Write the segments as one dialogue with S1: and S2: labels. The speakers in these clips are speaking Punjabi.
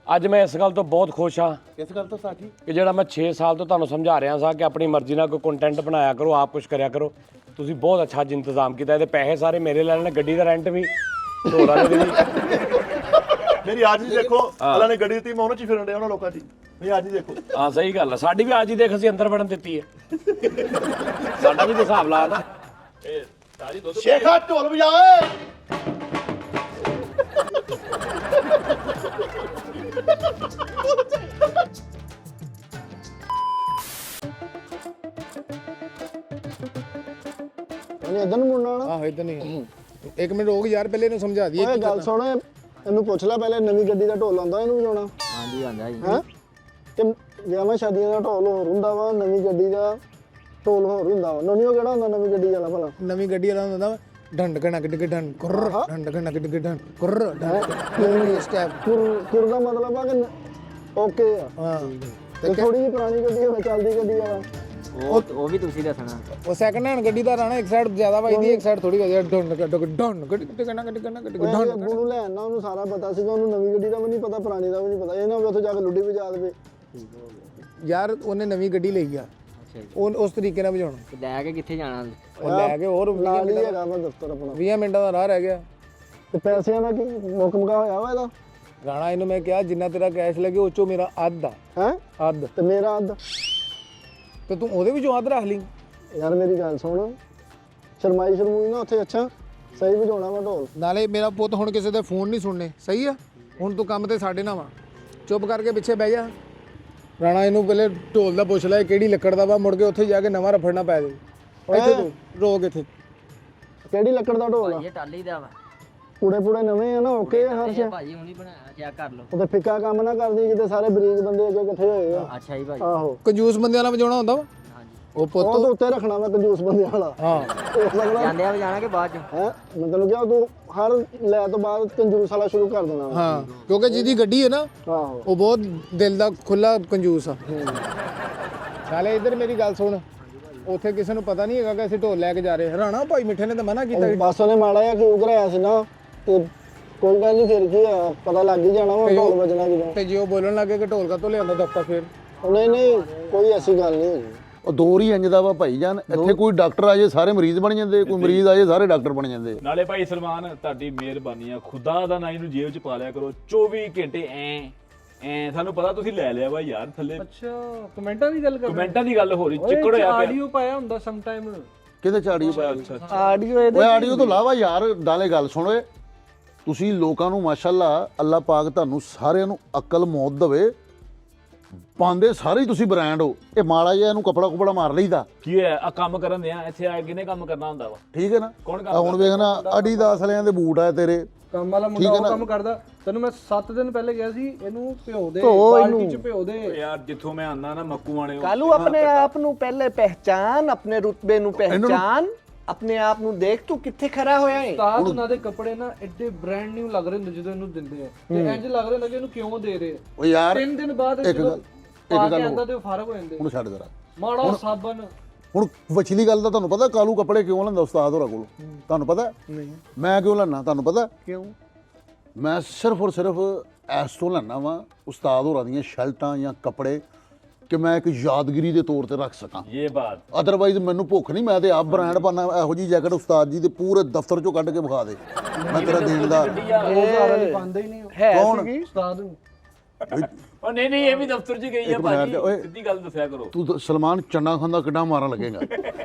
S1: ਅੱਜ ਮੈਂ ਇਸ ਗੱਲ ਤੋਂ ਬਹੁਤ ਖੁਸ਼ ਹਾਂ।
S2: ਕਿਸ ਗੱਲ ਤੋਂ ਸਾਥੀ?
S1: ਕਿ ਜਿਹੜਾ ਮੈਂ 6 ਸਾਲ ਤੋਂ ਤੁਹਾਨੂੰ ਸਮਝਾ ਰਿਹਾ ਸਾਂ ਕਿ ਆਪਣੀ ਮਰਜ਼ੀ ਨਾਲ ਕੋਈ ਕੰਟੈਂਟ ਬਣਾਇਆ ਕਰੋ, ਆਪ ਕੁਝ ਕਰਿਆ ਕਰੋ। ਤੁਸੀਂ ਬਹੁਤ ਅੱਛਾ ਅੱਜ ਇੰਤਜ਼ਾਮ ਕੀਤਾ। ਇਹਦੇ ਪੈਸੇ ਸਾਰੇ ਮੇਰੇ ਲੈ ਲੈਣੇ, ਗੱਡੀ ਦਾ ਰੈਂਟ ਵੀ, ਢੋਲਾਂ ਦੇ ਵੀ।
S2: ਮੇਰੀ ਅੱਜ ਹੀ ਦੇਖੋ, ਅੱਲਾ ਨੇ ਗੱਡੀ ਦਿੱਤੀ, ਮੈਂ ਉਹਨਾਂ 'ਚ ਫਿਰਨ ਡਿਆ ਉਹਨਾਂ ਲੋਕਾਂ 'ਚ। ਮੇਰੀ ਅੱਜ ਹੀ ਦੇਖੋ।
S1: ਹਾਂ ਸਹੀ ਗੱਲ ਹੈ, ਸਾਡੀ ਵੀ ਅੱਜ ਹੀ ਦੇਖ ਅਸੀਂ ਅੰਦਰ ਵੜਨ ਦਿੱਤੀ ਹੈ। ਸਾਡਾ ਵੀ ਤਾਂ ਹਿਸਾਬ ਲਾ ਨਾ।
S2: ਸ਼ੇਖਾ ਢੋਲ ਵਜਾ ਓਏ।
S3: ਉਹਨੇ ਇਦਾਂ ਨੂੰ ਮੁੜਨਾ ਨਾ।
S4: ਆਹੋ ਇਦਾਂ ਨਹੀਂ। ਇੱਕ ਮਿੰਟ ਰੁਕ ਯਾਰ, ਪਹਿਲੇ ਇਹਨੂੰ ਸਮਝਾ ਦਈਏ।
S3: ਓਏ ਗੱਲ ਸੁਣ, ਇਹਨੂੰ ਪੁੱਛ ਲੈ ਪਹਿਲੇ, ਨਵੀਂ ਗੱਡੀ ਦਾ ਢੋਲ ਆਉਂਦਾ ਇਹਨੂੰ ਵਜਾਉਣਾ?
S5: ਹਾਂਜੀ ਆਂਦਾ ਜੀ।
S3: ਹੈ ਕਿ ਵਿਆਹਾਂ ਸ਼ਾਦੀਆਂ ਦਾ ਢੋਲ ਹੋਰ ਹੁੰਦਾ ਵਾ, ਨਵੀਂ ਗੱਡੀ ਦਾ ਢੋਲ ਹੋਰ ਹੁੰਦਾ ਵਾ। ਨਵੀਂ ਉਹ ਕਿਹੜਾ ਹੁੰਦਾ ਨਵੀਂ ਗੱਡੀ ਵਾਲਾ ਭਲਾ?
S4: ਨਵੀਂ ਗੱਡੀ ਵਾਲਾ ਹੁੰਦਾ ਵਾ ਢੰਡ ਕਣਾ ਕਿਡ ਕਿਡਨ ਕੁਰ ਢੰਡ ਕਣਾ ਕਿਡ ਕਿਡਨ ਕੁਰ ਸਟੈਪ
S3: ਕੁਰ ਦਾ ਮਤਲਬ ਆ ਕਿ ਓਕੇ ਆ।
S4: ਹਾਂ।
S3: ਤੇ ਥੋੜੀ ਜਿਹੀ ਪੁਰਾਣੀ ਗੱਡੀ ਹੋਵੇ, ਚੱਲਦੀ ਗੱਡੀ ਵਾਲਾ।
S5: ਉਹ ਵੀ ਤੁਸੀਂ ਦੱਸਣਾ।
S4: ਉਹ ਸੈਕੰਡ ਹੈਂਡ ਗੱਡੀ ਦਾ ਰਾਣਾ ਇੱਕ ਸਾਈਡ ਜ਼ਿਆਦਾ ਵੱਜਦੀ, ਇੱਕ ਸਾਈਡ ਥੋੜੀ ਵੱਜਦੀ। ਢੰਡ ਢੰਡ ਕਿਡਨ
S3: ਉਹਨੂੰ ਲੈਣ ਨਾ, ਉਹਨੂੰ ਸਾਰਾ ਪਤਾ ਸੀਗਾ। ਉਹਨੂੰ ਨਵੀਂ ਗੱਡੀ ਦਾ ਵੀ ਨਹੀਂ ਪਤਾ, ਪੁਰਾਣੀ ਦਾ ਵੀ ਨਹੀਂ ਪਤਾ। ਇਹ ਨਾ ਹੋਵੇ ਉੱਥੇ ਜਾ ਕੇ ਲੁੱਡੀ ਵਜਾ ਦੇਵੇ।
S4: ਯਾਰ ਉਹਨੇ ਨਵੀਂ ਗੱਡੀ ਲਈ ਆ, ਉਹ ਉਸ ਤਰੀਕੇ ਨਾਲ ਵਜਾਉਣਾ।
S5: ਲੈ ਕੇ ਕਿੱਥੇ ਜਾਣਾ?
S4: ਉਹ ਲੈ ਕੇ ਹੋਰ
S3: ਨਾਲ ਹੀ ਹੈਗਾ ਵਾ ਦਫ਼ਤਰ ਆਪਣਾ।
S4: 20 ਮਿੰਟਾਂ ਦਾ ਰਾਹ ਰਹਿ ਗਿਆ।
S3: ਤੇ ਪੈਸਿਆਂ ਦਾ ਕੀ ਮੁਕਮਗਾ ਹੋਇਆ ਵਾ ਇਹਦਾ?
S4: ਰਾਣਾ ਇਹਨੂੰ ਮੈਂ ਕਿਹਾ ਜਿੰਨਾ ਤੇਰਾ ਕੈਸ਼ ਲੱਗੇ ਉਹ ਚੋਂ ਮੇਰਾ ਅੱਧ ਆ।
S3: ਹੈ
S4: ਅੱਧ
S3: ਤੇ ਮੇਰਾ ਅੱਧ?
S4: ਤੇ ਤੂੰ ਉਹਦੇ ਵਿੱਚੋਂ ਅੱਧ ਰੱਖ ਲਈ।
S3: ਯਾਰ ਮੇਰੀ ਗੱਲ ਸੁਣ, ਸ਼ਰਮਾਈ ਨਾ ਉੱਥੇ। ਅੱਛਾ ਸਹੀ ਵਜਾਉਣਾ ਵਾ ਢੋਲ।
S4: ਨਾਲੇ ਮੇਰਾ ਪੁੱਤ ਹੁਣ ਕਿਸੇ ਦੇ ਫੋਨ ਨਹੀਂ ਸੁਣਨੇ, ਸਹੀ ਆ? ਹੁਣ ਤੂੰ ਕੰਮ ਤੇ ਸਾਡੇ ਨਾਲ ਵਾ, ਚੁੱਪ ਕਰਕੇ ਪਿੱਛੇ ਬਹਿ ਜਾ। ਰਾਣਾ ਇਹਨੂੰ ਪਹਿਲੇ ਢੋਲ ਦਾ ਪੁੱਛ ਲੈ ਕਿਹੜੀ ਲੱਕੜ ਦਾ ਵਾ, ਮੁੜ ਕੇ ਉੱਥੇ ਜਾ ਕੇ ਨਵਾਂ ਰਫੜਨਾ ਪੈ ਜਾਵੇ। ਇੱਥੇ ਤੂੰ ਰੋਕ ਇੱਥੇ।
S3: ਕਿਹੜੀ ਲੱਕੜ ਦਾ ਢੋਲ ਆ?
S5: ਇਹ ਟਾਲੀ ਦਾ ਵਾ
S3: ਪੂੜੇ ਨਵੇਂ ਆ ਨਾ, ਓਕੇ ਆ ਹਰ ਸ਼ੇ।
S5: ਭਾਜੀ ਹੁਣੀ ਬਣਾਇਆ, ਚੈੱਕ ਕਰ ਲਓ।
S3: ਉਹਦੇ ਫਿੱਕਾ ਕੰਮ ਨਾ ਕਰਦੀ ਕਿਤੇ ਸਾਰੇ ਬਰੀਕ ਬੰਦੇ ਅੱਗੇ ਇਕੱਠੇ ਹੋਏ ਆ।
S5: ਅੱਛਾ ਜੀ ਭਾਜੀ।
S3: ਆਹੋ
S4: ਕੰਜੂਸ ਬੰਦਿਆਂ ਨਾਲ ਵਜਾਉਣਾ ਹੁੰਦਾ ਵਾ
S5: ਹਾਂਜੀ।
S4: ਉਹ ਪੁੱਤ।
S3: ਉਹ ਤਾਂ ਉੱਤੇ ਰੱਖਣਾ ਵਾ ਕੰਜੂਸ ਬੰਦਿਆਂ ਵਾਲਾ।
S4: ਹਾਂ
S3: ਹੋ ਸਕਦਾ
S5: ਜਾਂਦੇ ਆ ਵਜਾਣਾ ਕਿ ਬਾਅਦ ਚ?
S3: ਹੈ ਮੈਂ ਤੈਨੂੰ ਕਿਹਾ ਤੂੰ ਹਰ ਲੈ ਤੋਂ ਬਾਅਦ ਕੰਜੂਸ ਵਾਲਾ ਸ਼ੁਰੂ ਕਰ ਦੇਣਾ ਵਾ।
S4: ਹਾਂ, ਕਿਉਂਕਿ ਜਿਹਦੀ ਗੱਡੀ ਹੈ ਨਾ
S3: ਆਹੋ
S4: ਉਹ ਬਹੁਤ ਦਿਲ ਦਾ ਖੁੱਲਾ ਕੰਜੂਸ ਆ। ਨਾਲੇ ਇੱਧਰ ਮੇਰੀ ਗੱਲ ਸੁਣ, ਉੱਥੇ ਕਿਸੇ ਨੂੰ ਪਤਾ ਨਹੀਂ ਹੈਗਾ ਕਿ ਅਸੀਂ ਢੋਲ ਲੈ ਕੇ ਜਾ ਰਹੇ ਹਾਂ। ਰਾਣਾ ਭਾਈ ਮਿੱਠੇ ਨੇ ਤਾਂ ਮਨਾ ਕੀਤਾ।
S3: ਬਸ ਉਹਨੇ ਮਾੜਾ ਜਿਹਾ ਕਿਉਂ ਕਰਾਇਆ ਸੀ ਨਾ, ਤੇ ਕੋਈ ਗੱਲ ਨਹੀਂ, ਫਿਰ ਕੀ ਆ, ਪਤਾ ਲੱਗ ਹੀ ਜਾਣਾ ਵਾ ਢੋਲ ਵੱਜਣਾ ਕਿਦੋਂ।
S4: ਤੇ ਜੇ ਉਹ ਬੋਲਣ ਲੱਗੇ ਕਿ ਢੋਲ ਕਾਤੋਂ ਲਿਆਂਦਾ ਦਫ਼ਤਰ, ਫਿਰ
S3: ਨਹੀਂ ਕੋਈ ਐਸੀ ਗੱਲ ਨਹੀਂ ਹੈਗੀ।
S2: ਉਹ ਦੌਰ ਹੀ ਇੰਜ ਦਾ ਵਾ ਭਾਈ ਜਾਨ। ਇੱਥੇ ਕੋਈ ਡਾਕਟਰ ਆ ਜੇ ਸਾਰੇ ਮਰੀਜ਼ ਬਣ ਜਾਂਦੇ, ਕੋਈ ਮਰੀਜ਼ ਆ ਜੇ ਸਾਰੇ ਡਾਕਟਰ ਬਣ ਜਾਂਦੇ।
S6: ਨਾਲੇ ਭਾਈ ਸਲਮਾਨ ਤੁਹਾਡੀ ਮਿਹਰਬਾਨੀ ਆ, ਖੁਦਾ ਦਾ ਨਾ ਇਹਨੂੰ ਜੇਬ 'ਚ ਪਾ ਲਿਆ ਕਰੋ 24 ਘੰਟੇ। ਐ ਸਾਨੂੰ ਪਤਾ ਤੁਸੀਂ ਲੈ ਲਿਆ ਵਾ ਯਾਰ ਥੱਲੇ।
S7: ਅੱਛਾ ਕਮੈਂਟਾਂ ਦੀ ਗੱਲ ਕਰ,
S6: ਕਮੈਂਟਾਂ ਦੀ ਗੱਲ ਹੋ ਰਹੀ, ਚਿੱਕੜ ਹੋਇਆ ਪਿਆ।
S7: ਆਡੀਓ ਪਾਇਆ ਹੁੰਦਾ ਸਮ ਟਾਈਮ।
S2: ਕਿਹਦੇ ਚ ਆਡੀਓ ਪਾਇਆ?
S3: ਆਡੀਓ ਇਹਦੇ
S2: ਓਏ ਆਡੀਓ ਤੋਂ ਇਲਾਵਾ ਯਾਰ ਨਾਲੇ ਗੱਲ ਸੁਣ ਓਏ, ਤੁਸੀਂ ਲੋਕਾਂ ਨੂੰ ਮਾਸ਼ਾਅੱਲਾ ਅੱਲਾਹ ਪਾਕ ਤੁਹਾਨੂੰ ਸਾਰਿਆਂ ਨੂੰ ਅਕਲ ਮੌਤ ਦੇਵੇ। ਪਾਉਂਦੇ ਸਾਰੇ ਹੀ ਤੁਸੀਂ ਬ੍ਰਾਂਡ ਹੋ। ਇਹ ਮਾੜਾ ਜਿਹਾ ਇਹਨੂੰ ਕਪੜਾ ਮਾਰ ਲਈਦਾ।
S6: ਕੀ ਹੈ ਆ ਕੰਮ ਕਰਨ ਦੇ ਆ ਇੱਥੇ ਆ, ਕਿਹਨੇ ਕੰਮ ਕਰਨਾ ਹੁੰਦਾ ਵਾ?
S2: ਠੀਕ ਹੈ ਨਾ?
S6: ਕੌਣ
S2: ਆ ਹੁਣ ਵੇਖ ਨਾ, ਅਡੀਦਾਸ ਵਾਲਿਆਂ ਦੇ ਬੂਟ ਆ ਤੇਰੇ।
S7: ਕੰਮ ਵਾਲਾ ਮੁੰਡਾ ਉਹ ਕੰਮ ਕਰਦਾ। ਤੈਨੂੰ ਮੈਂ 7 ਦਿਨ ਪਹਿਲੇ ਗਿਆ ਸੀ, ਇਹਨੂੰ ਭਿਓ ਦੇ, ਬਾਲਟੀ ਚ ਭਿਓ ਦੇ।
S6: ਯਾਰ ਜਿੱਥੋਂ ਮੈਂ ਆਂਦਾ ਨਾ ਮੱਕੂ ਵਾਲੇ
S8: ਕਾਲੂ ਆਪਣੇ ਆਪ ਨੂੰ ਪਹਿਲੇ ਪਹਿਚਾਨ, ਆਪਣੇ ਰੁਤਬੇ ਨੂੰ ਪਹਿਚਾਨ, ਆਪਣੇ ਆਪ ਨੂੰ ਦੇਖ ਤੂੰ ਕਿੱਥੇ ਖੜਾ ਹੋਇਆ ਹੈ।
S7: ਉਸਤਾਦ ਉਹਨਾਂ ਦੇ ਕੱਪੜੇ ਨਾ ਐਡੇ ਬ੍ਰਾਂਡ ਨਿਊ ਲੱਗ ਰਹੇ ਹੁੰਦੇ ਜਦੋਂ ਇਹਨੂੰ ਦਿੰਦੇ ਆ, ਤੇ ਇੰਜ ਲੱਗ ਰਿਹਾ ਹੁੰਦਾ ਕਿ ਇਹਨੂੰ ਕਿਉਂ ਦੇ ਰਹੇ ਆ।
S2: ਓ ਯਾਰ
S7: 3 ਦਿਨ ਬਾਅਦ
S2: ਇੱਕ ਗੱਲ
S7: ਆਂਦਾ ਤੇ ਫਰਕ ਹੋ ਜਾਂਦੇ।
S2: ਹੁਣ ਛੱਡ ਜਰਾ।
S7: ਮਾੜਾ ਸਾਬਨ।
S2: ਹੁਣ ਵਿਚਲੀ ਗੱਲ ਦਾ ਤੁਹਾਨੂੰ ਪਤਾ ਕਾਲੂ ਕੱਪੜੇ ਕਿਉਂ ਲੈਂਦਾ ਉਸਤਾਦ ਹੋਰਾਂ ਕੋਲ? ਤੁਹਾਨੂੰ ਪਤਾ? ਨਹੀਂ। ਮੈਂ ਕਿਉਂ ਲੈਣਾ ਤੁਹਾਨੂੰ ਪਤਾ?
S3: ਕਿਉਂ?
S2: ਮੈਂ ਸਿਰਫ ਔਰ ਸਿਰਫ ਇਸ ਤੋਂ ਲੈਣਾ ਵਾ ਉਸਤਾਦ ਹੋਰਾਂ ਦੀਆਂ ਸ਼ਰਟਾਂ ਜਾਂ ਕੱਪੜੇ, ਕਿ ਮੈਂ ਇੱਕ ਯਾਦਗਿਰੀ ਦੇ ਤੌਰ ਤੇ ਰੱਖ ਸਕਾਂ।
S6: ਇਹ ਬਾਤ।
S2: ਅਦਰਵਾਈਜ਼ ਮੈਨੂੰ ਭੁੱਖ ਨਹੀਂ, ਮੈਂ ਤੇ ਆਪ ਬ੍ਰਾਂਡ ਪਾਣਾ। ਇਹੋ ਜੀ ਜੈਕਟ ਉਸਤਾਦ ਜੀ ਦੇ ਪੂਰੇ ਦਫ਼ਤਰ ਚੋਂ ਕੱਢ ਕੇ ਵਿਖਾ ਦੇ, ਮੈਂ ਤੇਰਾ ਦੇਣ ਦਾ।
S7: ਵਾਲੀ ਪਾਉਂਦੇ ਹੀ ਨਹੀਂ
S8: ਹੈ
S2: ਕੌਣ?
S7: ਉਸਤਾਦ ਨੂੰ।
S6: ਉਹ ਨਹੀਂ ਇਹ ਵੀ ਦਫ਼ਤਰ 'ਚ ਗਈ ਆ ਭਾਜੀ,
S2: ਓਏ।
S6: ਸਿੱਧੀ ਗੱਲ ਦੱਸਿਆ ਕਰੋ।
S2: ਤੂੰ ਸਲਮਾਨ ਚੰਨਾ ਖਾਂਦਾ ਕਿੱਡਾ ਮਾਰਨ ਲੱਗੇਗਾ?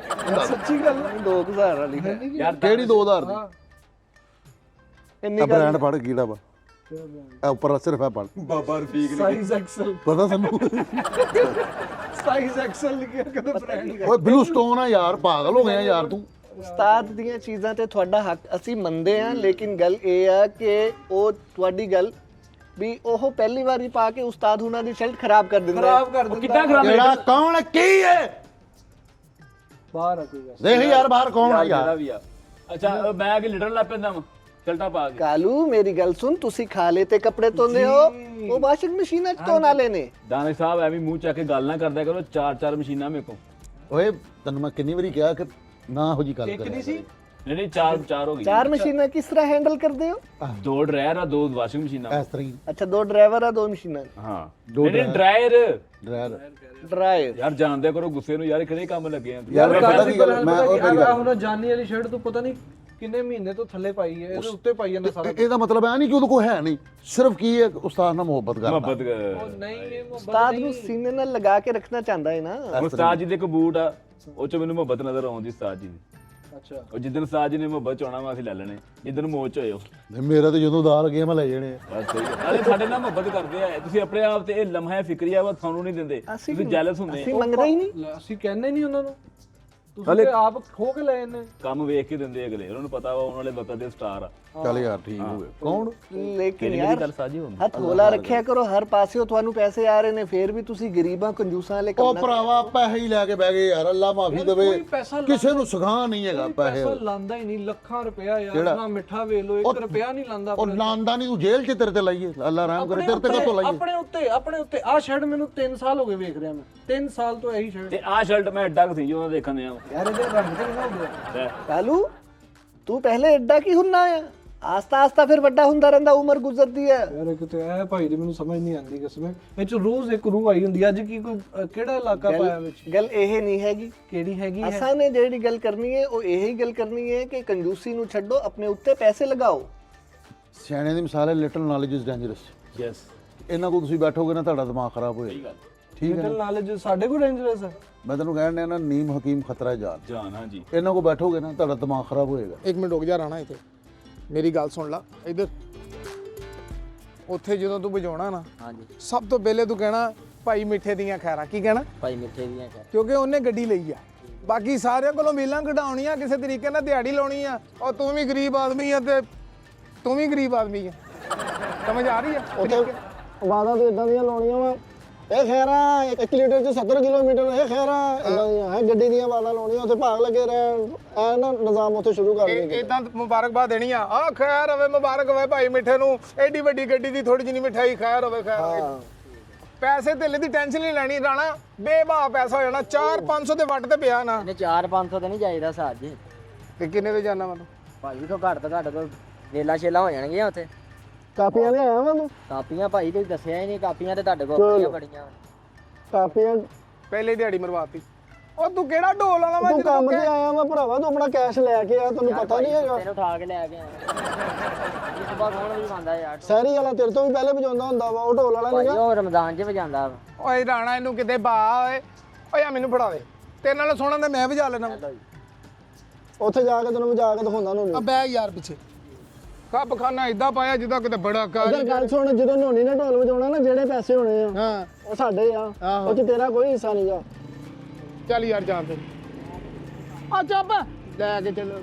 S7: ਸੱਚੀ ਗੱਲ
S3: 2000 ਵਾਲੀ ਹੈ।
S6: ਯਾਰ
S2: ਕਿਹੜੀ 2000 ਦੀ?
S3: ਇੰਨੀ
S2: ਆ ਬ੍ਰਾਂਡ ਫੜ ਕੀੜਾ ਵਾ, ਇਹ ਉੱਪਰ ਸਿਰਫ ਹੈ ਪੜ
S6: ਬਾਬਾ ਰਫੀਕ
S7: ਸਾਈਜ਼ ਐਕਸਲ,
S2: ਪਤਾ ਸਾਨੂੰ?
S7: ਸਾਈਜ਼ ਐਕਸਲ ਲਿਖਿਆ ਕਦੇ ਬ੍ਰਾਂਡ।
S2: ਓਏ ਬਲੂ ਸਟੋਨ ਆ ਯਾਰ, ਪਾਗਲ ਹੋ ਗਿਆ ਯਾਰ ਤੂੰ।
S3: ਉਸਤਾਦ ਦੀਆਂ ਚੀਜ਼ਾਂ ਤੇ ਤੁਹਾਡਾ ਹੱਕ ਅਸੀਂ ਮੰਨਦੇ ਹਾਂ, ਲੇਕਿਨ ਗੱਲ ਇਹ ਆ ਕਿ ਉਹ ਤੁਹਾਡੀ ਗੱਲ ਵੀ ਉਹ ਪਹਿਲੀ ਵਾਰੀ ਪਾ ਕੇ ਉਸਤਾਦ ਉਹਨਾਂ ਦੀ ਸ਼ਰਟ ਖਰਾਬ ਕਰ ਦਿੰਦਾ।
S7: ਖਰਾਬ ਕਰ ਦਿੰਦਾ।
S6: ਕਿੱਦਾਂ ਖਰਾਬ
S2: ਜਿਹੜਾ ਕੌਣ ਹੈ? ਕੀ ਹੈ?
S7: ਬਾਹਰ ਆ ਕੋਈ ਗੱਲ।
S2: ਦੇਖ ਯਾਰ ਬਾਹਰ ਕੌਣ ਆ
S6: ਜਿਹੜਾ
S2: ਯਾਰ?
S6: ਵੀ ਆ। ਅੱਛਾ ਮੈਂ ਕਿ ਲਿਟਣ ਲੱਗ ਪੈਂਦਾ ਵਾ ਚਲਟਾ ਪਾ ਕੇ।
S3: ਕਾਲੂ ਮੇਰੀ ਗੱਲ ਸੁਣ, ਤੁਸੀਂ ਖਾਲੇ ਤੇ ਕੱਪੜੇ ਧੋਂਦੇ ਹੋ, ਉਹ ਵਾਸ਼ਿੰਗ ਮਸ਼ੀਨ 'ਚ ਧੋਣ ਵਾਲੇ ਨੇ।
S6: ਦਾਨਿਸ਼ ਸਾਹਿਬ ਐਵੇਂ ਮੂੰਹ ਚੱਕ ਕੇ ਗੱਲ ਨਾ ਕਰਦਿਆ ਕਰੋ, 4 ਮਸ਼ੀਨਾਂ ਮੇਰੇ ਕੋਲ।
S2: ਓਏ ਤੈਨੂੰ ਮੈਂ ਕਿੰਨੀ ਵਾਰੀ ਕਿਹਾ ਕਿ ਨਾ ਇਹੋ ਜੀ ਗੱਲ
S7: ਇੱਕ
S2: ਕਰਿਆ
S7: ਨਹੀਂ ਸੀ,
S6: ਨਹੀਂ 4 ਹੋ ਗਈ
S3: 4 ਮਸ਼ੀਨਾਂ ਕਿਸ ਤਰ੍ਹਾਂ ਹੈਂਡਲ ਕਰਦੇ ਹੋ?
S6: 2 ਡਰਾਇਰ ਆ 2 ਵਾਸ਼ਿੰਗ ਮਸ਼ੀਨਾਂ
S2: ਇਸ ਤਰ੍ਹਾਂ ਹੀ
S3: ਅੱਛਾ 2 ਡਰਾਈਵਰ ਆ 2 ਮਸ਼ੀਨਾਂ
S6: ਹਾਂ ਨਹੀਂ ਡਰਾਇਰ
S2: ਡਰਾਇਰ
S3: ਡਰਾਈਵਰ।
S6: ਯਾਰ ਜਾਣਦੇ ਕਰੋ ਗੁੱਸੇ ਨੂੰ ਯਾਰ ਕਿਹੜੇ ਕੰਮ ਲੱਗੇ ਆ
S2: ਯਾਰ ਪਤਾ ਕੀ ਗੱਲ ਮੈਂ ਉਹ ਮੇਰੀ ਗੱਲ
S7: ਹੁਣ ਜਾਨੀ ਵਾਲੀ ਸ਼ਰਟ ਤੂੰ ਪਤਾ ਨਹੀਂ ਕਿੰਨੇ ਮਹੀਨੇ ਤੋਂ ਥੱਲੇ ਪਾਈ ਹੈ ਇਹਦੇ ਉੱਤੇ ਪਾਈ ਜਾਂਦਾ ਸਾਰਾ
S2: ਇਹਦਾ ਮਤਲਬ ਹੈ ਨਹੀਂ ਕਿ ਉਹਦੇ ਕੋਲ ਹੈ ਨਹੀਂ, ਸਿਰਫ ਕੀ ਹੈ ਉਸਤਾਦ ਨਾਲ ਮੁਹੱਬਤ ਕਰਨਾ।
S6: ਮੁਹੱਬਤ
S7: ਨਹੀਂ ਇਹ
S3: ਉਸਤਾਦ ਨੂੰ ਸੀਨੇ ਨਾਲ ਲਗਾ ਕੇ ਰੱਖਣਾ ਚਾਹੁੰਦਾ ਹੈ ਨਾ।
S6: ਉਸਤਾਦ ਜੀ ਦੇ ਇੱਕ ਬੂਟ ਆ ਉਹ ਚ ਮੈਨੂੰ ਮੁਹੱਬਤ ਨਜ਼ਰ ਆਉਂਦੀ ਉਸਤਾਦ ਜੀ ਦੀ।
S7: ਅੱਛਾ
S6: ਉਹ ਜਿੱਦਨ ਉਸਤਾਦ ਜੀ ਨੇ ਮੁਹੱਬਤ ਚਾਉਣਾ ਵਾ ਅਸੀਂ ਲੈ ਲੈਣੇ ਜਿੱਦਨ ਮੋਚ ਹੋਏ ਉਹ
S2: ਨਹੀਂ, ਮੇਰਾ ਤੇ ਜਦੋਂ ਦਾਲ ਗਿਆ ਮੈਂ ਲੈ ਜਾਣੇ ਆ।
S6: ਬਸ ਸਹੀ ਹੈ। ਨਾਲੇ ਸਾਡੇ ਨਾਲ ਮੁਹੱਬਤ ਕਰਦੇ ਆ ਤੁਸੀਂ ਆਪਣੇ ਆਪ ਤੇ ਇਹ ਲਮਹਾ ਫਿਕਰੀਆ ਵਾ ਤੁਹਾਨੂੰ ਨਹੀਂ ਦਿੰਦੇ ਤੁਸੀਂ ਜੈਲਸ ਹੁੰਦੇ
S3: ਅਸੀਂ ਮੰਗਦੇ ਹੀ ਨਹੀਂ।
S7: ਅਸੀਂ ਕਹਿੰਦੇ ਨਹੀਂ ਉਹਨਾਂ ਨੂੰ, ਤੁਸੀਂ ਤੇ ਆਪ ਖੋ ਕੇ ਲੈ ਨੇ।
S6: ਕੰਮ ਵੇਖ ਕੇ ਦਿੰਦੇ ਅਗਲੇ ਉਹਨਾਂ ਨੂੰ ਪਤਾ ਵਾ ਉਹਨਾਂ ਵਾਲੇ ਵਕਤ ਦੇ ਸਟਾਰ ਆ
S2: ਚੱਲ ਯਾਰ ਠੀਕ ਹੋ ਗਿਆ। ਕੌਣ
S3: ਲੇਕਿਨ
S6: ਮੇਰੀ
S3: ਯਾਰ
S6: ਗੱਲ ਸਾਜੀ ਹੁੰਦੀ
S3: ਹੱਥ ਹੌਲਾ ਰੱਖਿਆ ਕਰੋ, ਹਰ ਪਾਸਿਓਂ ਤੁਹਾਨੂੰ ਪੈਸੇ ਆ ਰਹੇ ਨੇ, ਫੇਰ ਵੀ ਤੁਸੀਂ ਗਰੀਬਾਂ ਕੰਜੂਸਾਂ ਵਾਲੇ
S2: ਉਹ
S3: ਕੰਮ
S2: ਭਰਾਵਾ ਪੈਸੇ ਹੀ ਲੈ ਕੇ ਬਹਿ ਗਏ ਯਾਰ, ਅੱਲਾ ਮਾਫੀ ਦੇਵੇ।
S7: ਕੋਈ ਪੈਸਾ
S2: ਕਿਸੇ ਨੂੰ ਸਿਖਾ ਨਹੀਂ ਹੈਗਾ ਪੈਸੇ।
S7: ਪੈਸਾ ਲਾਂਦਾ ਹੀ ਨਹੀਂ, ਲੱਖਾਂ ਰੁਪਇਆ ਯਾਰ ਨਾ ਮਿੱਠਾ ਵੇਚ ਲੋ 1 ਰੁਪਇਆ ਨਹੀਂ ਲਾਂਦਾ।
S2: ਉਹ ਲਾਂਦਾ ਨਹੀਂ, ਤੂੰ ਜੇਲ੍ਹ 'ਚ ਤੇਰੇ ਤੇ ਲਾਈਏ, ਅੱਲਾ ਰਹਿਮ ਕਰੇ ਤੇਰੇ ਤੇ ਕਾਹਤੋਂ ਲਾਈਏ।
S7: ਆਪਣੇ ਉੱਤੇ ਆਹ ਸ਼ਰਟ ਮੈਨੂੰ 3 ਸਾਲ ਹੋ ਗਏ ਵੇਖ ਰਿਹਾ ਮੈਂ, 3 ਸਾਲ ਤੋਂ ਇਹੀ ਸ਼ਰਟ।
S6: ਤੇ ਆਹ ਸ਼ਰਟ ਮੈਂ ਐਡਾ ਕੁ ਸੀ ਜਦੋਂ ਦੇਖਣ ਦੇ ਆ
S7: ਯਾਰ ਇਹਦੇ ਰੰਗ ਤੇ ਨਾ ਹੋ ਗਿਆ।
S3: ਕਾਲੂ ਤੂੰ ਪਹਿਲੇ ਐਡਾ ਕੀ ਹੁੰਨਾ ਆ, ਆਸਤਾ ਆਸਤਾ ਫਿਰ ਵੱਡਾ ਹੁੰਦਾ ਰਹਿੰਦਾ, ਉਮਰ ਗੁਜ਼ਰਦੀ ਹੈ।
S7: ਯਾਰ ਕਿਤੇ ਇਹ ਭਾਈ ਦੀ ਮੈਨੂੰ ਸਮਝ ਨਹੀਂ ਆਉਂਦੀ ਕਿਸਮੇ ਇਹ ਚ ਰੋਜ਼ ਇੱਕ ਰੂਹ ਆਈ ਹੁੰਦੀ। ਅੱਜ ਕੀ ਕੋਈ ਕਿਹੜਾ ਇਲਾਕਾ ਪਾਇਆ ਵਿੱਚ?
S3: ਗੱਲ ਇਹ ਨਹੀਂ ਹੈਗੀ,
S7: ਕਿਹੜੀ ਹੈਗੀ ਹੈ?
S3: ਅਸਾਂ ਨੇ ਜਿਹੜੀ ਗੱਲ ਕਰਨੀ ਹੈ ਉਹ ਇਹੀ ਗੱਲ ਕਰਨੀ ਹੈ ਕਿ ਕੰਜੂਸੀ ਨੂੰ ਛੱਡੋ, ਆਪਣੇ ਉੱਤੇ ਪੈਸੇ ਲਗਾਓ।
S2: ਸਿਆਣੇ ਦੀ ਮਿਸਾਲ ਹੈ little knowledge is dangerous.
S6: Yes
S2: ਇਹਨਾਂ ਕੋਲ ਤੁਸੀਂ ਬੈਠੋਗੇ ਨਾ ਤੁਹਾਡਾ ਦਿਮਾਗ ਖਰਾਬ ਹੋਏਗਾ। ਠੀਕ ਹੈ
S7: ਲਿਟਲ ਨੌਲੇਜ ਸਾਡੇ ਕੋਲ ਡੇਂਜਰਸ ਹੈ।
S2: ਮੈਂ ਤੈਨੂੰ ਕਹਿਣ ਡਿਆ ਨਾ, ਨੀਮ ਹਕੀਮ ਖਤਰਾ ਜਾਨ।
S6: ਜਾਨ ਹਾਂਜੀ
S2: ਇਹਨਾਂ ਕੋਲ ਬੈਠੋਗੇ ਨਾ ਤੁਹਾਡਾ ਦਿਮਾਗ ਖਰਾਬ ਹੋਏਗਾ।
S4: 1 ਮਿੰਟ ਰੁਕ ਜਾ ਰਾਣਾ, ਇੱਥੇ ਮੇਰੀ ਗੱਲ ਸੁਣ ਲਾ ਇੱਧਰ। ਉੱਥੇ ਜਦੋਂ ਤੂੰ ਵਜਾਉਣਾ ਨਾ,
S5: ਹਾਂਜੀ
S4: ਸਭ ਤੋਂ ਪਹਿਲੇ ਤੂੰ ਕਹਿਣਾ ਭਾਈ ਮਿੱਠੇ ਦੀਆਂ ਖੈਰਾਂ। ਕੀ ਕਹਿਣਾ?
S5: ਭਾਈ ਮਿੱਠੇ ਦੀਆਂ ਕਰ।
S4: ਕਿਉਂਕਿ ਉਹਨੇ ਗੱਡੀ ਲਈ ਆ, ਬਾਕੀ ਸਾਰਿਆਂ ਕੋਲੋਂ ਮੀਲਾਂ ਕਢਾਉਣੀਆਂ, ਕਿਸੇ ਤਰੀਕੇ ਨਾਲ ਦਿਹਾੜੀ ਲਾਉਣੀ ਆ। ਔਰ ਤੂੰ ਵੀ ਗਰੀਬ ਆਦਮੀ ਆ ਤੇ ਤੂੰ ਵੀ ਗਰੀਬ ਆਦਮੀ ਆ, ਸਮਝ ਆ ਰਹੀ ਆ?
S8: ਉੱਥੇ ਬਾਦਾਂ ਤੇ ਇਦਾਂ ਦੀਆਂ ਲਾਉਣੀਆਂ ਵਾ, ਇਹ ਖੈਰਾ 1 ਲੀਟਰ ਚ 70 ਕਿਲੋਮੀਟਰ, ਇਹ ਖੈਰਾ ਇਦਾਂ ਦੀਆਂ ਹੈ ਗੱਡੀ ਦੀਆਂ ਬਾਦਾਂ ਲਾਉਣੀਆਂ। ਉੱਥੇ ਭਾਗ ਲੱਗੇ ਰਹਿਣ, ਐ ਨਾ ਨਿਜ਼ਾਮ ਉੱਥੇ ਸ਼ੁਰੂ ਕਰ ਦੇ।
S4: ਇਦਾਂ ਮੁਬਾਰਕਬਾਦ ਦੇਣੀ ਆ ਖੈਰ ਹੋਵੇ, ਮੁਬਾਰਕ ਹੋਵੇ ਭਾਈ ਮਿੱਠੇ ਨੂੰ, ਐਡੀ ਵੱਡੀ ਗੱਡੀ ਦੀ ਥੋੜੀ ਜਿਹੀ ਮਿਠਾਈ, ਖੈਰ ਹੋਵੇ ਖੈਰ। ਪੈਸੇ ਧੇਲੇ ਦੀ ਟੈਨਸ਼ਨ ਨਹੀਂ ਲੈਣੀ ਰਾਣਾ, ਬੇਭਾਅ ਪੈਸਾ ਹੋ ਜਾਣਾ। 400-500 ਦੇ ਵੱਟ ਤੇ ਪਿਆ ਨਾ।
S5: ਇਹਨੇ 4-500 ਤੇ ਨਹੀਂ ਜਾਈਦਾ ਸਾਜ ਜੀ
S4: ਤੇ ਕਿੰਨੇ ਤੇ ਜਾਣਾ ਮੈਨੂੰ?
S5: ਭਾਈ ਤੋਂ ਘੱਟ ਤੋਂ ਘੱਟ ਕੋਈ ਵੇਲਾ ਛੇਲਾ ਹੋ ਜਾਣਗੀਆਂ ਉੱਥੇ।
S8: ਕਾਪੀਆਂ ਲਿਆਇਆ ਵਾ ਤੂੰ?
S5: ਕਾਪੀਆਂ ਭਾਈ ਤੁਸੀਂ ਦੱਸਿਆ ਹੀ ਨਹੀਂ, ਕਾਪੀਆਂ ਤੇ ਤੁਹਾਡੇ ਕੋਲ ਬੜੀਆਂ।
S8: ਕਾਪੀਆਂ
S4: ਪਹਿਲੇ ਦਿਹਾੜੀ ਮਰਵਾਤੀ। ਉਹ ਤੂੰ ਕਿਹੜਾ ਢੋਲ ਵਾਲਾ ਵਾ?
S8: ਤੂੰ ਕੰਮ ਤੇ ਆਇਆ ਵਾ ਭਰਾਵਾ, ਤੂੰ ਆਪਣਾ ਕੈਸ਼ ਲੈ ਕੇ ਆ, ਤੈਨੂੰ ਪਤਾ ਨਹੀਂ ਹੈਗਾ।
S5: ਤੈਨੂੰ ਉਠਾ ਕੇ ਲੈ ਕੇ ਆਇਆ ਇਸ ਬਾਅਦ ਕੌਣ ਵੀ ਮੰਨਦਾ ਯਾਰ?
S8: ਸਹਿਰੀ ਵਾਲਾ ਤੇਰੇ ਤੋਂ ਵੀ ਪਹਿਲੇ ਵਜਾਉਂਦਾ ਹੁੰਦਾ ਵਾ, ਉਹ ਢੋਲ ਵਾਲਾ
S5: ਭਾਈ
S8: ਨਹੀਂਗਾ।
S5: ਉਹ ਰਮਜ਼ਾਨ 'ਚ ਵਜਾਉਂਦਾ ਵਾ।
S4: ਓਏ ਰਾਣਾ ਇਹਨੂੰ ਕਿਤੇ ਬਾ ਓਏ। ਓਏ ਆ ਮੈਨੂੰ ਫੜਾ ਦੇ, ਤੇਰੇ ਨਾਲ ਸੋਹਣਾ ਤਾਂ ਮੈਂ ਵਜਾ ਲੈਣਾ।
S8: ਉੱਥੇ ਜਾ ਕੇ ਤੈਨੂੰ ਵਜਾ ਕੇ ਦਿਖਾਉਂਦਾ ਨੂੰ।
S4: ਆ ਬੈ ਯਾਰ ਪਿੱਛੇ ਕੱਪ ਖਾਨਾ ਇਦਾਂ ਪਾਇਆ ਜਿੱਦਾਂ ਕਿਤੇ ਬੜਾ
S8: ਅਗਰ ਗੱਲ ਸੁਣ, ਜਦੋਂ ਨੋਨੀ ਨੇ ਢੋਲ ਵਜਾਉਣਾ ਨਾ, ਜਿਹੜੇ ਪੈਸੇ ਹੋਣੇ ਆ
S4: ਹਾਂ
S8: ਉਹ ਸਾਡੇ ਆ, ਉਹ ਚ ਤੇਰਾ ਕੋਈ ਹਿੱਸਾ ਨਹੀਂਗਾ।
S4: ਚੱਲ ਯਾਰ ਜਾਣ ਦੇ। ਆ ਚੱਪ ਲੈ ਕੇ ਚੱਲੋ।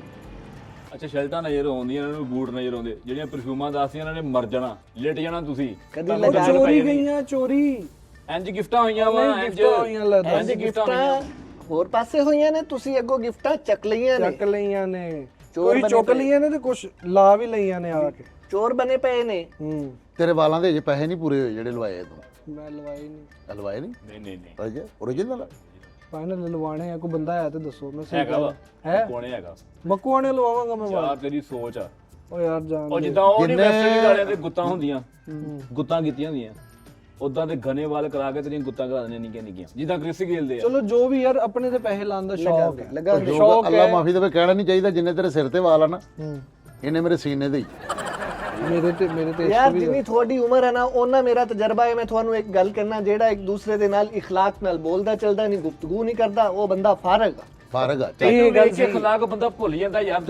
S6: ਅੱਛਾ ਸ਼ਰਟਾਂ ਨਜ਼ਰ ਆਉਂਦੀਆਂ ਇਹਨਾਂ ਨੂੰ, ਬੂਟ ਨਜ਼ਰ ਆਉਂਦੇ, ਜਿਹੜੀਆਂ ਪਰਫਿਊਮਾਂ ਦੱਸਦੀਆਂ ਇਹਨਾਂ ਨੇ ਮਰ ਜਾਣਾ, ਲਿਟ ਜਾਣਾ ਤੁਸੀਂ।
S3: ਕਦੀ
S6: ਤੁਹਾਨੂੰ
S3: ਲਗਾ
S6: ਚੋਰੀ
S7: ਚੋਰੀ ਗਈਆਂ ਚੋਰੀ
S6: ਇੰਜ ਗਿਫਟਾਂ ਹੋਈਆਂ ਵਾ, ਇੰਜ
S7: ਗਿਫਟਾਂ ਹੋਈਆਂ ਲੱਗਦਾ।
S6: ਇੰਜ ਗਿਫਟਾਂ ਹੋਈਆਂ।
S3: ਗਿਫਟਾਂ ਹੋਰ ਪਾਸੇ ਹੋਈਆਂ ਨੇ, ਤੁਸੀਂ ਅੱਗੋਂ ਗਿਫਟਾਂ ਚੱਕ ਲਈਆਂ ਨੇ।
S7: ਚੱਕ ਲਈਆਂ ਨੇ,
S3: ਚੋਰ
S7: ਕੋਈ
S3: ਬਣੇ
S7: ਚੁੱਕ
S3: ਪਏ।
S7: ਲਈਆਂ ਨੇ ਤੇ ਕੁਝ ਲਾ ਵੀ ਲਈਆਂ ਨੇ ਆ ਕੇ।
S3: ਚੋਰ ਬਣੇ ਪਏ ਨੇ।
S2: ਤੇਰੇ ਵਾਲਾਂ ਦੇ ਅਜੇ ਪੈਸੇ ਨਹੀਂ ਪੂਰੇ ਹੋਏ ਜਿਹੜੇ ਲਵਾਏ ਤੂੰ।
S7: ਮੈਂ ਲਵਾਈ ਨਹੀਂ।
S2: ਲਵਾਏ ਨਹੀਂ
S6: ਨਹੀਂ ਨਹੀਂ ਨਹੀਂ
S2: ਅਜੇ ਓਰੀਜਨਲ।
S7: ਫਾਈਨਲ ਲਵਾਣੇ ਆ, ਕੋਈ ਬੰਦਾ ਹੈ ਤੇ ਦੱਸੋ। ਮੈਂ ਸਹੀ
S6: ਹੈਗਾ ਵਾ
S7: ਹੈ
S6: ਕੋਣੇ ਹੈਗਾ
S7: ਬੱਕੂਆਂ ਨੇ ਲਵਾਵਾਂਗਾ ਮੈਂ
S6: ਯਾਰ ਤੇਰੀ ਸੋਚ ਆ।
S7: ਉਹ ਯਾਰ ਜਾਨ
S6: ਉਹ ਜਿੱਦਾਂ ਉਹ ਨਹੀਂ ਵੈਸਟਰਨ ਵਾਲਿਆਂ ਦੇ ਗੁੱਤਾਂ ਹੁੰਦੀਆਂ, ਗੁੱਤਾਂ ਕੀਤੀਆਂ ਹੁੰਦੀਆਂ, ਉਦਾਂ ਦੇ ਘਨੇ ਵਾਲ ਕਰਾ ਕੇ ਤੇਰੀਆਂ ਗੁੱਤਾਂ ਕਰਾ ਦਿੰਦੇ ਨਿੱਕੀਆਂ ਨਿੱਕੀਆਂ, ਜਿੱਦਾਂ ਕ੍ਰਿਸ ਗੇਲ ਦੇ ਆ।
S7: ਚਲੋ ਜੋ ਵੀ ਯਾਰ, ਆਪਣੇ ਤੇ ਪੈਸੇ ਲਾਉਣ ਦਾ ਸ਼ੌਕ ਹੈ।
S3: ਲਗਾ
S7: ਸ਼ੌਕ
S2: ਅੱਲਾ
S7: ਹੈ
S2: ਮਾਫੀ ਦੇਵੇ, ਕਹਿਣਾ ਨਹੀਂ ਚਾਹੀਦਾ ਜਿੰਨੇ ਤੇਰੇ ਸਿਰ ਤੇ ਵਾਲ ਆ ਨਾ, ਇਹਨੇ ਮੇਰੇ ਸੀਨੇ ਦੇ ਹੀ।
S7: ਮੇਰੇ ਤੇ
S3: ਯਾਰ ਜਿੰਨੀ ਤੁਹਾਡੀ ਉਮਰ ਹੈ ਨਾ, ਉਹਨਾਂ ਮੇਰਾ ਤਜਰਬਾ ਹੈ। ਮੈਂ ਤੁਹਾਨੂੰ ਇੱਕ ਗੱਲ ਕਰਨਾ, ਜਿਹੜਾ ਇੱਕ ਦੂਸਰੇ ਦੇ ਨਾਲ ਇਖਲਾਕ ਨਾਲ ਬੋਲਦਾ ਚੱਲਦਾ ਨਹੀਂ, ਗੁਫ਼ਤਗੂ ਨਹੀਂ ਕਰਦਾ, ਉਹ ਬੰਦਾ ਫਾਰਗ ਆ।
S2: ਫਾਰਗ ਆ।
S6: ਇਹ ਗੱਲ ਕਿ ਖੁਲਾਕ ਬੰਦਾ ਭੁੱਲ ਜਾਂਦਾ ਯਾਰ,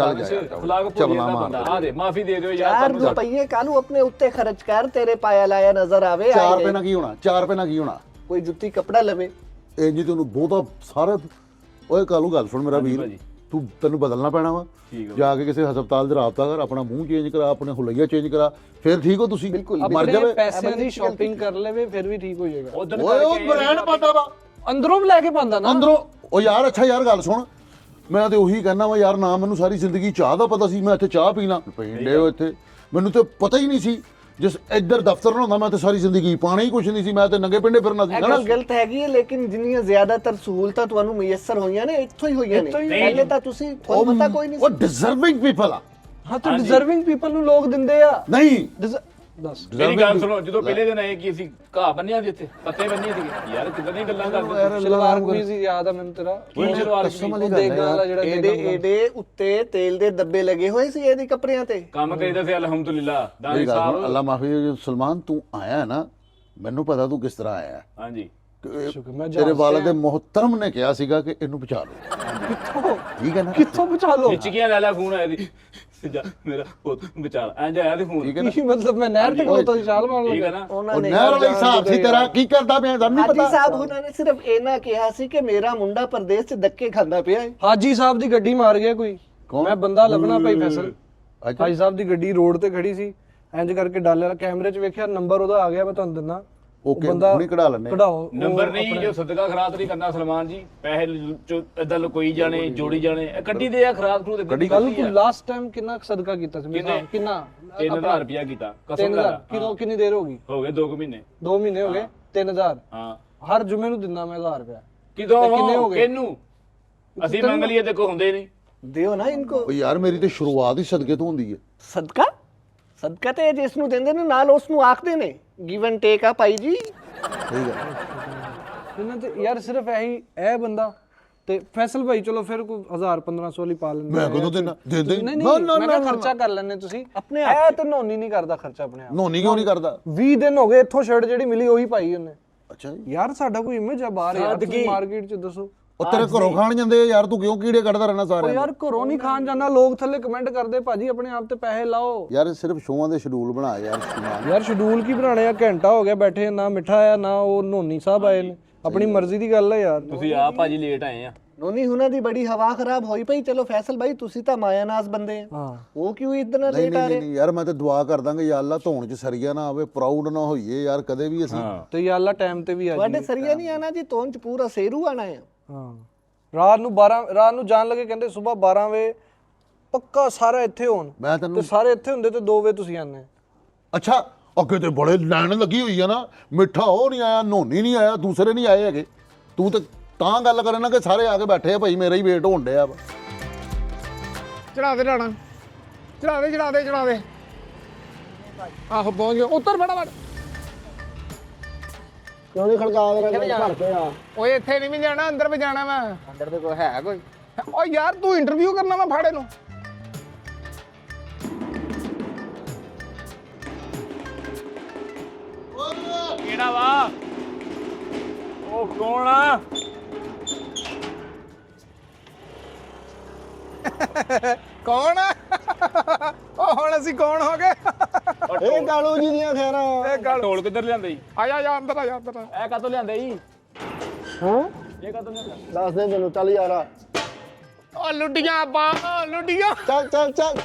S6: ਖੁਲਾਕ ਭੁੱਲ ਜਾਂਦਾ ਬੰਦਾ। ਆ ਦੇ ਮਾਫੀ ਦੇ ਦਿਓ ਯਾਰ।
S3: 4 ਰੁਪਏ ਕਾਲੂ ਆਪਣੇ ਉੱਤੇ ਖਰਚ ਕਰ, ਤੇਰੇ ਪਾਇਆ ਲਾਇਆ ਨਜ਼ਰ ਆਵੇ।
S2: 4 ਰੁਪਏ ਨਾਲ ਕੀ ਹੋਣਾ? 4 ਰੁਪਏ ਨਾਲ ਕੀ ਹੋਣਾ?
S3: ਕੋਈ ਜੁੱਤੀ ਕੱਪੜਾ ਲਵੇ।
S2: ਇਹ ਜੀ ਤੈਨੂੰ ਬਹੁਤਾ ਸਾਰੇ। ਓਏ ਕਾਲੂ ਗੱਲ ਸੁਣ ਮੇਰਾ ਵੀਰ, ਤੈਨੂੰ ਬਦਲਣਾ ਪੈਣਾ ਵਾ। ਜਾ ਕੇ ਕਿਸੇ ਹਸਪਤਾਲ 'ਚ ਰਾਬਤਾ ਕਰ, ਆਪਣਾ ਮੂੰਹ ਚੇਂਜ ਕਰਾ, ਆਪਣੇ ਹੁਲੀਆ ਚੇਂਜ ਕਰਾ, ਫਿਰ ਠੀਕ ਹੋ ਤੁਸੀਂ।
S3: ਬਿਲਕੁਲ
S2: ਮਰ ਜਾਵੇ
S7: ਪੈਸਿਆਂ ਦੀ ਸ਼ਾਪਿੰਗ ਕਰ ਲਵੇ ਫਿਰ ਵੀ ਠੀਕ ਹੋ ਜਾਏਗਾ।
S2: ਓਏ ਉਹ ਬ੍ਰਾਂਡ ਪਾਉਂਦਾ ਵਾ
S7: ਅੰਦਰੋਂ ਵੀ ਲੈ ਕੇ ਪਾਉਂਦਾ ਨਾ
S2: ਅੰਦਰੋਂ। ਉਹ ਯਾਰ ਅੱਛਾ ਯਾਰ ਗੱਲ ਸੁਣ, ਮੈਂ ਤੇ ਉਹੀ ਕਹਿਣਾ ਵਾ ਯਾਰ, ਨਾ ਮੈਨੂੰ ਸਾਰੀ ਜ਼ਿੰਦਗੀ ਚਾਹ ਦਾ ਪਤਾ ਸੀ, ਮੈਂ ਇੱਥੇ ਚਾਹ ਪੀਣਾ ਪਿੰਡੇ ਹੋ ਇੱਥੇ, ਮੈਨੂੰ ਤੇ ਪਤਾ ਹੀ ਨਹੀਂ ਸੀ ਜਿਸ ਇੱਧਰ ਦਫ਼ਤਰ ਨਾ ਹੁੰਦਾ ਮੈਂ ਤੇ ਸਾਰੀ ਜ਼ਿੰਦਗੀ ਪਾਣਾ ਹੀ ਕੁਛ ਨਹੀਂ ਸੀ, ਮੈਂ ਤੇ ਨੰਗੇ ਪਿੰਡੇ ਫਿਰਨਾ ਸੀ
S3: ਇਹ
S2: ਹਨਾ।
S3: ਗੱਲ ਗਲਤ ਹੈਗੀ ਹੈ, ਲੇਕਿਨ ਜਿੰਨੀਆਂ ਜ਼ਿਆਦਾਤਰ ਸਹੂਲਤਾਂ ਤੁਹਾਨੂੰ ਮੁਯੱਸਰ ਹੋਈਆਂ ਨੇ ਇੱਥੋਂ ਹੀ ਹੋਈਆਂ ਨੇ। ਪਹਿਲੇ ਤਾਂ ਤੁਸੀਂ ਤੁਹਾਨੂੰ ਪਤਾ ਕੋਈ ਨਹੀਂ
S2: ਉਹ ਡਿਜ਼ਰਵਿੰਗ ਪੀਪਲ ਆ।
S7: ਹਾਂ ਤਾਂ ਡਿਜ਼ਰਵਿੰਗ ਪੀਪਲ ਨੂੰ ਲੋਕ ਦਿੰਦੇ ਆ।
S2: ਨਹੀਂ
S7: ਦੱਸ
S6: ਮੇਰੀ ਗੱਲ ਸੁਣੋ, ਜਦੋਂ ਪਹਿਲੇ ਦਿਨ ਆਏ ਕਿ ਅਸੀਂ ਘਾਹ ਬੰਨਿਆ ਸੀ ਇੱਥੇ, ਪੱਤੇ ਬੰਨੇ ਸੀਗੇ ਯਾਰ, ਕਿੱਦਾਂ ਦੀਆਂ ਗੱਲਾਂ ਕਰਦੇ
S7: ਸਲਵਾਰ ਕਮੀਜ਼ ਹੀ ਯਾਦ ਆ ਮੈਨੂੰ ਤੇਰਾ।
S2: ਕਸਮ ਵਾਲੀ ਗੱਲ
S7: ਦੇਗਾ ਵਾਲਾ ਜਿਹੜਾ
S3: ਇਹਦੇ ਉੱਤੇ ਤੇਲ ਦੇ ਡੱਬੇ ਲੱਗੇ ਹੋਏ ਸੀ ਇਹਦੇ ਕੱਪੜਿਆਂ ਤੇ।
S6: ਕੰਮ ਕਰੀਦਾ ਸੀ ਅਲਹਮਦੁਲਿਲਾ।
S2: ਮੇਰੀ
S6: ਦਾਨੀ
S2: ਗੱਲ ਸੁਣ,
S6: ਸਾਹਿਬ
S2: ਅੱਲਾ ਮਾਫੀ ਸਲਮਾਨ, ਤੂੰ ਆਇਆ ਨਾ, ਮੈਨੂੰ ਪਤਾ ਤੂੰ ਕਿਸ ਤਰ੍ਹਾਂ ਆਇਆ।
S6: ਹਾਂਜੀ
S2: ਤੇਰੇ ਵਾਲਿਦ ਮੁਹਤਰਮ ਨੇ ਕਿਹਾ ਸੀਗਾ ਕਿ ਇਹਨੂੰ ਬਚਾ ਲਓ।
S7: ਕਿੱਥੋਂ
S2: ਠੀਕ ਹੈ ਨਾ?
S7: ਕਿੱਥੋਂ ਬਚਾ ਲਓ?
S6: ਚਿਕੀਆਂ ਲੈ ਲੈ, ਫੋਨ ਆਇਆ ਦੀ ਜਾ ਮੇਰਾ ਪੁੱਤ ਵਿਚਾਰ ਐਂਜ ਆਇਆ ਤੇ ਫੋਨ।
S2: ਠੀਕ ਹੈ ਨਾ?
S7: ਕੀ ਮਤਲਬ ਮੈਂ ਨਹਿਰ ਤੇ ਖਲੋਤਾ ਸੀ ਛਾਲ ਮਾਰਨ
S6: ਠੀਕ ਹੈ
S7: ਲੱਗਾ?
S6: ਨਾ?
S3: ਉਹਨਾਂ
S2: ਉਹ
S3: ਨੇ
S2: ਨਹਿਰ ਵਾਲਾ ਹਿਸਾਬ ਸੀ ਤੇਰਾ, ਕੀ ਕਰਦਾ ਪਿਆ ਸਾਨੂੰ ਨਹੀਂ
S3: ਹਾਜੀ
S2: ਪਤਾ।
S3: ਸਾਹਿਬ ਉਹਨਾਂ ਨੇ ਸਿਰਫ ਇਹਨਾਂ ਕਿਹਾ ਸੀ ਕਿ ਮੇਰਾ ਮੁੰਡਾ ਪਰਦੇਸ 'ਚ ਧੱਕੇ ਖਾਂਦਾ ਪਿਆ ਹੈ।
S7: ਹਾਜੀ ਸਾਹਿਬ ਦੀ ਗੱਡੀ ਮਾਰ ਗਿਆ ਕੋਈ।
S2: ਕੌਣ?
S7: ਮੈਂ ਬੰਦਾ ਲੱਭਣਾ ਪਈ ਫੈਸਲ।
S2: ਅੱਛਾ।
S7: ਹਾਜੀ ਸਾਹਿਬ ਦੀ ਗੱਡੀ ਰੋਡ ਤੇ ਖੜੀ ਸੀ, ਇੰਜ ਕਰਕੇ ਡਾਲੇ ਕੈਮਰੇ 'ਚ ਵੇਖਿਆ, ਨੰਬਰ ਉਹਦਾ ਆ ਗਿਆ, ਮੈਂ ਤੁਹਾਨੂੰ ਦਿੰਦਾ।
S2: ਓਕੇ, ਹੁਣੀ ਕਢਾ ਲੈਣੇ।
S7: ਕਢਾਓ
S6: ਨੰਬਰ ਨਹੀਂ, ਜੋ ਸਦਕਾ ਖਰਾਤ ਨਹੀਂ ਕਰਨਾ ਸਲਮਾਨ ਜੀ, ਪੈਸੇ ਚੋ ਇਦਾਂ ਲੁਕੋਈ ਜਾਣੇ, ਜੋੜੀ ਜਾਣੇ, ਇਹ ਕੱਢੀ ਦੇ ਆ ਖਰਾਤ ਖਰੂ ਦੇ।
S7: ਕੱਲ ਤੂੰ ਲਾਸਟ ਟਾਈਮ ਕਿੰਨਾ ਸਦਕਾ ਕੀਤਾ ਸੀ? ਕਿੰਨਾ
S6: 3000 ਰੁਪਇਆ ਕੀਤਾ ਕਸਮ
S7: 3000
S6: ਨਾਲ।
S7: ਕਿੰਨੀ ਦੇਰ ਹੋ ਗਈ?
S6: ਹੋ ਗਏ 2 ਮਹੀਨੇ।
S7: 2 ਮਹੀਨੇ ਹੋ ਗਏ। 3000
S6: ਹਾਂ,
S7: ਹਰ ਜੁਮੇ ਨੂੰ ਦਿੰਦਾ ਮੈਂ 1000 ਰੁਪਇਆ।
S6: ਕਿਦੋਂ
S7: ਕਿੰਨੇ ਹੋ ਗਏ?
S6: ਕਿਹਨੂੰ ਅਸੀਂ ਮੰਗ ਲਈਏ ਤੇ ਕੋ ਹੁੰਦੇ ਨਹੀਂ।
S3: ਦਿਓ ਨਾ ਇਨਕੋ
S2: ਉਹ ਯਾਰ ਮੇਰੀ ਤੇ ਸ਼ੁਰੂਆਤ ਹੀ ਸਦਕੇ ਤੋਂ ਹੁੰਦੀ ਹੈ।
S3: ਸਦਕਾ। ਸਦਕਾ ਤੇ ਜਿਸ ਨੂੰ ਦਿੰਦੇ ਨੇ ਨਾਲ ਉਸ ਨੂੰ ਆਖਦੇ ਨੇ ਗਿਵ ਐਂਡ ਟੇਕ ਆ ਭਾਈ ਜੀ।
S2: ਠੀਕ ਹੈ।
S7: ਇਹਨਾਂ ਤੇ ਯਾਰ ਸਿਰਫ ਇਹੀ ਇਹ ਬੰਦਾ ਤੇ ਫੈਸਲ ਭਾਈ, ਚਲੋ ਫਿਰ ਕੋਈ 1000 1500 ਲਈ ਪਾ ਲੈਂਦੇ।
S2: ਮੈਂ ਕਦੋਂ ਦਿੰਦਾ ਦੇ ਦੇ।
S7: ਨਹੀਂ ਨਹੀਂ, ਮੈਂ ਕਿਹਾ ਖਰਚਾ ਕਰ ਲੈਣੇ ਤੁਸੀਂ ਆਪਣੇ ਆਪ। ਇਹ ਤੇ ਨੋਨੀ ਨਹੀਂ ਕਰਦਾ ਖਰਚਾ ਆਪਣੇ ਆਪ।
S2: ਨੋਨੀ ਕਿਉਂ ਨਹੀਂ ਕਰਦਾ?
S7: 20 ਦਿਨ ਹੋ ਗਏ ਇੱਥੋਂ ਸ਼ਰਟ ਜਿਹੜੀ ਮਿਲੀ ਉਹੀ ਪਾਈ ਉਹਨੇ।
S2: ਅੱਛਾ ਜੀ।
S7: ਯਾਰ ਸਾਡਾ ਕੋਈ ਇਮੇਜ ਆ ਬਾਹਰ ਯਾਰ, ਤੁਸੀਂ ਮਾਰਕੀਟ 'ਚ ਦੱਸੋ।
S2: ਉਹ ਤੇਰੇ ਘਰੋਂ ਖਾਣ ਜਾਂਦੇ ਆ ਯਾਰ, ਤੂੰ ਕਿਉਂ ਕੀੜੇ ਕੱਢਦਾ ਰਹਿਣਾ
S7: ਉਹ
S2: ਸਾਰਿਆਂ
S7: ਯਾਰ ਘਰੋਂ ਨਹੀਂ ਖਾਣ ਜਾਂਦਾ, ਲੋਕ ਥੱਲੇ ਕਮੈਂਟ ਕਰਦੇ ਭਾਜੀ ਆਪਣੇ ਆਪ ਤੇ ਪੈਸੇ ਲਾਓ।
S2: ਯਾਰ ਸਿਰਫ ਸ਼ੋਆਂ ਦੇ ਸ਼ਡਿਊਲ ਬਣਾ ਯਾਰ ਸਲਮਾਨ।
S7: ਯਾਰ ਸ਼ਡਿਊਲ ਕੀ ਬਣਾਣੇ ਆ? ਘੰਟਾ ਹੋ ਗਿਆ ਬੈਠੇ, ਨਾ ਮਿੱਠਾ ਆਇਆ ਨਾ ਉਹ ਨੋਨੀ ਸਾਹਿਬ ਆਏ ਨੇ। ਆਪਣੀ ਮਰਜ਼ੀ ਦੀ ਗੱਲ ਹੈ ਯਾਰ।
S6: ਤੁਸੀਂ ਆਪ ਭਾਜੀ ਲੇਟ ਆਏ ਆ।
S3: ਨੋਨੀ ਹੁਣਾਂ ਦੀ ਬੜੀ ਹਵਾ ਖਰਾਬ ਹੋਈ ਪਈ। ਚਲੋ ਫੈਸਲ ਭਾਈ ਤੁਸੀਂ ਤਾਂ ਮਾਇਆਨਾਜ਼ ਬੰਦੇ ਆ,
S7: ਹਾਂ
S3: ਉਹ ਕਿਉਂ ਇਤਨਾ
S2: ਨਹੀਂ
S3: ਲੇਟ ਆ ਰਹੇ?
S2: ਨਹੀਂ ਯਾਰ, ਮੈਂ ਤੇ ਦੁਆ ਕਰ ਦਾਂਗਾ ਯਾ ਅੱਲਾ ਧੋਣ ਚ ਸਰੀਆ ਨਾ ਆਵੇ, ਪ੍ਰਾਊਡ ਨਾ ਹੋਈਏ ਯਾਰ ਕਦੇ ਵੀ ਅਸੀਂ।
S7: ਤੇ ਯਾਰ ਅੱਲਾ ਟਾਈਮ ਤੇ ਵੀ ਆ
S3: ਤੁਹਾਡੇ ਸਰੀਆ ਨਹੀਂ ਆਣਾ ਜੀ, ਤੋਨ 'ਚ ਪੂਰਾ ਸੇਰੂ ਆਣਾ ਹੈ।
S7: ਹਾਂ ਰਾਤ ਨੂੰ 12 ਰਾਤ ਨੂੰ ਜਾਣ ਲੱਗੇ ਕਹਿੰਦੇ ਸਵੇਰ 12 ਵਜੇ ਪੱਕਾ ਸਾਰੇ ਇੱਥੇ ਹੋਣ।
S2: ਮੈਂ
S7: ਤੇ
S2: ਤੈਨੂੰ
S7: ਸਾਰੇ ਇੱਥੇ ਹੁੰਦੇ ਤੇ 2 ਵਜੇ ਤੁਸੀਂ ਆਨੇ।
S2: ਅੱਛਾ, ਅੱਗੇ ਤੇ ਬੜੇ ਲਾਈਨ ਲੱਗੀ ਹੋਈ ਆ ਨਾ, ਮਿੱਠਾ ਉਹ ਨਹੀਂ ਆਇਆ, ਨੋਨੀ ਨਹੀਂ ਆਇਆ, ਦੂਸਰੇ ਨਹੀਂ ਆਏ ਹੈਗੇ। ਤੂੰ ਤੇ ਤਾਂ ਗੱਲ ਕਰੇ ਨਾ ਕਿ ਸਾਰੇ ਆ ਕੇ ਬੈਠੇ ਆ ਭਾਈ, ਮੇਰਾ ਹੀ ਵੇਟ ਹੋਣ ਡਿਆ ਵਾ।
S4: ਚੜਾ ਦੇ ਰਾਣਾ, ਚੜਾ ਦੇ ਚੜਾ ਦੇ ਚੜਾ ਦੇ। ਆਹੋ ਪਹੁੰਚ ਗਿਆ, ਉੱਤਰ ਫਟਾਫਟ।
S8: ਕਿਉਂ ਨਹੀਂ ਖੜਕਾ ਦੇ ਰਿਹਾ ਘਰ ਤੇ ਆ?
S4: ਓਏ ਇੱਥੇ ਨਹੀਂ ਵੀ ਜਾਣਾ, ਅੰਦਰ ਵੀ ਜਾਣਾ ਮੈਂ।
S5: ਅੰਦਰ ਤੇ ਕੋਈ ਹੈ ਕੋਈ?
S4: ਓ ਯਾਰ ਤੂੰ ਇੰਟਰਵਿਊ ਕਰਨਾ ਵਾ ਫਾੜੇ ਨੂੰ।
S6: ਕਿਹੜਾ ਵਾ ਉਹ? ਕੌਣ ਆ?
S4: ਕੌਣ ਆ? ਓ ਹੁਣ ਅਸੀਂ ਕੌਣ ਹੋ ਗਏ?
S8: ਇਹ ਕਾਲੂ ਜੀ ਦੀਆਂ ਖੈਰਾਂ।
S4: ਇਹ ਗੱਲ
S6: ਢੋਲ ਕਿੱਧਰ ਲਿਆਂਦੇ ਜੀ?
S4: ਆ ਜਾ ਅੰਦਰ ਆ ਜਾ ਅੰਦਰ ਆ।
S6: ਇਹ ਕਾਤੋਂ ਲਿਆਂਦੇ ਜੀ?
S8: ਹਾਂ
S6: ਇਹ ਕਾਤੋਂ ਲਿਆਂਦਾ?
S8: ਦੱਸ ਦੇ ਤੈਨੂੰ, ਚੱਲ ਯਾਰ ਆ।
S4: ਓ ਲੁੱਡੀਆਂ ਪਾ ਲੁੱਡੀਆਂ।
S8: ਚੱਲ ਚੱਲ ਚੱਲ।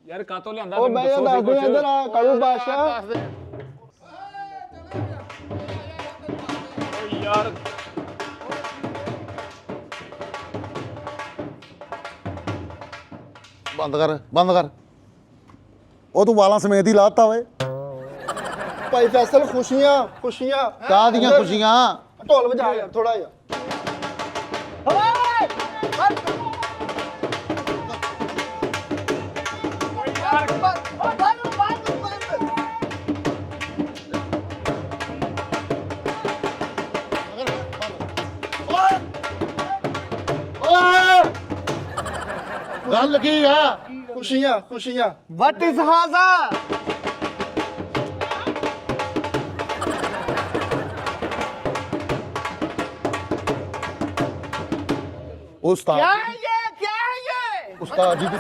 S6: ਯਾਰ ਕਾਤੋਂ ਲਿਆਂਦਾ?
S8: ਉਹ ਮੈਂ
S6: ਮੈਨੂੰ
S8: ਦੱਸ
S6: ਦੱਸੋ
S8: ਦੇ
S6: ਕੁਛ।
S8: ਇੱਧਰ ਆ ਕਾਲੂ ਬਾਦਸ਼ਾਹ।
S6: ਓ ਯਾਰ
S2: ਬੰਦ ਕਰ ਬੰਦ ਕਰ। ਉਹ ਤੂੰ ਵਾਲਾਂ ਸਮੇਤ ਹੀ ਲਾਤਾ ਓਏ।
S8: ਭਾਈ ਫੈਸਲ, ਖੁਸ਼ੀਆਂ ਖੁਸ਼ੀਆਂ।
S2: ਕਾਹਦੀਆਂ ਖੁਸ਼ੀਆਂ?
S8: ਢੋਲ ਵਜਾ ਯਾਰ ਥੋੜਾ ਜਿਹਾ।
S2: ਗੱਲ ਕੀ ਆ?
S8: ਖੁਸ਼ੀਆਂ ਖੁਸ਼ੀਆਂ।
S3: What is ਹਾਜ਼ਾ?
S2: ਉਸਤਾਦ ਉਸਤਾਦ ਜੀ ਦੀ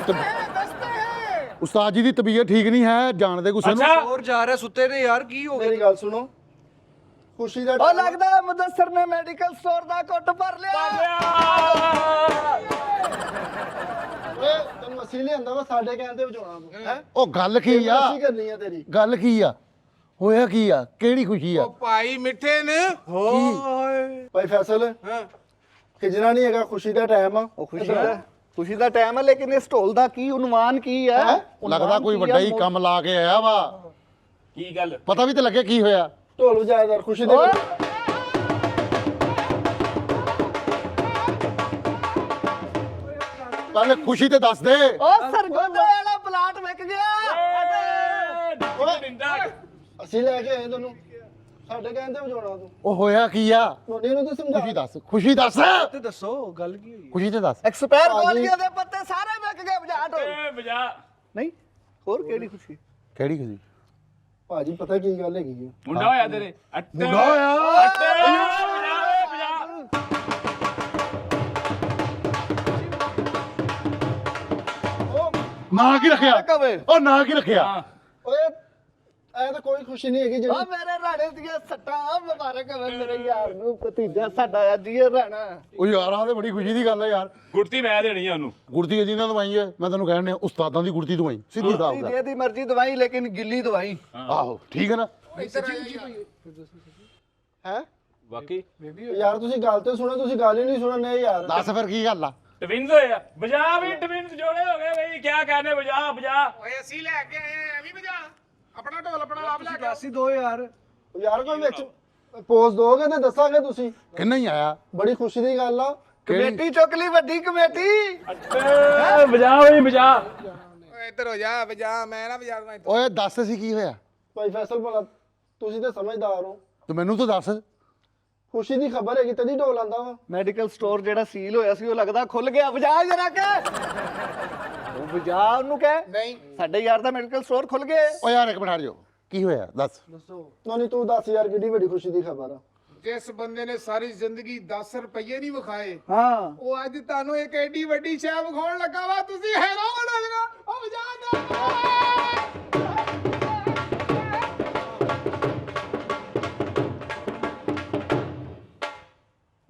S2: ਉਸਤਾਦ ਜੀ ਦੀ ਤਬੀਅਤ ਠੀਕ ਨਹੀਂ ਹੈ, ਜਾਣਦੇ ਗੁੱਸੇ ਨੂੰ।
S7: ਹੋਰ ਜਾ ਰਿਹਾ ਸੁੱਤੇ ਨੇ ਯਾਰ, ਕੀ ਹੋ
S8: ਮੇਰੀ ਗੱਲ ਸੁਣੋ, ਖੁਸ਼ੀ ਦਾ
S3: ਉਹ ਲੱਗਦਾ ਹੈ ਮੁਦੱਸਰ ਨੇ ਮੈਡੀਕਲ ਸਟੋਰ ਦਾ ਕੁੱਟ ਭਰ ਲਿਆ।
S8: ਓਏ ਤੈਨੂੰ ਮਸੀ ਲਿਆਂਦਾ ਵਾ, ਸਾਡੇ ਕਹਿਣ ਤੇ ਵਜਾਉਣਾ ਤੂੰ ਹੈ।
S2: ਉਹ ਗੱਲ ਕੀ ਆ?
S8: ਅਸੀਂ ਕਰਨੀ ਆ ਤੇਰੀ।
S2: ਗੱਲ ਕੀ ਆ? ਹੋਇਆ ਕੀ ਆ? ਕਿਹੜੀ ਖੁਸ਼ੀ ਆ?
S4: ਉਹ ਭਾਈ ਮਿੱਠੇ ਨੇ ਹੋਏ
S8: ਭਾਈ ਫੈਸਲ
S4: ਹਾਂ
S8: ਖਿਜਣਾ ਨਹੀਂ ਹੈਗਾ, ਖੁਸ਼ੀ ਦਾ ਟਾਈਮ ਆ।
S3: ਉਹ ਖੁਸ਼ੀ ਦਾ ਟਾਈਮ ਹੈ, ਲੇਕਿਨ ਇਸ ਢੋਲ ਦਾ ਕੀ ਉਨਵਾਨ ਕੀ ਹੈ?
S2: ਲੱਗਦਾ ਕੋਈ ਵੱਡਾ ਹੀ ਕੰਮ ਲਾ ਕੇ ਆਇਆ ਵਾ।
S6: ਕੀ ਗੱਲ?
S2: ਪਤਾ ਵੀ ਤੇ ਲੱਗੇ ਕੀ ਹੋਇਆ।
S8: ਢੋਲ ਵਜਾਇਦਾਰ ਖੁਸ਼ੀ ਦੇ
S2: ਪਹਿਲੇ ਖੁਸ਼ੀ ਤੇ ਦੱਸ ਦੇ।
S3: ਉਹ ਸਰਗੋਧੇ ਵਾਲਾ ਪਲਾਟ ਵਿਕ ਗਿਆ।
S8: ਅਸੀਂ ਲੈ ਕੇ ਆਏ ਤੁਹਾਨੂੰ, ਸਾਡੇ ਕਹਿੰਦੇ ਵਜਾਉਣਾ ਤੂੰ।
S2: ਉਹ ਹੋਇਆ ਕੀ ਆ?
S8: ਤੁਹਾਡੇ ਨੂੰ ਤਾਂ ਸਮਝਾ।
S2: ਖੁਸ਼ੀ ਦੱਸ, ਖੁਸ਼ੀ ਦੱਸ,
S7: ਤੇ ਦੱਸੋ ਗੱਲ ਕੀ ਹੋਈ?
S2: ਖੁਸ਼ੀ ਤੇ ਦੱਸ।
S3: ਐਕਸਪਾਇਰ ਗੋਲੀਆਂ ਦੇ ਪੱਤੇ ਸਾਰੇ ਵਿਕ ਗਏ, ਵਜਾ ਢੋਲ।
S6: ਵਜਾ
S3: ਨਹੀਂ ਹੋਰ ਕਿਹੜੀ ਖੁਸ਼ੀ?
S2: ਕਿਹੜੀ ਖੁਸ਼ੀ?
S8: ਭਾਜੀ ਪਤਾ ਕੀ ਗੱਲ ਹੈਗੀ ਆ,
S6: ਮੁੰਡਾ ਹੋਇਆ ਤੇਰੇ
S2: ਮੁੰਡਾ ਹੋਇਆ। ਨਾਂ ਕੀ ਰੱਖਿਆ?
S3: ਕਵੇ
S2: ਉਹ ਨਾਂ ਕੀ ਰੱਖਿਆ?
S8: ਓਏ ਐ ਤਾਂ ਕੋਈ ਖੁਸ਼ੀ ਨਹੀਂ ਹੈਗੀ
S3: ਆ
S8: ਜਿਹੜੀ।
S3: ਮੇਰੇ ਰਾਣੇ ਦੀਆਂ ਸੱਟਾਂ ਮੁਬਾਰਕ ਹੋਵੇ ਮੇਰੇ ਯਾਰ ਨੂੰ, ਭਤੀਜਾ ਸਾਡਾ ਅੱਜ ਹੀ ਰਾਣਾ।
S2: ਉਹ ਯਾਰਾਂ ਤੇ ਬੜੀ ਖੁਸ਼ੀ ਦੀ ਗੱਲ ਹੈ ਯਾਰ।
S6: ਗੁੜਤੀ ਮੈਂ ਦੇਣੀ ਆ ਉਹਨੂੰ।
S2: ਗੁਰਤੀ ਜਿਹਨਾਂ ਦਵਾਈ ਹੈ, ਮੈਂ ਤੈਨੂੰ ਕਹਿਣ ਡਿਆ ਉਸਤਾਦਾਂ ਦੀ ਗੁਰਤੀ ਦਵਾਈ ਸਿੱਧੀ ਹਿਸਾਬ ਨਾਲ।
S3: ਜਿਹਦੀ ਮਰਜ਼ੀ ਦਵਾਈ, ਲੇਕਿਨ ਗਿੱਲੀ ਦਵਾਈ
S2: ਆਹੋ ਠੀਕ ਹੈ ਨਾ।
S8: ਹੈ
S6: ਵਾਕਈ
S8: ਯਾਰ ਤੁਸੀਂ ਗੱਲ ਤੇ ਸੁਣੋ, ਤੁਸੀਂ ਗੱਲ ਹੀ ਨਹੀਂ ਸੁਣਨੇ ਯਾਰ।
S2: ਦੱਸ ਫਿਰ ਕੀ ਗੱਲ ਆ?
S6: ਟਵਿੰਸ ਹੋਏ ਆ। ਵਜਾ ਵੀ ਟਵਿੰਸ ਜੋੜੇ ਹੋ ਗਏ ਬਈ, ਕੀ ਕਹਿੰਦੇ? ਵਜਾ ਵਜਾ।
S4: ਓਏ ਅਸੀਂ ਲੈ ਕੇ ਆਏ ਐਵੇਂ ਵਜਾ ਆਪਣਾ ਢੋਲ ਆਪਣਾ ਆਪ ਲੈ ਕੇ
S7: ਅਸੀਂ ਦੋ ਯਾਰ
S8: ਯਾਰ ਕੋਈ ਵਿੱਚ ਪੋਜ਼ ਦੋਗੇ ਤੇ ਦੱਸਾਂਗੇ ਤੁਸੀਂ।
S2: ਕਿੰਨਾ ਹੀ ਆਇਆ?
S8: ਬੜੀ ਖੁਸ਼ੀ ਦੀ ਗੱਲ ਆ।
S3: ਕਮੇਟੀ ਚੁੱਕ ਲਈ, ਵੱਡੀ ਕਮੇਟੀ।
S6: ਵਜਾ ਬਈ ਵਜਾ।
S4: ਓਏ ਇੱਧਰ ਹੋ ਜਾ ਵਜਾ, ਮੈਂ ਨਾ ਵਜਾ ਦਵਾਂ।
S2: ਓਏ ਦੱਸ ਸੀ ਕੀ ਹੋਇਆ?
S8: ਭਾਈ ਫੈਸਲ ਭਲਾ ਤੁਸੀਂ ਤਾਂ ਸਮਝਦਾਰ ਹੋ,
S2: ਤੂੰ ਮੈਨੂੰ ਤਾਂ ਦੱਸ।
S8: ਖੁਸ਼ੀ ਦੀ ਖਬਰ ਹੈਗੀ ਤਦੀ ਢੋਲ ਆਂਦਾ ਵਾ।
S3: ਮੈਡੀਕਲ ਸਟੋਰ ਜਿਹੜਾ ਸੀਲ ਹੋਇਆ ਸੀ, ਉਹ ਲੱਗਦਾ ਖੁੱਲ ਗਿਆ। ਵਜਾ ਜਰਾ ਕੇ ਉਹ ਵਜਾ, ਉਹਨੂੰ ਕਹਿ
S4: ਨਹੀਂ
S3: ਸਾਡੇ ਯਾਰ ਦਾ ਮੈਡੀਕਲ ਸਟੋਰ ਖੁੱਲ ਗਿਆ।
S2: ਓ ਯਾਰ ਇੱਕ ਮਿੰਟ ਹਟ ਜਾਓ, ਕੀ ਹੋਇਆ ਦੱਸ।
S8: ਨਹੀਂ ਤੂੰ ਦੱਸ ਯਾਰ ਕਿੱਡੀ ਵੱਡੀ ਖੁਸ਼ੀ ਦੀ ਖਬਰ ਆ।
S4: ਜਿਸ ਬੰਦੇ ਨੇ ਸਾਰੀ ਜ਼ਿੰਦਗੀ 10 ਰੁਪਏ ਨਹੀਂ ਵਿਖਾਏ,
S3: ਹਾਂ
S4: ਉਹ ਅੱਜ ਤੁਹਾਨੂੰ ਇੱਕ ਐਡੀ ਵੱਡੀ ਸ਼ੈ ਵਿਖਾਉਣ ਲੱਗਾ ਵਾ, ਤੁਸੀਂ ਹੈਰਾਨ ਹੋ ਜਾਣਾ। ਉਹ ਵਜਾ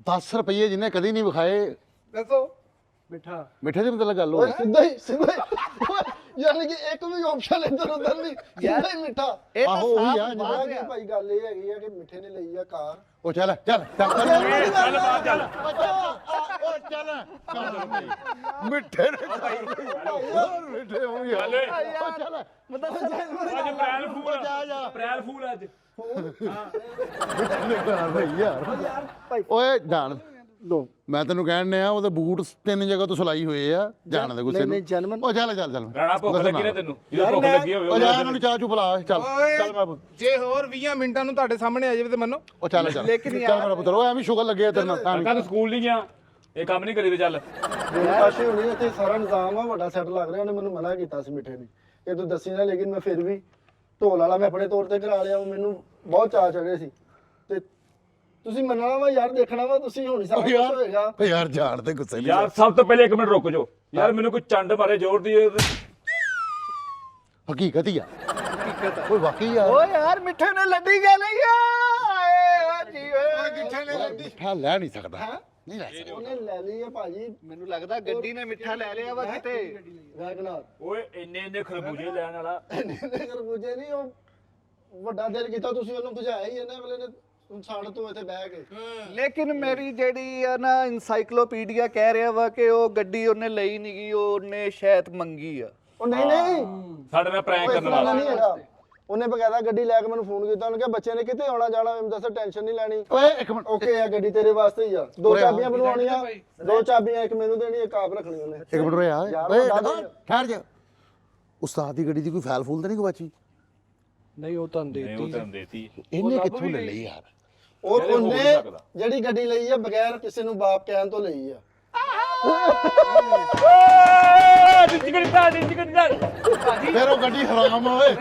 S2: 10 ਰੁਪਏ ਜਿਹਨੇ ਕਦੀ ਨਹੀਂ ਵਿਖਾਏ।
S4: ਦੱਸੋ
S7: ਮਿੱਠਾ
S2: ਮਿੱਠੇ ਦੀ ਮਤਲਬ ਗੱਲ
S8: ਓਏ
S2: ਹੋਈ।
S8: ਸਿੱਧਾ ਹੀ ਯਾਨੀ ਕਿ ਇੱਕ ਵੀ ਆਪਸ਼ਨ ਇੱਧਰ ਉੱਧਰ ਨਹੀਂ, ਸਿੱਧਾ ਹੀ ਮਿੱਠਾ।
S3: ਇਹ ਤਾਂ
S2: ਆਹੋ, ਉਹੀ ਆ,
S3: ਸਾਫ਼
S2: ਜਿਹੜਾ
S3: ਬਾਤ
S8: ਕਿ
S3: ਆ।
S8: ਭਾਈ ਗੱਲ ਇਹ ਹੈਗੀ ਆ ਕਿ ਮਿੱਠੇ ਨੇ ਲਈ ਆ ਕਾਰ।
S2: ਉਹ ਚੱਲ ਚੱਲ ਚੱਲ ਚੱਲ
S6: ਚੱਲ ਬਾਹਰ ਚੱਲ।
S2: ਉਹ ਚੱਲ ਮਿੱਠੇ ਨੇ ਹੋਰ ਮਿੱਠੇ ਹੋ ਗਿਆ। ਉਹ ਚੱਲ
S3: ਮਤਲਬ
S6: ਅੱਜ ਅਪ੍ਰੈਲ ਫੂਲ ਆ। ਅਪ੍ਰੈਲ ਫੂਲ ਅੱਜ।
S2: ਭਾਈ ਯਾਰ ਓਏ ਜਾਣ
S8: ਲੋ
S2: ਮੈਂ ਤੈਨੂੰ ਕਹਿਣ ਡਿਆ ਉਹਦੇ ਬੂਟ 3 ਜਗ੍ਹਾ ਤੋਂ ਸਿਲਾਈ ਹੋਏ ਆ। ਜਾਣ ਦੇ ਗੁੱਸੇ ਨੂੰ।
S8: ਨਹੀਂ ਜਨਮਨ
S2: ਉਹ ਚੱਲ ਚੱਲ ਚੱਲ
S6: ਰਾਣਾ ਭੁੱਖ ਲੱਗੀ ਨਾ ਤੈਨੂੰ? ਜਦੋਂ ਭੁੱਖ ਲੱਗੀ ਹੋਵੇ
S2: ਉਹ ਜਾ ਇਹਨਾਂ ਨੂੰ ਚਾਹ ਚੂ ਪਿਲਾ। ਚੱਲ ਚੱਲ ਮੇਰਾ ਪੁੱਤ।
S4: ਜੇ ਹੋਰ 20 ਮਿੰਟਾਂ ਨੂੰ ਤੁਹਾਡੇ ਸਾਹਮਣੇ ਆ ਜਾਵੇ ਤੇ ਮੰਨੋ।
S2: ਉਹ ਚੱਲ ਚੱਲ
S3: ਲੇਕਿਨ
S2: ਚੱਲ ਮੇਰਾ ਪੁੱਤਰ। ਉਹ ਐਵੇਂ ਸ਼ੁਗਰ ਲੱਗੇ ਆ ਤੇਰੇ ਨਾਲ ਤਾਂ
S6: ਕਾਕਾ ਤੂੰ ਸਕੂਲ ਨਹੀਂ ਗਿਆ, ਇਹ ਕੰਮ ਨਹੀਂ ਕਰੀ ਤੇ ਚੱਲ।
S8: ਮੇਰੀ ਕਾਸ਼ੀ ਹੋਣੀ ਹੈ ਤੇ ਸਾਰਾ ਨਿਜ਼ਾਮ ਆ ਵੱਡਾ ਸੈੱਟ ਲੱਗ ਰਿਹਾ। ਉਹਨੇ ਮੈਨੂੰ ਮਨਾ ਕੀਤਾ ਸੀ ਮਿੱਠੇ ਨੇ ਇਹ ਤੂੰ ਦੱਸੀ ਨਾ, ਲੇਕਿਨ ਮੈਂ ਫਿਰ ਵੀ ਢੋਲ ਵਾਲਾ ਮੈਂ ਆਪਣੇ ਤੌਰ ਤੇ ਕਰਾ ਲਿਆ। ਮੈਨੂੰ ਬਹੁਤ ਚਾਅ ਚੜ੍ਹੇ ਸੀ ਤੇ ਤੁਸੀਂ ਮੰਨਣਾ ਵਾ ਯਾਰ, ਦੇਖਣਾ ਵਾ ਤੁਸੀਂ ਹੁਣ ਸਾਰਾ ਕੁਝ ਹੋਏਗਾ।
S2: ਓ ਯਾਰ ਜਾਣ ਤੇ ਗੁੱਸੇ ਨਹੀਂ।
S6: ਯਾਰ ਸਭ ਤੋਂ ਪਹਿਲੇ 1 ਮਿੰਟ ਰੁਕ ਜਾਓ ਯਾਰ, ਮੈਨੂੰ ਕੋਈ ਚੰਡ ਮਾਰੇ ਜ਼ੋਰ ਦੀ।
S2: ਹਕੀਕਤ ਹੀ ਆ। ਕੋਈ ਵਾਕਈ ਆ।
S3: ਓ ਯਾਰ ਮਿੱਠੇ ਨੇ ਲੱਡੀ ਗਿਆ ਲਈ ਆ। ਆਏ ਜੀ ਓਏ
S4: ਕਿੱਥੇ ਨੇ ਲੱਡੀ?
S2: ਮਿੱਠਾ ਲੈ ਨਹੀਂ ਸਕਦਾ। ਨਹੀਂ ਲੈ ਸਕਦਾ।
S8: ਉਹਨੇ ਲੈ ਲਈ ਆ ਭਾਜੀ
S3: ਮੈਨੂੰ ਲੱਗਦਾ ਗੱਡੀ ਨੇ ਮਿੱਠਾ ਲੈ ਲਿਆ ਵਾ ਕਿਤੇ।
S8: ਵੈਗਨਾਰ।
S6: ਓਏ ਇੰਨੇ ਖਰਬੂਜੇ ਲੈਣ ਵਾਲਾ।
S8: ਖਰਬੂਜੇ ਨਹੀਂ, ਉਹ ਵੱਡਾ ਦਿਲ ਕੀਤਾ ਤੁਸੀਂ ਉਹਨੂੰ ਭਜਾਇਆ ਹੀ ਇਹਨਾਂ ਅਗਲੇ ਨੇ ਸਾਡੇ ਤੋਂ ਇੱਥੇ ਬਹਿ ਕੇ।
S3: ਲੇਕਿਨ ਮੇਰੀ ਜਿਹੜੀ ਆ ਨਾ ਇਨਸਾਈਕਲੋਪੀਡੀਆ ਕਹਿ ਰਿਹਾ ਵਾ ਕਿ ਉਹ ਗੱਡੀ ਉਹਨੇ ਲਈ ਨਹੀਂ ਗਈ, ਉਹਨੇ ਸ਼ਾਇਦ ਮੰਗੀ ਆ।
S8: ਉਹ ਨਹੀਂ ਨਹੀਂ
S6: ਸਾਡੇ ਨਾਲ ਪ੍ਰੈਂਕ
S8: ਉਹ ਇਸ
S6: ਕਰਨ
S8: ਤਰ੍ਹਾਂ ਦਾ
S6: ਵਾਲਾ।
S8: ਨਹੀਂ ਹੈਗਾ। ਉਹਨੇ ਬਕਾਇਦਾ ਗੱਡੀ ਲੈ ਕੇ ਮੈਨੂੰ ਫੋਨ ਕੀਤਾ। ਉਹਨੇ ਕਿਹਾ ਬੱਚੇ ਨੇ ਕਿੱਥੇ ਆਉਣਾ ਜਾਣਾ, ਮੈਂ ਦੱਸ ਟੈਨਸ਼ਨ ਨਹੀਂ ਲੈਣੀ।
S2: ਓਏ ਇੱਕ ਮਿੰਟ।
S8: ਓਕੇ ਆ, ਗੱਡੀ ਤੇਰੇ ਵਾਸਤੇ ਹੀ ਆ। 2 ਚਾਬੀਆਂ ਬਣਵਾਉਣੀਆਂ, 2 ਚਾਬੀਆਂ ਇੱਕ ਮੈਨੂੰ ਦੇਣੀ, ਇੱਕ ਆਪ ਰੱਖਣੀ ਉਹਨੇ।
S2: ਇੱਕ ਮਿੰਟ ਰੋਇਆ
S8: ਯਾਰ
S2: ਓਏ
S8: ਵੱਡਾ ਦਿਲ।
S2: ਠਹਿਰ ਜਾ। ਉਸਤਾਦ ਦੀ ਗੱਡੀ ਦੀ ਕੋਈ ਫੈਲ ਫੂਲ ਤਾਂ ਨਹੀਂ ਗਵਾਚੀ?
S7: ਨਹੀਂ ਉਹ ਤੁਹਾਨੂੰ
S6: ਨਹੀਂ ਉਹ
S7: ਦੇਤੀ
S6: ਤੈਨੂੰ ਦੇਤੀ।
S2: ਇਹਨੇ ਕਿੱਥੋਂ ਲੈ ਲਈ ਯਾਰ?
S8: ਔਰ
S6: ਇਹਦੇ ਹੋ
S8: ਉਹਨੇ
S6: ਨਹੀਂ ਸਕਦਾ।
S8: ਜਿਹੜੀ ਗੱਡੀ ਲਈ ਆ ਬਗੈਰ ਕਿਸੇ ਨੂੰ ਬਾਪ ਕਹਿਣ ਤੋਂ ਲਈ ਆ।
S2: ਫਿਰ ਉਹ ਗੱਡੀ ਹਰਾਮ ਆ ਓਏ।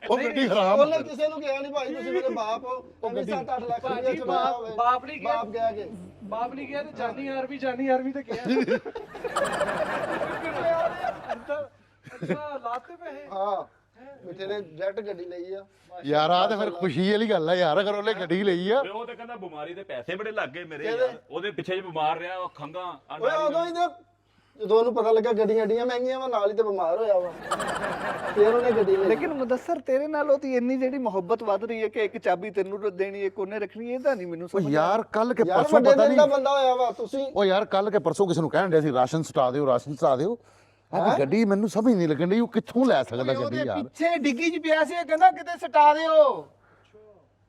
S2: ਉਹ ਗੱਡੀ ਹਰਾਮ ਆ।
S8: ਉਹਨੇ ਕਿਸੇ ਨੂੰ ਕਿਹਾ ਨਹੀਂ ਭਾਈ ਤੁਸੀਂ ਮੇਰੇ ਬਾਪ ਹੋ। ਉਹ ਗੱਡੀ 7-8 ਲੱਖ ਰੁਪਏ ਚ ਬਾਪ ਹੋਵੇ।
S7: ਬਾਪ ਨਹੀਂ ਗਿਆ।
S8: ਬਾਪ ਗਿਆ ਕਿ
S7: ਬਾਪ ਨਹੀਂ ਗਿਆ ਤੇ ਜਾਨੀ ਆਰਮੀ ਤੇ ਗਿਆ। ਅੱਛਾ ਲਾਤੇ ਪੈਸੇ।
S8: ਹਾਂ ਮਿੱਠੇ ਨੇ ਜੈਟ ਗੱਡੀ ਲਈ ਆ।
S2: ਯਾਰ ਆ ਤੇ ਫਿਰ ਖੁਸ਼ੀ ਵਾਲੀ ਗੱਲ ਆ ਯਾਰ, ਅਗਰ ਉਹਨੇ ਗੱਡੀ ਲਈ ਆ।
S6: ਉਹ ਤੇ ਕਹਿੰਦਾ ਬਿਮਾਰੀ ਦੇ ਪੈਸੇ ਬੜੇ ਲੱਗ ਗਏ ਮੇਰੇ ਯਾਰ। ਉਹਦੇ ਪਿੱਛੇ ਜੇ ਬਿਮਾਰ ਰਿਹਾ, ਉਹ ਖੰਗਾ
S8: ਓਏ ਉਦੋਂ ਹੀ ਤੇ ਜਦੋਂ ਉਹਨੂੰ ਪਤਾ ਲੱਗਾ ਗੱਡੀਆਂ ਮਹਿੰਗੀਆਂ ਵਾ, ਨਾਲ ਹੀ ਤੇ ਬਿਮਾਰ ਹੋਇਆ ਵਾ। ਫਿਰ ਉਹਨੇ ਗੱਡੀ ਲਈ।
S3: ਲੇਕਿਨ ਮੁਦੱਸਰ ਤੇਰੇ ਨਾਲ ਉਹਦੀ ਇੰਨੀ ਜਿਹੜੀ ਮੁਹੱਬਤ ਵੱਧ ਰਹੀ ਹੈ ਕਿ ਇੱਕ ਚਾਬੀ ਤੈਨੂੰ ਦੇਣੀ ਇੱਕ ਉਹਨੇ ਰੱਖਣੀ, ਇਹਦਾ ਨਹੀਂ ਮੈਨੂੰ
S2: ਉਹ
S3: ਸਮਝ
S2: ਯਾਰ ਕੱਲ ਕੇ
S8: ਯਾਰ
S2: ਪਰਸੋਂ
S8: ਵੱਡੇ
S2: ਪਤਾ
S8: ਦਿਲ ਦਾ
S2: ਨਹੀਂ,
S8: ਬੰਦਾ ਹੋਇਆ ਵਾ ਤੁਸੀਂ।
S2: ਉਹ ਯਾਰ ਕੱਲ ਕੇ ਪਰਸੋਂ ਕਿਸੇ ਨੂੰ ਕਹਿਣ ਡਿਆ ਸੀ ਰਾਸ਼ਨ ਸਟਾ ਦਿਓ, ਰਾਸ਼ਨ ਸਟਾ ਦਿਓ। ਆਹ ਗੱਡੀ ਮੈਨੂੰ ਸਮਝ ਨਹੀਂ ਲੱਗਣ ਡਈ ਉਹ ਕਿੱਥੋਂ ਲੈ ਸਕਦਾ ਗੱਡੀ ਯਾਰ।
S4: ਪਿੱਛੇ ਡਿੱਗੀ 'ਚ ਪਿਆ ਸੀ, ਇਹ ਕਹਿੰਦਾ ਕਿਤੇ ਸਟਾ ਦਿਓ।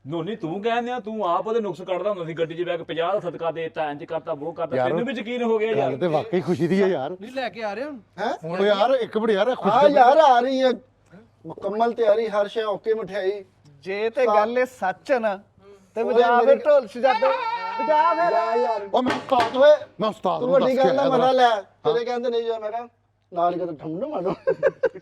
S6: ਨੋਨੀ ਤੂੰ ਕਹਿੰਦੇ ਆ, ਤੂੰ ਆਪ ਉਹਦੇ ਨੁਕਸ ਕੱਢਦਾ ਹੁੰਦਾ ਸੀ ਗੱਡੀ 'ਚ ਬਹਿ ਕੇ 50 ਦਾ ਸਦਕਾ ਦੇਤਾ, ਇੰਜ ਕਰਤਾ ਉਹ ਕਰਤਾ, ਤੈਨੂੰ ਵੀ ਯਕੀਨ ਹੋ ਗਿਆ ਯਾਰ।
S2: ਗੱਲ ਤੇ ਵਾਕਈ ਖੁਸ਼ੀ ਦੀ ਹੈ ਯਾਰ।
S7: ਨਹੀਂ ਲੈ ਕੇ ਆ ਰਹੇ ਹੁਣ
S2: ਉਹ ਯਾਰ ਇੱਕ ਮਿੰਟ ਯਾਰ
S8: ਹਾਂ
S2: ਖੁਸ਼
S8: ਯਾਰ ਆ ਰਹੀ ਹੈ ਮੁਕੰਮਲ ਤਿਆਰੀ, ਹਰ ਸ਼ੈ ਓਕੇ, ਮਠਿਆਈ।
S3: ਜੇ ਤੇ ਗੱਲ ਇਹ ਸੱਚ ਹੈ ਨਾ ਤੇ ਵਜਾ ਫਿਰ ਢੋਲ ਸਜਾਦੇ ਵਜਾ ਫਿਰ।
S8: ਯਾਰ
S2: ਉਹ ਮੈਂ ਉਸਤਾਦ
S8: ਓਏ
S2: ਮੈਂ ਉਸਤਾਦ
S8: ਤੂੰ
S2: ਨੂੰ ਦੱਸ
S8: ਵੱਡੀ
S2: ਕੇ
S8: ਗੱਲ ਦਾ
S2: ਆਇਆ
S8: ਮਜ਼ਾ ਲੈ, ਤੇਰੇ ਕਹਿੰਦੇ ਨਹੀਂ ਜਾ। ਮੈਂ ਕਿਹਾ ਨਾਲ ਹੀ ਕਦੇ ਠੰਡ ਨਾ ਮਾਰੋ।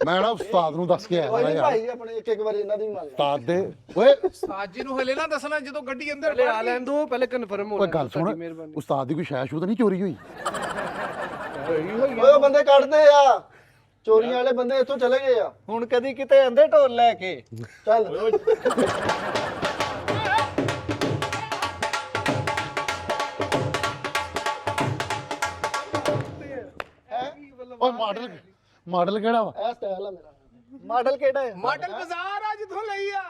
S2: ਮੈਂ ਨਾ ਉਸਤਾਦ ਨੂੰ ਦੱਸ ਕੇ
S8: ਕੋਈ
S2: ਆਇਆ
S8: ਨਹੀਂ
S2: ਯਾਰ।
S8: ਭਾਈ, ਆਪਣੇ ਇੱਕ ਵਾਰੀ ਇਹਨਾਂ ਦੀ ਮੰਨ
S2: ਉਸਤਾਦ ਦੇ ਓਏ
S4: ਸਾਜੀ ਨੂੰ ਹਲੇ ਨਾ ਦੱਸਣਾ ਜਦੋਂ ਗੱਡੀ ਅੰਦਰ
S7: ਪਹਿਲੇ ਆ ਲੈਣ ਦੋ, ਪਹਿਲੇ ਕਨਫਰਮ ਹੋ
S2: ਓਏ
S7: ਲੈਣ
S2: ਗੱਲ
S7: ਦਿਓ,
S2: ਸੁਣ,
S7: ਤੁਹਾਡੀ ਮਿਹਰਬਾਨੀ।
S2: ਉਸਤਾਦ ਦੀ ਕੋਈ ਸ਼ੈ ਸ਼ੂ ਤਾਂ ਨਹੀਂ ਚੋਰੀ ਹੋਈ?
S8: ਓਏ ਉਹ ਬੰਦੇ ਕੱਢਦੇ ਆ, ਚੋਰੀਆਂ ਵਾਲੇ ਬੰਦੇ ਇੱਥੋਂ ਚਲੇ ਗਏ ਆ।
S3: ਹੁਣ ਕਦੀ ਕਿਤੇ ਆਂਦੇ ਢੋਲ ਲੈ ਕੇ।
S8: ਚੱਲ
S2: ਓਏ ਮਾਡਲ ਕਿਹੜਾ ਵਾ?
S8: ਇਹ ਸਟਾਈਲ ਆ ਮੇਰਾ।
S3: ਮਾਡਲ ਕਿਹੜਾ ਹੈ?
S4: ਮਾਡਲ ਬਾਜ਼ਾਰ ਆ ਜਿੱਥੋਂ ਲਈ ਆ।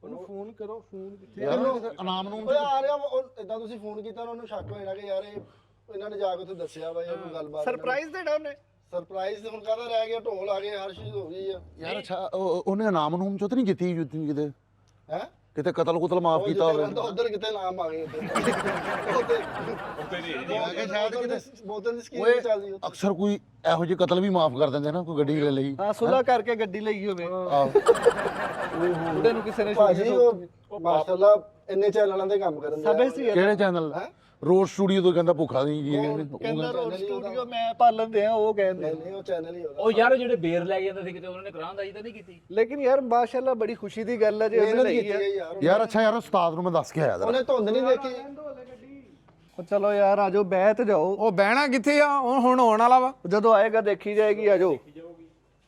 S7: ਉਹਨੂੰ ਫੋਨ ਕਰੋ, ਫੋਨ ਕਿੱਥੇ
S2: ਯਾਰ ਇਨਾਮ ਨੂੰ
S8: ਓਏ ਆ ਰਿਹਾ ਉਹ, ਇਦਾਂ ਤੁਸੀਂ ਫੋਨ ਕੀਤਾ ਨਾ, ਉਹਨੂੰ ਸ਼ੱਕ ਹੋ ਜਾਣਾ ਕਿ ਯਾਰ ਇਹਨਾਂ ਨੇ ਜਾ ਕੇ ਉੱਥੇ ਦੱਸਿਆ ਵਾ ਜਾਂ ਕੋਈ ਗੱਲਬਾਤ।
S3: ਸਰਪ੍ਰਾਈਜ਼ ਦੇਣਾ ਉਹਨੇ।
S8: ਸਰਪ੍ਰਾਈਜ਼ ਹੁਣ ਕਾਹਦਾ ਰਹਿ ਗਿਆ, ਢੋਲ ਆ ਗਏ, ਹਰ ਚੀਜ਼ ਹੋ ਗਈ ਆ।
S2: ਯਾਰ ਅੱਛਾ ਉਹਨੇ ਇਨਾਮ ਨੂਮ ਚੋਂ ਤਾਂ ਨਹੀਂ ਜਿੱਤੀ ਜੁੱਤੀ ਕਿਤੇ
S8: ਹੈ
S2: ਕਿਤੇ ਕਤਲ ਕੁਤਲ ਮਾਫ ਕੀਤਾ ਹੋਵੇ?
S8: ਉਧਰ ਕਿਤੇ ਨਾਮ ਆ ਗਏ ਬਹੁਤਾਂ ਦੀ ਸਕੀਮ
S2: ਓਏ
S8: ਚੱਲਦੀ ਉੱਥੇ।
S2: ਅਕਸਰ ਕੋਈ ਇਹੋ ਜਿਹੇ ਕਤਲ ਵੀ ਮਾਫ ਕਰ ਦਿੰਦੇ ਨਾ, ਕੋਈ ਗੱਡੀ ਲੈ ਲਈ।
S3: ਹਾਂ ਸੁਲਾ ਕਰਕੇ ਗੱਡੀ ਲਈ ਹੋਵੇ,
S2: ਆਹੋ।
S3: ਉਹਦੇ ਨੂੰ ਕਿਸੇ ਨੇ
S8: ਭਾਜੀ ਉਹ ਮਾਸ਼ਾਅੱਲਾ ਇੰਨੇ ਚੈਨਲਾਂ ਤੇ ਕੰਮ ਕਰਨ
S3: ਸਭੇ ਸੀ
S2: ਕਿਹੜੇ ਚੈਨਲ? ਰੋਡ ਸਟੂਡੀਓ ਤੋਂ ਕਹਿੰਦਾ ਭੁੱਖਾ ਨਹੀਂ ਜੀ
S3: ਕਹਿੰਦਾ ਰੋਡ ਸਟੂਡੀਓ ਮੈਂ ਪਾਲਣ ਦੇ ਆ, ਉਹ ਕਹਿੰਦੇ।
S8: ਨਹੀਂ ਉਹ ਚੈਨਲ ਹੀ ਉਹਦਾ।
S6: ਉਹ ਯਾਰ ਜਿਹੜੇ ਬੇਰ ਲੈ ਕੇ ਜਾਂਦੇ ਸੀ ਕਿਤੇ, ਉਹਨਾਂ ਨੇ ਕਰਾਂਦਾਈ ਤਾਂ ਨਹੀਂ ਕੀਤੀ?
S3: ਲੇਕਿਨ ਯਾਰ ਮਾਸ਼ਾਅੱਲਾ ਬੜੀ ਖੁਸ਼ੀ ਦੀ ਗੱਲ ਹੈ ਜੇ ਉਹਨੇ
S8: ਮਿਹਨਤ
S3: ਲਈ
S8: ਕੀਤੀ
S3: ਹੈ।
S8: ਹੈ ਯਾਰ।
S2: ਯਾਰ ਅੱਛਾ ਯਾਰ ਉਸਤਾਦ ਨੂੰ ਮੈਂ ਦੱਸ ਕੇ ਆਇਆ
S8: ਉਹਨੇ ਧੁੰਦ ਨਹੀਂ ਦੇਖੀ।
S3: ਉਹ ਚਲੋ ਯਾਰ ਆਜੋ ਬਹਿ ਤੇ ਜਾਓ,
S4: ਉਹ ਬਹਿਣਾ ਕਿੱਥੇ ਆ? ਹੁਣ ਹੋਣ ਵਾਲਾ ਵਾ।
S3: ਜਦੋਂ ਆਏਗਾ ਦੇਖੀ ਜਾਏਗੀ। ਆਜੋ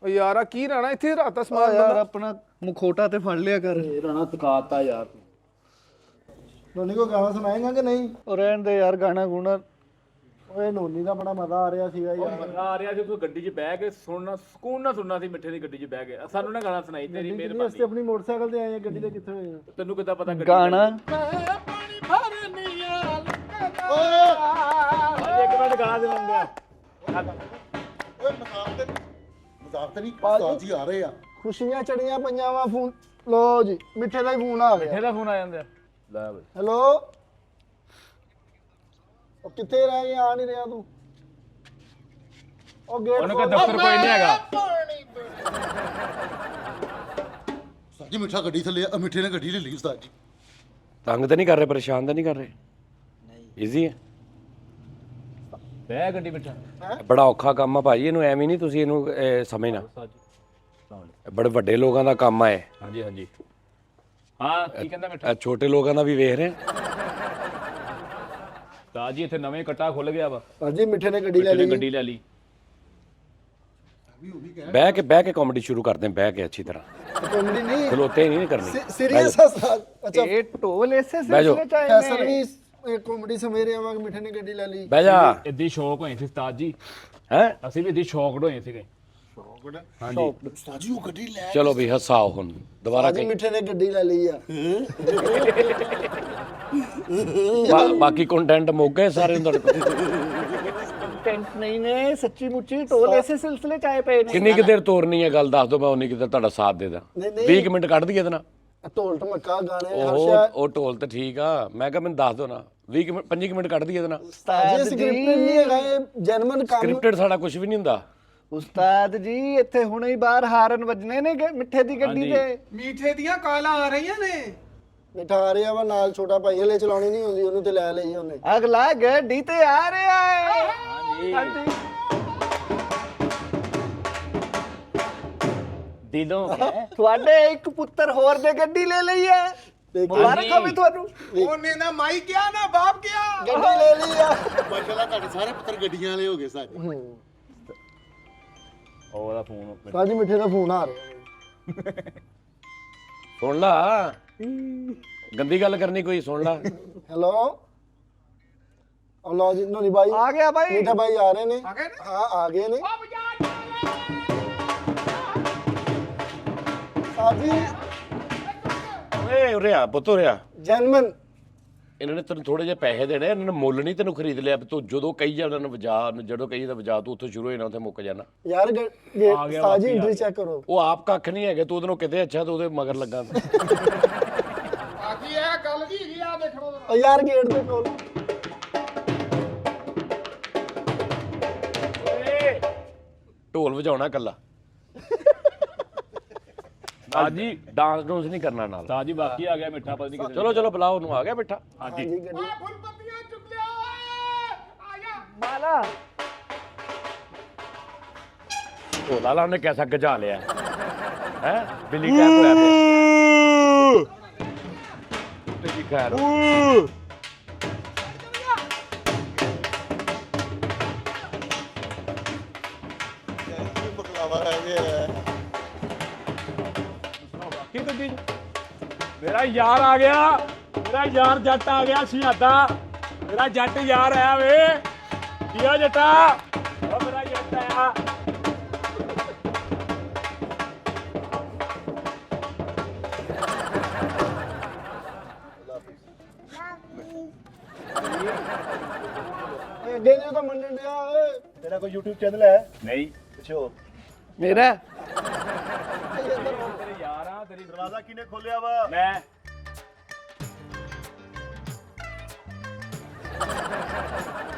S4: ਉਹ ਯਾਰ ਆ ਕੀ ਰਹਿਣਾ ਇੱਥੇ ਰਾਤਾ ਸਮਾਨ
S3: ਯਾਰ
S4: ਬੰਦਾ।
S3: ਆਪਣਾ ਮੁਖੋਟਾ ਤੇ ਫੜ ਲਿਆ ਕਰ।
S6: ਰਾਣਾ ਤਕਾਤਾ ਯਾਰ ਤੂੰ।
S8: ਨੋਨੀ ਕੋ ਗਾਣਾ ਸੁਣਾਏਗਾ ਕਿ ਨਹੀਂ?
S3: ਉਹ ਰਹਿਣ ਦੇ ਯਾਰ ਗਾਣਾ ਗੁਣਾ।
S8: ਓਏ ਨੋਨੀ ਦਾ ਬੜਾ ਮਜ਼ਾ ਆ ਰਿਹਾ ਸੀਗਾ ਯਾਰ।
S6: ਮਜ਼ਾ ਆ ਰਿਹਾ ਸੀ ਤੂੰ ਗੱਡੀ 'ਚ ਬਹਿ ਕੇ ਸੁਣਨਾ, ਸਕੂਨ ਨਾਲ ਸੁਣਨਾ ਸੀ ਮਿੱਠੇ ਦੀ ਗੱਡੀ 'ਚ ਬਹਿ ਕੇ। ਸਾਨੂੰ ਨਾ ਗਾਣਾ ਸੁਣਾਈ, ਤੇਰੀ
S8: ਅਸੀਂ
S6: ਮਿਹਰਬਾਨੀ।
S8: ਆਪਣੀ ਮੋਟਰਸਾਈਕਲ ਤੇ ਆਏ ਆ, ਗੱਡੀ ਤੇ ਕਿੱਥੇ ਹੋਏ ਆ?
S6: ਤੈਨੂੰ ਕਿੱਦਾਂ ਪਤਾ ਗੱਡੀ
S3: ਗਾਣਾ
S6: ਇੱਕ ਮਿੰਟ ਗਾਣਾ ਦੇ ਬੰਦੇ ਆ।
S2: ਓਏ ਮਜ਼ਾਕ ਤੇ ਨਹੀਂ, ਉਸਤਾਦ ਜੀ ਆ ਰਹੇ ਆ।
S8: ਖੁਸ਼ੀਆਂ ਚੜੀਆਂ ਪਈਆਂ ਵਾ। ਫੋਨ ਲੋ ਜੀ, ਮਿੱਠੇ ਦਾ ਹੀ ਫੋਨ ਆ ਗਿਆ।
S6: ਇਹਦਾ ਫੋਨ ਆ ਜਾਂਦਾ ਲੈ ਬਈ।
S8: ਹੈਲੋ, ਉਹ ਕਿੱਥੇ ਰਹਿ ਗਿਆ? ਆ ਨਹੀਂ ਰਿਹਾ ਤੂੰ। ਉਹ ਗੇਟ
S6: ਉਹਨੇ ਕਿਹਾ ਦਫ਼ਤਰ ਕੋਈ ਨਹੀਂ ਹੈਗਾ।
S2: ਉਸਤਾਦ ਜੀ ਮਿੱਠਾ ਗੱਡੀ ਥੱਲੇ ਆ, ਮਿੱਠੇ ਨੇ ਗੱਡੀ ਲੈ ਲਈ ਉਸਤਾਦ ਜੀ।
S1: ਤੰਗ ਤਾਂ ਨਹੀਂ ਕਰ ਰਹੇ, ਪਰੇਸ਼ਾਨ ਤਾਂ ਨਹੀਂ ਕਰ ਰਹੇ? ਈਜ਼ੀ ਹੈ,
S6: ਬਹਿ ਗੱਡੀ ਬਿਠਾ।
S1: ਬੜਾ ਔਖਾ ਕੰਮ ਆ ਭਾਜੀ, ਇਹਨੂੰ ਐਵੇਂ ਨਹੀਂ ਤੁਸੀਂ ਇਹਨੂੰ ਸਮਝਣਾ। ਇਹ ਬੜੇ ਵੱਡੇ ਲੋਕਾਂ ਦਾ ਕੰਮ ਆ ਇਹ।
S6: ਹਾਂਜੀ ਹਾਂਜੀ ਹਾਂ ਕੀ ਕਹਿੰਦਾ ਮਿੱਠਾ?
S1: ਇਹ ਛੋਟੇ ਲੋਕਾਂ ਦਾ ਵੀ ਵੇਖ ਰਹੇ ਹਾਂ।
S6: ਤਾਂ ਜੀ ਇੱਥੇ ਨਵੇਂ ਕੱਟਾ ਖੁੱਲ ਗਿਆ ਵਾ,
S8: ਭਾਜੀ ਮਿੱਠੇ ਨੇ ਗੱਡੀ ਲੈ
S6: ਮਿੱਠੇ ਨੇ
S8: ਲਈ।
S6: ਗੱਡੀ ਲੈ ਲਈ।
S1: ਬਹਿ ਕੇ ਕਾਮੇਡੀ ਸ਼ੁਰੂ ਕਰਦੇ ਹਾਂ, ਬਹਿ ਕੇ ਅੱਛੀ ਤਰ੍ਹਾਂ।
S8: ਕਾਮੇਡੀ ਨਹੀਂ,
S1: ਖਲੋਤੇ ਨਹੀਂ ਕਰਨੀ।
S8: ਸੀਰੀਅਸ ਆ ਸਾਥ। ਅੱਛਾ
S3: ਇਹ ਢੋਲ ਐਸੇ
S1: ਬਹਿ ਜਾਓ।
S3: ਸਿਲਸਿਲੇ ਚ ਆਏ
S8: ਫੈਸਲ
S3: ਨੇ।
S8: ਵੀ ਕਾਮੇਡੀ ਸਮੇਂ ਰਿਹਾ ਵਾ ਕਿ ਮਿੱਠੇ ਨੇ ਗੱਡੀ ਲੈ ਲਈ।
S1: ਬਹਿ ਜਾ।
S6: ਇੱਦੀ ਸ਼ੌਕ ਹੋਏ ਸੀ ਉਸਤਾਦ ਜੀ,
S1: ਹੈ
S6: ਅਸੀਂ ਵੀ ਇੱਦੀ ਸ਼ੌਕਡ ਹੋਏ ਸੀਗੇ।
S2: ਉਸਤਾਦ ਜੀ ਉਹ ਗੱਡੀ ਲੈ
S1: ਚਲੋ ਵੀ ਹਸਾਓ ਹੁਣ ਦੁਬਾਰਾ
S8: ਭਾਜੀ ਮਿੱਠੇ ਨੇ ਗੱਡੀ ਲੈ ਲਈ ਆ।
S1: ਬਾਕੀ ਕੰਟੈਂਟ ਮੁੱਕ ਗਏ ਸਾਰੇ ਤੁਹਾਡੇ ਕੋਲ।
S3: ਟੈਂਟ ਨਹੀਂ ਨੇ, ਸੱਚੀ ਮੁੱਚੀ ਢੋਲ ਐਸੇ ਸਿਲਸਿਲੇ ਚ ਆਏ ਪਏ ਨੇ।
S1: ਕਿੰਨੀ ਕੁ ਦੇਰ ਤੋਰਨੀ ਹੈ ਗੱਲ ਦੱਸ ਦਿਓ, ਮੈਂ ਉਨੀ ਕੁ ਦੇਰ ਤੁਹਾਡਾ ਸਾਥ ਦੇ ਦਾਂ।
S8: ਨਹੀਂ, ਨਹੀਂ।
S1: 20 ਮਿੰਟ ਕੱਢ ਦਈਏ ਇਹਦੇ ਨਾਲ।
S8: ਢੋਲ ਢਮੱਕਾ ਗਾਣੇ ਹਰ ਸ਼ੈ।
S1: ਉਹ ਢੋਲ ਤੇ ਠੀਕ ਆ, ਮੈਂ ਕਿਹਾ ਮੈਨੂੰ ਦੱਸ ਦਿਓ ਨਾ। 20 ਮਿੰਟ 25 ਮਿੰਟ ਕੱਢ ਦਈਏ ਇਹਦੇ ਨਾਲ।
S8: ਭਾਜੀ ਸਕ੍ਰਿਪਟ ਨਹੀਂ ਹੈਗਾ, ਇਹ ਜੈਨੂਇਨ ਕੰਮ।
S1: ਸਕ੍ਰਿਪਟਡ ਸਾਡਾ ਕੁਝ ਵੀ ਨਹੀਂ ਹੁੰਦਾ।
S3: ਉਸਤਾਦ ਜੀ ਇੱਥੇ ਹੁਣੇ ਹੀ ਬਾਹਰ ਹਾਰਨ ਵੱਜਣੇ ਨੇ ਮਿੱਠੇ ਦੀ ਗੱਡੀ ਤੇ।
S4: ਮੀਠੇ ਦੀਆਂ ਕਾਲਾਂ ਆ ਰਹੀਆਂ ਨੇ।
S8: ਮਿੱਠਾ ਆ ਰਿਹਾ ਵਾ ਨਾਲ, ਛੋਟਾ ਭਾਈ ਹਲੇ ਚਲਾਉਣੀ ਨਹੀਂ ਹੁੰਦੀ, ਉਹਨੂੰ ਤੇ ਲੈ ਲਈ ਉਹਨੇ।
S3: ਅਗਲਾ ਗੱਡੀ ਤੇ ਆ ਰਿਹਾ ਹੈ। ਹਾਂਜੀ
S6: ਦਿਲੋਂ
S3: ਤੁਹਾਡੇ ਇੱਕ ਪੁੱਤਰ ਹੋਰ ਦੇ ਗੱਡੀ ਲੈ ਲਈ ਹੈ। ਮੁਬਾਰਕ ਹੋਵੇ ਤੁਹਾਨੂੰ।
S4: ਉਹਨੇ ਨਾ ਮਾਈ ਕਿਹਾ ਨਾ ਬਾਪ ਕਿਹਾ।
S8: ਗੱਡੀ ਲੈ ਲਈ ਆ।
S2: ਮਾਸ਼ਾਅੱਲਾ ਤੁਹਾਡੇ ਸਾਰੇ ਪੁੱਤਰ ਗੱਡੀਆਂ ਵਾਲੇ ਹੋ ਗਏ ਸਾਰੇ।
S6: ਉਹਦਾ ਫੋਨ
S8: ਭਾਜੀ ਮਿੱਠੇ ਦਾ ਫੋਨ ਆ ਰਿਹਾ।
S1: ਸੁਣ ਲਾ, ਗੰਦੀ ਗੱਲ ਕਰਨੀ ਕੋਈ, ਸੁਣ ਲਾ।
S8: ਹੈਲੋ, और लो जी नोनी भाई
S3: आ गया भाई
S8: मीठा भाई आ रहे ने हाँ आ गए ने साहब जी
S1: ਓਏ ਉਰੇ ਆ ਪੁੱਤ ਉਰੇ ਆ
S8: जेंटलमैन
S1: ਇਹਨਾਂ ਨੇ ਤੈਨੂੰ ਥੋੜੇ ਜਿਹੇ ਪੈਸੇ ਦੇਣੇ ਇਹਨਾਂ ਨੇ ਮੁੱਲ ਨਹੀਂ ਤੈਨੂੰ ਖਰੀਦ ਲਿਆ ਤੂੰ ਜਦੋਂ ਕਹੀ ਜਾ ਉਹਨਾਂ ਨੂੰ ਵਜਾ ਜਦੋਂ ਕਹੀ ਤਾਂ ਵਜਾ ਤੂੰ ਉੱਥੋਂ ਸ਼ੁਰੂ ਹੋ ਜਾਣਾ ਉੱਥੇ ਮੁੱਕ ਜਾਣਾ
S8: यार ये साहब जी एंट्री चेक करो
S1: ਉਹ ਆਪ ਕੱਖ ਨਹੀਂ ਹੈਗੇ ਤੂੰ ਉਹਦੇ ਨੂੰ ਕਿਤੇ ਅੱਛਾ ਤੂੰ ਉਹਦੇ ਮਗਰ ਲੱਗਾ
S4: ਬਾਕੀ ਇਹ ਗੱਲ ਕੀ ਹੈਗੀ ਆ ਦੇਖੋ
S8: और यार गेट पे खोल
S1: ਢੋਲ ਵਜਾਉਣਾ ਕੱਲਾ ਜੀ ਡਾਂਸ ਡੂੰਸ ਨਹੀਂ ਕਰਨਾ ਨਾਲ
S6: ਤਾਂ ਜੀ ਬਾਕੀ ਆ ਗਿਆ ਮਿੱਠਾ ਪਤਾ ਨਹੀਂ ਕਿੱਥੇ
S1: ਚਲੋ ਚਲੋ ਬੁਲਾਓ ਉਹਨੂੰ ਆ ਗਿਆ ਬੈਠਾ
S8: हाँ जी गड्डी
S3: माला
S1: ਢੋਲ ਵਾਲਾ ਉਹਨੇ ਕੈਸਾ ਗਜਾ ਲਿਆ ਹੈ ਬਿੱਲੀ ਕੈਪ ਹੋਇਆ ਤੇ ਜੀ ਖੈਰ ਕੀ ਗੱਡੀ ਮੇਰਾ ਯਾਰ ਆ ਗਿਆ ਮੇਰਾ ਯਾਰ ਜੱਟ ਆ ਗਿਆ ਸ਼ਹਾਦਾ ਮੇਰਾ ਜੱਟ ਯਾਰ ਆਇਆ ਵੇ ਕੀਆ ਜੱਟਾ ਉਹ ਮੇਰਾ ਜੱਟ ਆਇਆ
S8: अड्डे ने तो मंडन दिया तेरा कोई YouTube चैनल है
S6: ਨਹੀਂ
S8: पीछे हो
S3: मेरा
S6: ਤੇਰੇ ਯਾਰ ਆ ਤੇਰੀ
S8: दरवाजा किने खोलिया वा
S6: ਮੈਂ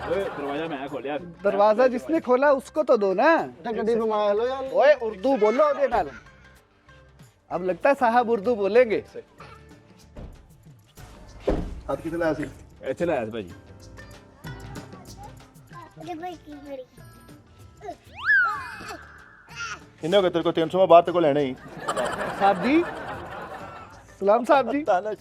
S6: ਓਏ ਦਰਵਾਜ਼ਾ ਮੈਂ ਖੋਲਿਆ
S3: दरवाजा जिसने खोला उसको तो दो ना
S8: गड्डी पे मार लो यार
S3: ओए उर्दू बोलो ओदे नाल अब लगता है साहब उर्दू बोलेंगे
S8: हाथ कितने लाया सी
S6: ਇੱਥੇ ਲਾਇਆ ਸੀ ਭਾਜੀ
S8: किन्ने हो गए तेरे को 300 में बात तेरे को लेने ही
S3: साहब जी सलाम साहब जी
S8: दानिश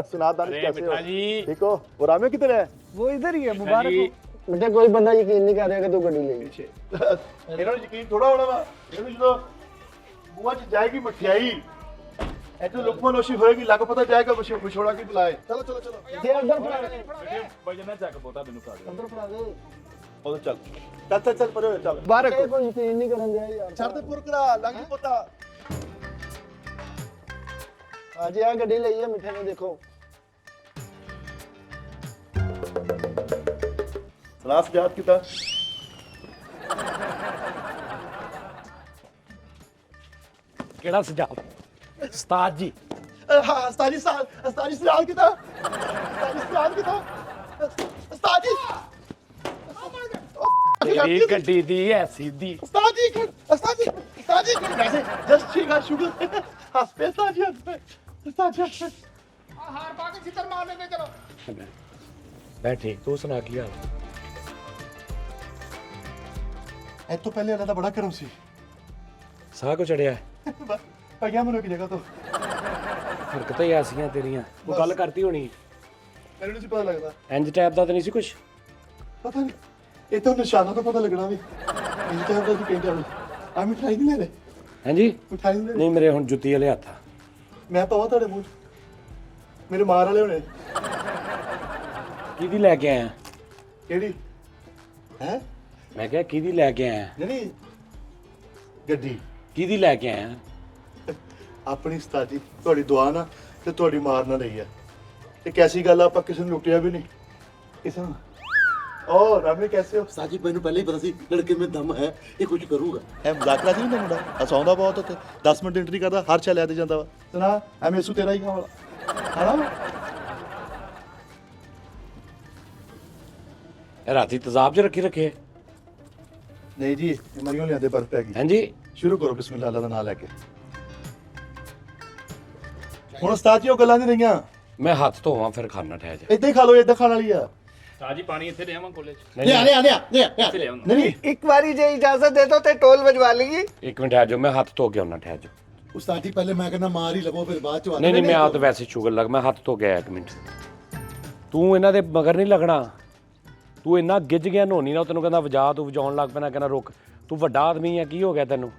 S8: सुना दानिश
S1: अरे
S8: कैसे
S1: मिठा
S8: हो
S1: जी
S8: ठीक हो और रामे किधर है
S3: वो इधर ही है मुबारक हो
S8: बेटा कोई बंदा यकीन नहीं कर रहा कि तू गड्डी ले पीछे ਇਹਨਾਂ ਨੂੰ ਯਕੀਨ ਥੋੜਾ ਹੋਣਾ ਵਾ ਇਹਨੂੰ ਜਦੋਂ ਬੂਆ ਚ ਜਾਏਗੀ ਮਠਿਆਈ ਇੱਥੇ ਲੁਕਮਨੋਸ਼ੀ ਹੋਏਗੀ ਲੱਗ ਪਤਾ ਜਾਏਗਾ ਵਿਛੋੜਾ ਕੀ ਬੁਲਾਏ ਚਲੋ ਚਲੋ ਚਲੋ ਦੇ ਅੰਦਰ ਫੜਾ ਦੇ
S6: ਵਜਨਾ ਚੱਕ ਬੋਤਾ ਮੈਨੂੰ ਖਾ ਦੇ
S8: ਅੰਦਰ ਫੜਾ ਦੇ ਉਹ ਚੱਲ ਚੱਲ ਚੱਲ ਚੱਲ ਪਰੇ ਚੱਲ
S3: मुबारक हो
S8: ਕੋਈ ਯਕੀਨ ਨਹੀਂ ਕਰਨ ਦਿਆ ਯਾਰ ਛੱਡ ਦੇ ਪੁਰਕੜਾ ਲੱਗ ਨਹੀਂ ਪਤਾ ਅੱਜ ਆ ਗੱਡੀ ਲਈ ਹੈ ਮਿੱਠੇ ਨੇ ਦੇਖੋ ਸਲਾਸ ਜਾਤ ਕੀਤਾ
S1: ਕਿਹੜਾ ਸਜਾਵ ਉਸਤਾਦ ਜੀ
S8: ਹਾਂ ਉਸਤਾਦ ਜੀ ਸਲਾਲ ਕੀਤਾ ਉਸਤਾਦ ਕੀਤਾ ਉਸਤਾਦ ਜੀ
S1: ਤੇਰੀ ਗੱਡੀ ਦੀ ਐਸੀ ਦੀ
S8: ਉਸਤਾਦ ਜੀ ਵੈਸੇ ਜਸਟ ਠੀਕ ਆ ਸ਼ੁਗਰ ਹਸਪੇ ਉਸਤਾਦ ਜੀ ਉਸਤਾਦ ਜੀ
S4: ਹਾਰ ਪਾ ਕੇ ਛਿੱਤਰ ਮਾਰ ਲੈਂਦੇ ਚਲੋ
S1: ਮੈਂ ਠੀਕ ਤੂੰ ਸੁਣਾ ਕੀ ਹਾਲ
S8: ਇਹ ਤੋਂ ਪਹਿਲੇ ਇਹਨਾਂ ਦਾ ਬੜਾ ਕਰਮ ਸੀ
S1: ਸਾਹ ਕੋ ਚੜਿਆ
S8: ਪਈਆ ਮੈਨੂੰ ਇੱਕ ਜਗ੍ਹਾ ਤੋਂ
S1: ਹਰਕਤਾਂ ਹੀ ਐਸੀਆਂ ਤੇਰੀਆਂ ਉਹ ਗੱਲ ਕਰਤੀ ਹੋਣੀ
S8: ਮੈਨੂੰ ਨਹੀਂ ਪਤਾ ਲੱਗਦਾ
S1: ਇੰਜ ਟੈਪ ਦਾ ਤਾਂ ਨਹੀਂ ਸੀ ਕੁਛ
S8: ਪਤਾ ਨਹੀਂ ਇਹ ਤਾਂ ਨਿਸ਼ਾਨਾ ਤੋਂ ਪਤਾ ਲੱਗਣਾ ਵੀ ਇਹ ਤਾਂ ਉਹਦਾ ਕਹਿੰਦੇ ਆ ਆ ਮਿਠਾਈ ਨਹੀਂ ਲੈ ਲੈ
S1: ਹਾਂਜੀ
S8: ਮਿਠਾਈ ਨਹੀਂ ਲੈ
S1: ਨਹੀਂ ਮੇਰੇ ਹੁਣ ਜੁੱਤੀ ਵਾਲੇ ਹੱਥ ਆ
S8: ਮੈਂ ਪਾਵਾਂ ਤੁਹਾਡੇ ਮੂੰਹ 'ਚ? ਮੇਰੇ ਮਾਰ ਵਾਲੇ ਹੋਣੇ
S1: ਕਿਹਦੀ ਲੈ ਕੇ ਆਇਆ
S8: ਕਿਹੜੀ ਹੈ
S1: ਮੈਂ ਕਿਹਾ ਕਿਹਦੀ ਲੈ ਕੇ ਆਇਆ
S8: ਨਹੀਂ ਗੱਡੀ
S1: ਕਿਹਦੀ ਲੈ ਕੇ ਆਇਆ
S8: ਆਪਣੀ ਉਸਤਾਦੀ ਤੁਹਾਡੀ ਦੁਆ ਨਾਲ ਤੇ ਤੁਹਾਡੀ ਮਾਰ ਨਾਲ ਲਈ ਹੈ ਇਹ ਕੈਸੀ ਗੱਲ ਆ ਆਪਾਂ ਕਿਸੇ ਨੂੰ ਲੁੱਟਿਆ ਵੀ ਨਹੀਂ ਕਿਸੇ ਨੂੰ ਓ ਰਾਮੀ ਕੈਸੇ ਹੋ
S9: ਸਾਜੀ ਮੈਨੂੰ ਪਹਿਲਾਂ ਹੀ ਪਤਾ ਸੀ ਲੜਕੇ ਮੇਂ ਦਮ ਹੈ ਇਹ ਕੁਝ ਕਰੂਗਾ
S8: ਇਹ ਮਜ਼ਾਕ ਕਰਦੀ ਨਹੀਂ ਮੁੰਡਾ ਹਸਾਉਂਦਾ ਬਹੁਤ ਉੱਤੇ 10 ਮਿੰਟ ਐਂਟਰੀ ਕਰਦਾ ਹਰ ਚਾ ਲੈ ਤੇ ਜਾਂਦਾ ਵਾ ਸੁਣਾ ਐਵੇਂ ਸੂ ਤੇਰਾ ਹੀ ਖਾਵਾਲਾ ਹਣਾ
S1: ਇਹ ਰਾਤੀ ਤਜ਼ਾਬ 'ਚ ਰੱਖੇ
S8: ਨਹੀਂ ਜੀ ਇਹ ਮਰੀਓ ਲਿਆਦੇ ਬਰਫ ਪੈ ਗਈ
S1: ਹਾਂਜੀ
S8: ਸ਼ੁਰੂ ਕਰੋ ਬਿਸਮਿਲ੍ਲਾ ਅੱਲਾ ਦਾ ਨਾਮ ਲੈ ਕੇ ਹੁਣ ਉਸਤਾਦ ਜੀ ਉਹ ਗੱਲਾਂ ਨਹੀਂ ਰਹੀਆਂ
S1: ਮੈਂ ਹੱਥ ਧੋਵਾਂ ਫਿਰ ਖਾਣਾ ਠਹਿ ਜਾ
S8: ਇਦਾਂ ਹੀ ਖਾ ਲਓ ਇਦਾਂ ਖਾਣ ਵਾਲੀ ਆ
S6: ਸਾਜੀ ਪਾਣੀ ਇੱਥੇ ਲੈ ਆਵਾਂ ਕੋਲੇ ਚ
S1: ਨਹੀਂ,
S6: ਇੱਥੇ ਲੈ ਆਵਾਂ
S8: ਨਹੀਂ
S3: एक बारी जे इजाजत दे दो ते टोल बजवा लेगी
S1: ਇੱਕ ਮਿੰਟ ਠਹਿਰ ਜਾਓ ਮੈਂ ਹੱਥ ਧੋ ਕੇ ਆਉਣਾ ਠਹਿਰ ਜਾਓ
S9: ਉਸਤਾਦ ਜੀ ਪਹਿਲੇ ਮੈਂ ਕਹਿੰਦਾ ਮਾਰ ਹੀ ਲਵੋ ਫਿਰ ਬਾਅਦ ਚ ਆਉਂਦੇ
S1: ਨਹੀਂ ਨਹੀਂ ਮੈਂ ਆ ਤਾਂ ਵੈਸੇ ਸ਼ੂਗਰ ਲੱਗ ਮੈਂ ਹੱਥ ਧੋ ਕੇ ਆਇਆ ਇੱਕ ਮਿੰਟ ਤੂੰ ਇਹਨਾਂ ਦੇ ਮਗਰ ਨਹੀਂ ਲੱਗਣਾ ਤੂੰ ਇੰਨਾ ਗਿੱਜ ਗਿਆ ਨੋਨੀ ਨਾਲ ਤੈਨੂੰ ਕਹਿੰਦਾ ਵਜਾ ਤੂੰ ਵਜਾਉਣ ਲੱਗ ਪੈਣਾ ਕਹਿੰਦਾ ਰੁਕ ਤੂੰ ਵੱਡਾ ਆਦਮੀ ਆ ਕੀ ਹੋ ਗਿਆ ਤੈਨੂੰ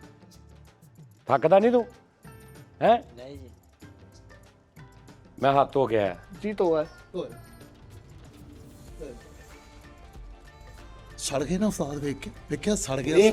S1: ਥੱਕਦਾ ਨਹੀਂ ਤੂੰ ਹੈ ਨਹੀਂ ਜੀ ਮੈਂ ਹੱਥ ਧੋ ਕੇ ਆਇਆ
S3: जी तो है
S9: ਸੜ ਗਏ ਨਾ ਉਸਤਾਦ ਵੇਖ ਕੇ ਵੇਖਿਆ ਸੜ ਗਿਆ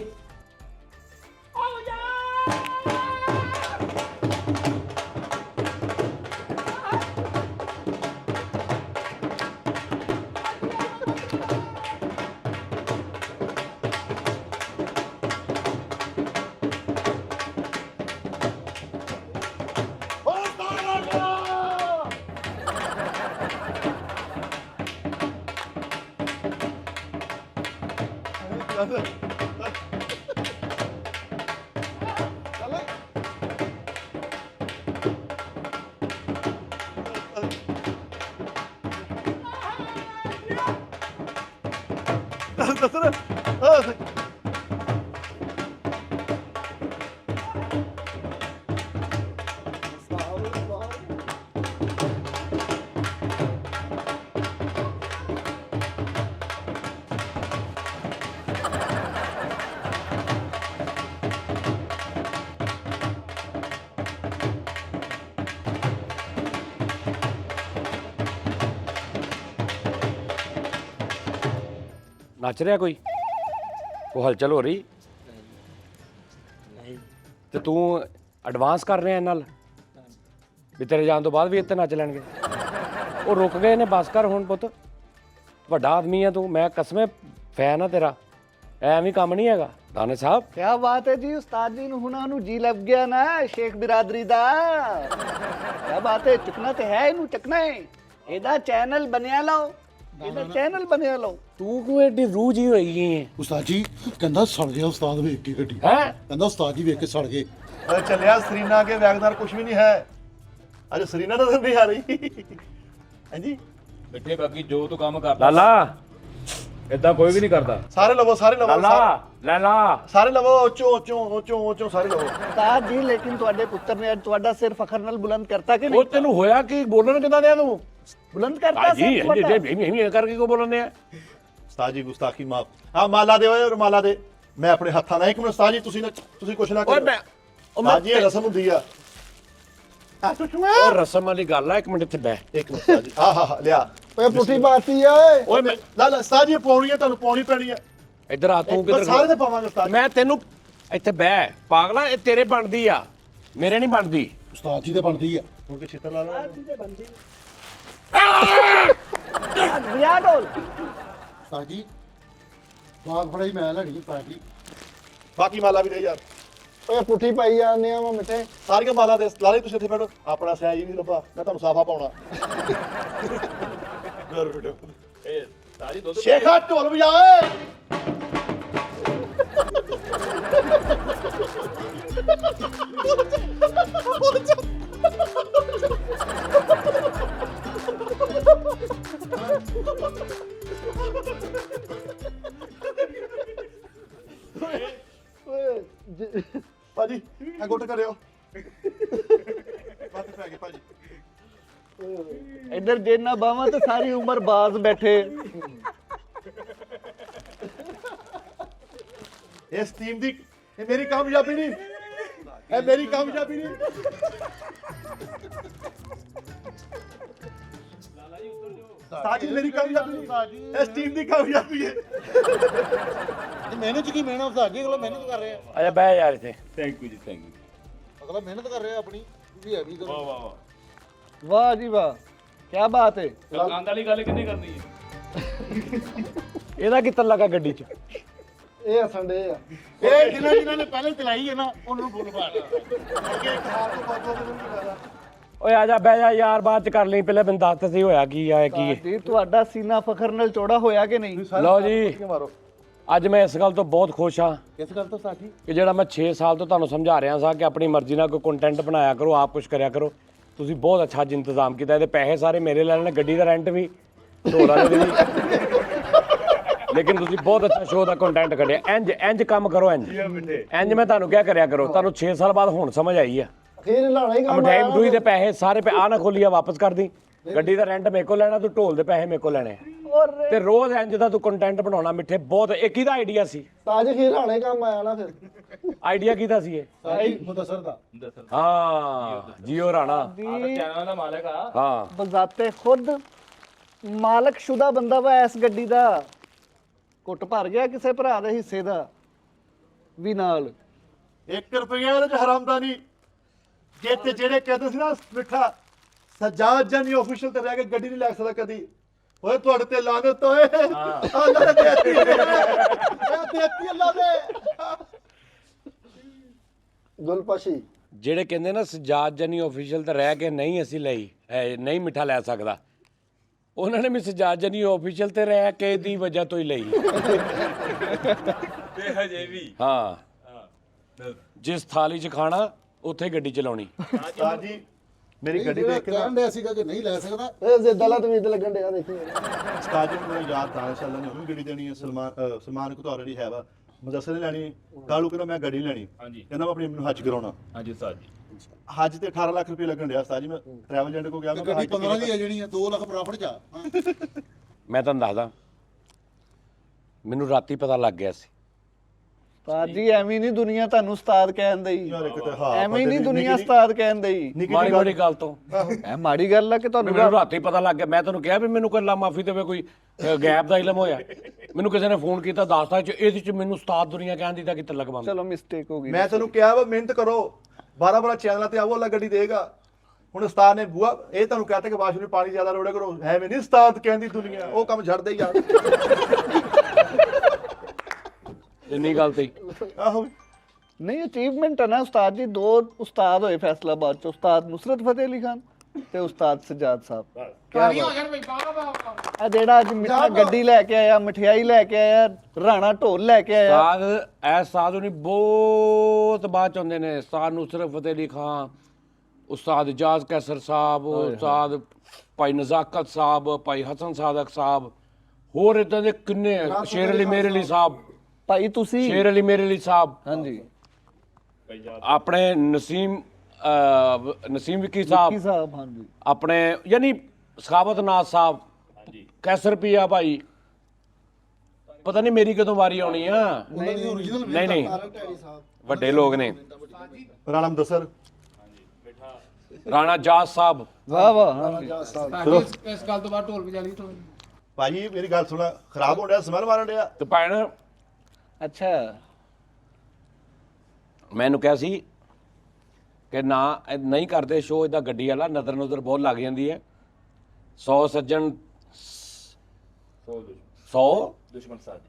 S1: ਨੱਚ ਰਿਹਾ ਕੋਈ ਉਹ ਹਲਚਲ ਹੋ ਰਹੀ ਨਹੀਂ ਤੇ ਤੂੰ ਐਡਵਾਂਸ ਕਰ ਰਿਹਾ ਨਾਲ ਵੀ ਤੇਰੇ ਜਾਣ ਤੋਂ ਬਾਅਦ ਵੀ ਇੱਥੇ ਨੱਚ ਲੈਣਗੇ ਉਹ ਰੁਕ ਗਏ ਨੇ ਬਸ ਕਰ ਹੁਣ ਪੁੱਤ ਵੱਡਾ ਆਦਮੀ ਆ ਤੂੰ ਮੈਂ ਕਸਮੇ ਫੈਨ ਆ ਤੇਰਾ ਐਵੇਂ ਕੰਮ ਨਹੀਂ ਹੈਗਾ ਦਾਨੇ ਸਾਹਿਬ
S3: क्या बात है जी उस्ताद जी हुना नु जी लग गया ना शेख बिरादरी दा क्या बात है चुकना ते है इनू चकना है एदा चैनल बनया लाओ एदा चैनल बनया लाओ
S1: ਤੂੰ ਕਿਉਂ ਐਡੀ ਰੂਹ ਜੀ ਹੋਈ ਗਈ ਹੈ
S9: ਉਸਤਾਦ ਜੀ ਕਹਿੰਦਾ ਸੜ ਗਿਆ ਉਸਤਾਦ ਵੇਖ ਕੇ ਗੱਡੀ
S1: ਹੈ
S9: ਕਹਿੰਦਾ ਉਸਤਾਦ ਜੀ ਵੇਖ ਕੇ ਸੜ ਗਏ
S8: अरे चलिया सरीना के वैगनार कुछ भी नहीं है अरे सरीना नजर नहीं आ रही हैं जी
S6: ਬੈਠੇ ਬਾਕੀ ਜੋ ਤੂੰ ਕੰਮ ਕਰਦਾ
S1: ਲਾਲਾ
S6: ਇਦਾਂ ਕੋਈ ਵੀ ਨਹੀਂ ਕਰਦਾ
S8: सारे लवो
S1: ਲਾਲਾ ਲਾਲਾ
S8: सारे लवो ओचो ओचो ओचो ओचो सारे लवो
S3: उस्ताद जी लेकिन ਤੁਹਾਡੇ ਪੁੱਤਰ ਨੇ ਅੱਜ ਤੁਹਾਡਾ ਸਿਰ ਫਖਰ ਨਾਲ ਬੁਲੰਦ ਕਰਤਾ ਕਿ
S1: ਉਹ
S3: ਨਹੀਂ
S1: ਤੈਨੂੰ ਹੋਇਆ ਕਿ ਬੋਲਣ ਕਿਦਾਂ ਦਿਆ ਤੂੰ
S3: ਬੁਲੰਦ ਕਰਤਾ
S1: ਭਾਜੀ
S3: ਸਿਰ ਤੁਹਾਡਾ।
S1: ਇਹ ਕਰਕੇ ਕੋ ਬੋਲਣੇ ਆ
S8: ਉਸਤਾਦ ਜੀ ਗੁਸਤਾਖੀ ਮਾਫ ਹਾਂ ਮਾਲਾ ਦੇ ਓਏ ਰੁਮਾਲਾ ਦੇ ਮੈਂ ਆਪਣੇ ਹੱਥਾਂ ਨਾਲ ਇੱਕ ਮਿੰਟ ਉਸਤਾਦ ਜੀ ਤੁਸੀਂ ਕੁਛ ਨਾ ਕਰੋ ਉਸਤਾਦ ਜੀ ਇਹ ਰਸਮ ਹੁੰਦੀ ਆ
S1: ਉਹ ਰਸਮ ਵਾਲੀ ਗੱਲ ਆ ਇੱਕ ਮਿੰਟ ਇੱਥੇ ਬਹਿ
S8: ਇੱਕ ਮਿੰਟ ਉਸਤਾਦ ਜੀ ਹਾਂ ਲਿਆ
S3: ਓਏ ਪੁੱਠੀ ਬਾਤੀ ਓਏ
S1: ਓਏ
S8: ਲਾ ਉਸਤਾਦ ਜੀ ਇਹ ਪਾਉਣੀ ਹੈ ਤੁਹਾਨੂੰ ਪਾਉਣੀ ਪੈਣੀ ਹੈ
S1: ਇੱਧਰ ਆ ਤੂੰ
S8: ਬਸ ਸਾਰੇ ਦੇ ਪਾਵਾਂਗੇ ਉਸਤਾਦ ਜੀ।
S1: ਮੈਂ ਤੈਨੂੰ ਇੱਥੇ ਬਹਿ ਪਾਗਲਾ ਇਹ ਤੇਰੇ ਬਣਦੀ ਆ ਮੇਰੇ ਨਹੀਂ ਬਣਦੀ
S9: ਉਸਤਾਦ ਜੀ ਤੇ ਬਣਦੀ ਆ
S8: ਹੁਣ ਕੇ ਛਿੱਤਰ ਲਾ ਲਓ
S3: ਰਿਆ ਢੋਲ
S9: ਉਸਤਾਦ ਜੀ ਬਾਗ ਫੜਾਈ ਮੈਂ ਲੈਣੀ ਉਸਤਾਦ ਜੀ
S8: ਬਾਕੀ ਮਾਲਾ ਵੀ ਦੇ ਯਾਰ
S3: ਓਏ ਪੁੱਠੀ ਪਾਈ ਜਾਂਦੇ ਆ ਮਿੱਠੇ
S8: ਸਾਰੀਆਂ ਮਾਲਾ ਦੇ ਲਾ ਲਈ ਤੁਸੀਂ ਇੱਥੇ ਬੈਠੋ ਆਪਣਾ ਸਿਆ ਜੀ ਵੀ ਲੱਭਾ ਮੈਂ ਤੁਹਾਨੂੰ ਸਾਫਾ ਪਾਉਣਾ
S6: ਇਹ ਸਾਰੀ ਦੁੱਧ
S8: ਸ਼ੇਖਾ ਢੋਲ ਵਜਾ ਓਏ ਭਾਜੀ ਇਹ ਗੁੱਟ ਕਰਿਓ ਬਾਤ ਪੈ ਗਈ ਭਾਜੀ
S3: ਇੱਧਰ ਜੇਨਾ ਬਾਵਾਂ ਤੇ ਸਾਰੀ ਉਮਰ ਬਾਜ਼ ਬੈਠੇ
S8: ਇਸ ਟੀਮ ਦੀ ਇਹ ਮੇਰੀ ਕਾਮਯਾਬੀ ਨਹੀਂ ਇਹ ਮੇਰੀ ਕਾਮਯਾਬੀ ਨਹੀਂ ਸਾਜੀ ਮੇਰੀ ਕਾਮਯਾਬੀ ਨਹੀਂ ਇਸ ਟੀਮ ਦੀ ਕਾਮਯਾਬੀ ਹੈ
S9: ਮਿਹਨਤ ਕੀ ਮਿਹਨਤ ਉਸਤਾਦ ਜੀ ਅਗਲਾ ਮਿਹਨਤ ਕਰ ਰਿਹਾ
S1: ਆਜਾ ਬਹਿ ਯਾਰ ਇੱਥੇ
S6: ਥੈਂਕ ਯੂ ਜੀ ਥੈਂਕ ਯੂ
S9: ਅਗਲਾ ਮਿਹਨਤ ਕਰ ਰਿਹਾ ਆਪਣੀ ਵੀ ਹੈ ਵੀ ਕਰੋ
S6: ਵਾਹ ਵਾਹ ਵਾਹ
S3: ਵਾਹ ਜੀ ਵਾਹ ਕੀ ਬਾਤ ਹੈ
S6: ਕੰਦ ਵਾਲੀ ਗੱਲ ਕਿੰਨੀ ਕਰਨੀ ਹੈ
S1: ਇਹਦਾ ਕਿੱਤਨ ਲੱਗਾ ਗੱਡੀ 'ਚ
S3: ਇਹ ਹਸਣ ਦੇ ਆ
S9: ਇਹ ਜਿਨ੍ਹਾਂ ਨੇ ਪਹਿਲੇ ਚਲਾਈ ਹੈ ਨਾ ਉਹਨਾਂ ਨੂੰ ਫੁੱਲ ਪਾਣਾ
S8: ਅੱਗੇ ਇੱਕ ਹਾਰ ਤੋਂ ਬਾਅਦ ਮੈਨੂੰ ਨਹੀਂ ਲੱਗਦਾ
S1: ਓਏ ਆਜਾ ਬਹਿ ਜਾ ਯਾਰ ਬਾਅਦ 'ਚ ਕਰ ਲਈ ਪਹਿਲੇ ਮੈਨੂੰ ਦੱਸ ਤਾਂ ਸਹੀ ਹੋਇਆ ਕੀ ਆ ਕੀ ਹੈ
S3: ਜੀ ਤੁਹਾਡਾ ਸੀਨਾ ਫਖਰ ਨਾਲ ਚੌੜਾ ਹੋਇਆ ਕਿ ਨਹੀਂ
S1: ਲਓ ਜੀ
S8: ਮਾਰੋ
S1: ਅੱਜ ਮੈਂ ਇਸ ਗੱਲ ਤੋਂ ਬਹੁਤ ਖੁਸ਼ ਹਾਂ
S9: ਕਿਸ ਗੱਲ ਤੋਂ ਉਸਤਾਦ ਜੀ
S1: ਕਿ ਜਿਹੜਾ ਮੈਂ 6 ਸਾਲ ਤੋਂ ਤੁਹਾਨੂੰ ਸਮਝਾ ਰਿਹਾ ਸਾਂ ਕਿ ਆਪਣੀ ਮਰਜ਼ੀ ਨਾਲ ਕੋਈ ਕੰਟੈਂਟ ਬਣਾਇਆ ਕਰੋ ਆਪ ਕੁਝ ਕਰਿਆ ਕਰੋ ਤੁਸੀਂ ਬਹੁਤ ਅੱਛਾ ਅੱਜ ਇੰਤਜ਼ਾਮ ਕੀਤਾ ਇਹਦੇ ਪੈਸੇ ਸਾਰੇ ਮੇਰੇ ਲੈ ਲੈਣੇ ਗੱਡੀ ਦਾ ਰੈਂਟ ਵੀ ਢੋਲਾ ਦੇ ਵੀ ਲੇਕਿਨ ਤੁਸੀਂ ਬਹੁਤ ਅੱਛਾ ਸ਼ੋਅ ਦਾ ਕੰਟੈਂਟ ਕੱਢਿਆ ਇੰਜ ਕੰਮ ਕਰੋ ਇੰਜ ਮੈਂ ਤੁਹਾਨੂੰ ਕਿਹਾ ਕਰਿਆ ਕਰੋ ਤੁਹਾਨੂੰ 6 ਸਾਲ ਬਾਅਦ ਹੁਣ ਸਮਝ ਆਈ ਆ
S3: ਫੇਰ ਲਾਣਾ ਹੀ
S1: ਮਠਾਈ ਮਠੂਈ ਦੇ ਪੈਸੇ ਸਾਰੇ ਆ ਨਾ ਖੋਲੀਆ ਵਾਪਸ ਕਰ ਦੀ ਗੱਡੀ ਦਾ ਰੈਂਟ ਮੇਰੇ ਕੋਲ ਲੈਣਾ ਤੂੰ ਢੋਲ ਦੇ ਪੈਸੇ ਮੇਰੇ ਕੋਲ ਲੈਣੇ ਤੇ ਰੋਜ਼ ਇੰਜ ਦਾ ਤੂੰ ਕੰਟੈਂਟ ਬਣਾਉਣਾ ਮਿੱਠੇ ਬਹੁਤ ਇਹ ਕਿਹਦਾ ਆਈਡੀਆ ਸੀ
S3: ਤਾਜ ਖੀਰ ਹਾਣੇ ਕੰਮ ਆਇਆ ਨਾ ਫਿਰ
S1: ਆਈਡੀਆ ਕਿਹਦਾ ਸੀ ਇਹ
S9: ਮੁਦਸਰ ਦਾ
S1: ਹਾਂ ਜੀਓ ਰਾਣਾ
S6: ਚੈਨਲ ਦਾ ਮਾਲਕ ਆ
S1: ਹਾਂ
S3: ਬਜ਼ਾਤੇ ਖੁਦ ਮਾਲਕ ਸ਼ੁਦਾ ਬੰਦਾ ਵਾ ਇਸ ਗੱਡੀ ਦਾ ਘੁੱਟ ਭਰ ਗਿਆ ਕਿਸੇ ਭਰਾ ਦੇ ਹਿੱਸੇ ਦਾ ਵੀ ਨਾਲ
S8: 1 ਰੁਪਈਆ ਇਹਦੇ ਚ ਹਰਾਮਦਾ ਨਹੀਂ। ਜੇ ਤੇ ਜਿਹੜੇ ਕਹਿੰਦੇ ਸੀ ਨਾ ਮਿੱਠਾ ਸਜਾਦ ਜਾਨੀ ਆਫੀਸ਼ੀਅਲ ਤੇ ਰਹਿ ਕੇ ਗੱਡੀ ਨਹੀਂ ਲੈ ਸਕਦਾ ਕਦੀ। ਓਏ ਤੁਹਾਡੇ ਤੇ ਲਾਨਤ ਓਏ ਅੱਲਾ ਨੇ ਦੇਤੀ ਓਏ ਦੇਤੀ ਅੱਲਾ ਨੇ। ਗੁਲਪਾਸ਼ੀ
S1: ਜਿਹੜੇ ਕਹਿੰਦੇ ਨਾ ਸਜਾਦ ਜਨੀ ਆਫੀਸ਼ੀਅਲ ਤੇ ਰਹਿ ਕੇ ਨਹੀਂ ਅਸੀਂ ਲਈ ਨਹੀਂ ਮਿੱਠਾ ਲੈ ਸਕਦਾ, ਉਹਨਾਂ ਨੇ ਵੀ ਸਜਾਦ ਜਨੀ ਆਫੀਸ਼ੀਅਲ ਤੇ ਰਹਿ ਕੇ ਦੀ ਵਜ੍ਹਾ ਤੋਂ ਹੀ ਲਈ।
S6: ਤੇ ਹਜੇ ਵੀ
S1: ਹਾਂ, ਜਿਸ ਥਾਲੀ 'ਚ ਖਾਣਾ ਉੱਥੇ ਗੱਡੀ ਚਲਾਉਣੀ।
S8: ਉਸਤਾਦ ਜੀ ਮੇਰੀ ਗੱਡੀ ਦੇਖ ਕੇ
S2: ਕਹਿਣ ਡਿਆ ਸੀਗਾ ਕਿ ਨਹੀਂ ਲੈ ਸਕਦਾ।
S8: ਇਹ ਜ਼ਿੱਦਾਂ ਤਮੀਦ ਲੱਗਣ ਡਿਆ ਦੇਖੀ। ਉਸਤਾਦ ਜੀ ਮੈਨੂੰ ਯਾਦ ਤਾਂ ਇਨਸ਼ਾਅੱਲਾ ਨੇ ਉਹਨੂੰ ਗੱਡੀ ਦੇਣੀ ਹੈ। ਸਲਮਾਨ ਕਤੌਰ ਦੀ ਹੈ ਵਾ ਮਦਰਸੇ ਨੇ ਲੈਣੀ। ਕਾਲੂ ਕਹਿੰਦਾ ਮੈਂ ਗੱਡੀ ਲੈਣੀ।
S6: ਹਾਂਜੀ।
S8: ਕਹਿੰਦਾ ਮੈਂ ਆਪਣੀ ਮੈਨੂੰ ਹੱਜ ਕਰਾਉਣਾ।
S6: ਹਾਂਜੀ ਉਸਤਾਦ ਜੀ।
S8: ਹੱਜ ਤੇ 18 ਲੱਖ ਰੁਪਏ ਲੱਗਣ ਡਿਆ ਉਸਤਾਦ ਜੀ। ਮੈਂ ਟਰੈਵਲ ਏਜੰਟ ਕੋ ਗਿਆ ਮੈਂ
S2: ਗੱਡੀ 15 ਦੀ ਹੈ ਜਿਹੜੀ 2 ਲੱਖ ਪ੍ਰੋਫਿਟ ਚ ਆ।
S1: ਮੈਂ ਤੁਹਾਨੂੰ ਦੱਸਦਾ, ਮੈਨੂੰ ਰਾਤੀ ਪਤਾ ਲੱਗ ਗਿਆ ਸੀ।
S3: ਉਸਤਾਦ ਜੀ ਐਵੇਂ ਨਹੀਂ ਦੁਨੀਆ ਤੁਹਾਨੂੰ ਉਸਤਾਦ ਕਹਿਣ ਦਈ,
S8: ਯਾਰ ਇੱਕ ਤੇ ਹਾਂ
S3: ਐਵੇਂ ਨਹੀਂ ਦੁਨੀਆ ਉਸਤਾਦ ਕਹਿਣ ਦਈ।
S1: ਮਾੜੀ ਮਾੜੀ ਗੱਲ ਤੋਂ
S3: ਐ ਮਾੜੀ ਗੱਲ ਆ ਕਿ ਤੁਹਾਨੂੰ
S1: ਮੈਨੂੰ ਰਾਤੀ ਪਤਾ ਲੱਗ ਗਿਆ। ਮੈਂ ਤੁਹਾਨੂੰ ਕਿਹਾ ਵੀ ਮੈਨੂੰ ਕੋਈ ਅੱਲਾ ਮਾਫੀ ਦੇਵੇ, ਕੋਈ ਗੈਪ ਦਾ ਇਲਮ ਹੋਇਆ। ਮੈਨੂੰ ਕਿਸੇ ਨੇ ਫੋਨ ਕੀਤਾ ਦੱਸਦਾ ਚ ਇਹਦੇ ਚ ਮੈਨੂੰ ਉਸਤਾਦ ਦੁਨੀਆ ਕਹਿਣ ਦੀ ਤਾਂ ਕਿ ਤਲਕ ਬੰਦ।
S3: ਚਲੋ ਮਿਸਟੇਕ ਹੋ ਗਈ।
S8: ਮੈਂ ਤੁਹਾਨੂੰ ਕਿਹਾ ਵਾ ਮਿਹਨਤ ਕਰੋ 12 ਚੈਨਲਾਂ ਤੇ ਆਵੋ ਅੱਲਾ ਗੱਡੀ ਦੇਗਾ। ਹੁਣ ਉਸਤਾਦ ਨੇ ਬੂਆ ਇਹ ਤੁਹਾਨੂੰ ਕਹਤਾ ਕਿ ਵਾਸ਼ਰੂਮ ਵਿੱਚ ਪਾਣੀ ਜ਼ਿਆਦਾ ਰੋੜਿਆ ਕਰੋ। ਐਵੇਂ ਨਹੀਂ ਉਸਤਾਦ ਕਹਿੰਦੀ ਦੁਨੀਆ, ਉਹ ਕੰਮ ਛੱਡ ਦੇ ਯਾਰ।
S1: ਇੰਨੀ ਗੱਲ ਤੇ
S8: ਆਹੋ
S3: ਨਹੀਂ ਅਚੀਵਮੈਂਟ ਹੈ ਨਾ ਉਸਤਾਦ ਜੀ। 2 ਉਸਤਾਦ ਹੋਏ ਫੈਸਲਾਬਾਦ ਚ, ਉਸਤਾਦ ਨੁਸਰਤ ਫਤਿਹ ਅਲੀ ਖਾਨ ਤੇ ਉਸਤਾਦ ਸਜਾਦ ਸਾਹਿਬ। ਆ ਜਿਹੜਾ ਅੱਜ ਮਿੱਠਾ ਗੱਡੀ ਲੈ ਕੇ ਆਇਆ, ਮਠਿਆਈ ਲੈ ਕੇ ਆਇਆ, ਰਾਣਾ ਢੋਲ ਲੈ ਕੇ ਆਇਆ।
S1: ਉਸਤਾਦ ਐ ਉਸਤਾਦ ਨਹੀਂ ਬਹੁਤ ਬਾਅਦ ਚ ਆਉਂਦੇ ਨੇ। ਉਸਤਾਦ ਨੁਸਰਤ ਫਤਿਹ ਅਲੀ ਖਾਨ, ਉਸਤਾਦ ਇਜਾਜ਼ ਕੈਸਰ ਸਾਹਿਬ, ਉਸਤਾਦ ਭਾਈ ਨਜ਼ਾਕਤ ਸਾਹਿਬ, ਭਾਈ ਹਸਨ ਸਾਦਕ ਸਾਹਿਬ, ਹੋਰ ਇਦਾਂ ਦੇ ਕਿੰਨੇ, ਸ਼ੇਰ ਅਲੀ ਮੇਰੇ ਅਲੀ ਸਾਹਿਬ,
S3: ਭਾਈ ਤੁਸੀਂ
S1: ਸ਼ੇਰ ਅਲੀ ਮੇਰੇ ਅਲੀ ਸਾਹਿਬ,
S3: ਹਾਂਜੀ
S1: ਆਪਣੇ ਨਸੀਮ ਵਿੱਕੀ
S3: ਕੀ
S1: ਸਾਹਿਬ,
S3: ਸਾਹਿਬ, ਹਾਂਜੀ
S1: ਆਪਣੇ ਯਾਨੀ ਸਖਾਵਤ ਨਾਜ਼ ਸਾਹਿਬ, ਕੈਸਰ ਪੀਆ ਭਾਈ। ਪਤਾ ਨਹੀਂ ਮੇਰੀ ਕਦੋਂ ਵਾਰੀ ਆਉਣੀ ਆ।
S2: ਉਹਨਾਂ ਦੀ ਓਰੀਜਨਲ
S1: ਨਹੀਂ ਵੱਡੇ ਲੋਕ ਨੇ।
S8: ਰਾਣਾ ਮੁਦੱਸਰ,
S1: ਰਾਣਾ ਜਾਜ ਸਾਹਿਬ।
S3: ਵਾਹ ਵਾਹ ਹਾਂਜੀ।
S4: ਇਸ ਗੱਲ ਤੋਂ ਬਾਅਦ ਢੋਲ ਵਜਾ ਲਈ ਤੋਂ
S8: ਭਾਜੀ ਮੇਰੀ ਗੱਲ ਸੁਣਾ, ਖਰਾਬ ਹੋ ਰਿਹਾ ਸਮੈਲ ਮਾਰਨ ਡਿਆ।
S1: ਤੇ ਭੈਣ
S3: ਅੱਛਾ
S1: ਮੈਨੂੰ ਕਿਹਾ ਸੀ ਕਿ ਨਾ ਨਹੀਂ ਕਰਦੇ ਸ਼ੋਅ ਇਹਦਾ ਗੱਡੀ ਵਾਲਾ, ਨਜ਼ਰ ਨੁਜ਼ਰ ਬਹੁਤ ਲੱਗ ਜਾਂਦੀ ਹੈ। 100 ਸੱਜਣ 100
S6: ਦੁਸ਼ਮਣ ਸਾਥ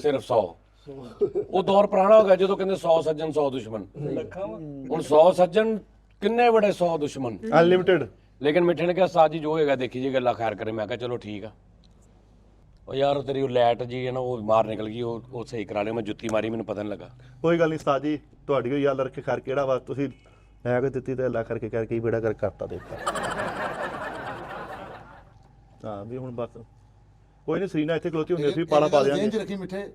S1: ਸਿਰਫ 100। ਉਹ ਦੌਰ ਪੁਰਾਣਾ ਹੋ ਗਿਆ ਜਦੋਂ ਕਹਿੰਦੇ 100 ਸੱਜਣ 100 ਦੁਸ਼ਮਣ। ਹੁਣ 100 ਸੱਜਣ ਕਿੰਨੇ ਬੜੇ 100 ਦੁਸ਼ਮਣ।
S8: ਅਨਲਿਮਿਟਿਡ।
S1: ਲੇਕਿਨ ਮਿੱਠੇ ਨੇ ਕਿਹਾ ਸਾਜੀ ਜੋ ਹੋਏਗਾ ਦੇਖੀ ਜੀ, ਗੱਲਾਂ ਖੈਰ ਕਰੇ। ਮੈਂ ਕਿਹਾ ਚਲੋ ਠੀਕ ਆ। ਉਹ ਯਾਰ ਉਹ ਤੇਰੀ ਉਹ ਲਾਈਟ ਜੀ ਹੈ ਨਾ, ਉਹ ਬਾਹਰ ਨਿਕਲ ਗਈ। ਉਹ ਸਹੀ ਕਰਾ ਲਿਓ। ਮੈਂ ਜੁੱਤੀ ਮਾਰੀ, ਮੈਨੂੰ ਪਤਾ ਨਹੀਂ ਲੱਗਾ।
S8: ਕੋਈ ਗੱਲ ਨਹੀਂ ਉਸਤਾਦ ਜੀ, ਤੁਹਾਡੀ ਕੋਈ ਯਾਦ ਰੱਖੇ ਖੈਰ ਕਿਹੜਾ ਵਾ ਤੁਸੀਂ ਲੈ ਕੇ ਦਿੱਤੀ ਤੇ ਅੱਲਾ ਕਰਕੇ ਕਰਕੇ ਹੀ ਬੇੜਾ ਕਰ ਕਰਤਾ ਦੇਖਾ। ਹਾਂ ਵੀ ਹੁਣ ਬਸ ਕੋਈ ਨਹੀਂ, ਸਰੀਨਾ ਇੱਥੇ ਖਲੋਤੀ ਹੁੰਦੀ ਸੀ, ਪਾਲਾ ਪਾ ਦਿਆਂਗੇ।
S2: ਚ ਰੱਖੀ ਮਿੱਠੇ,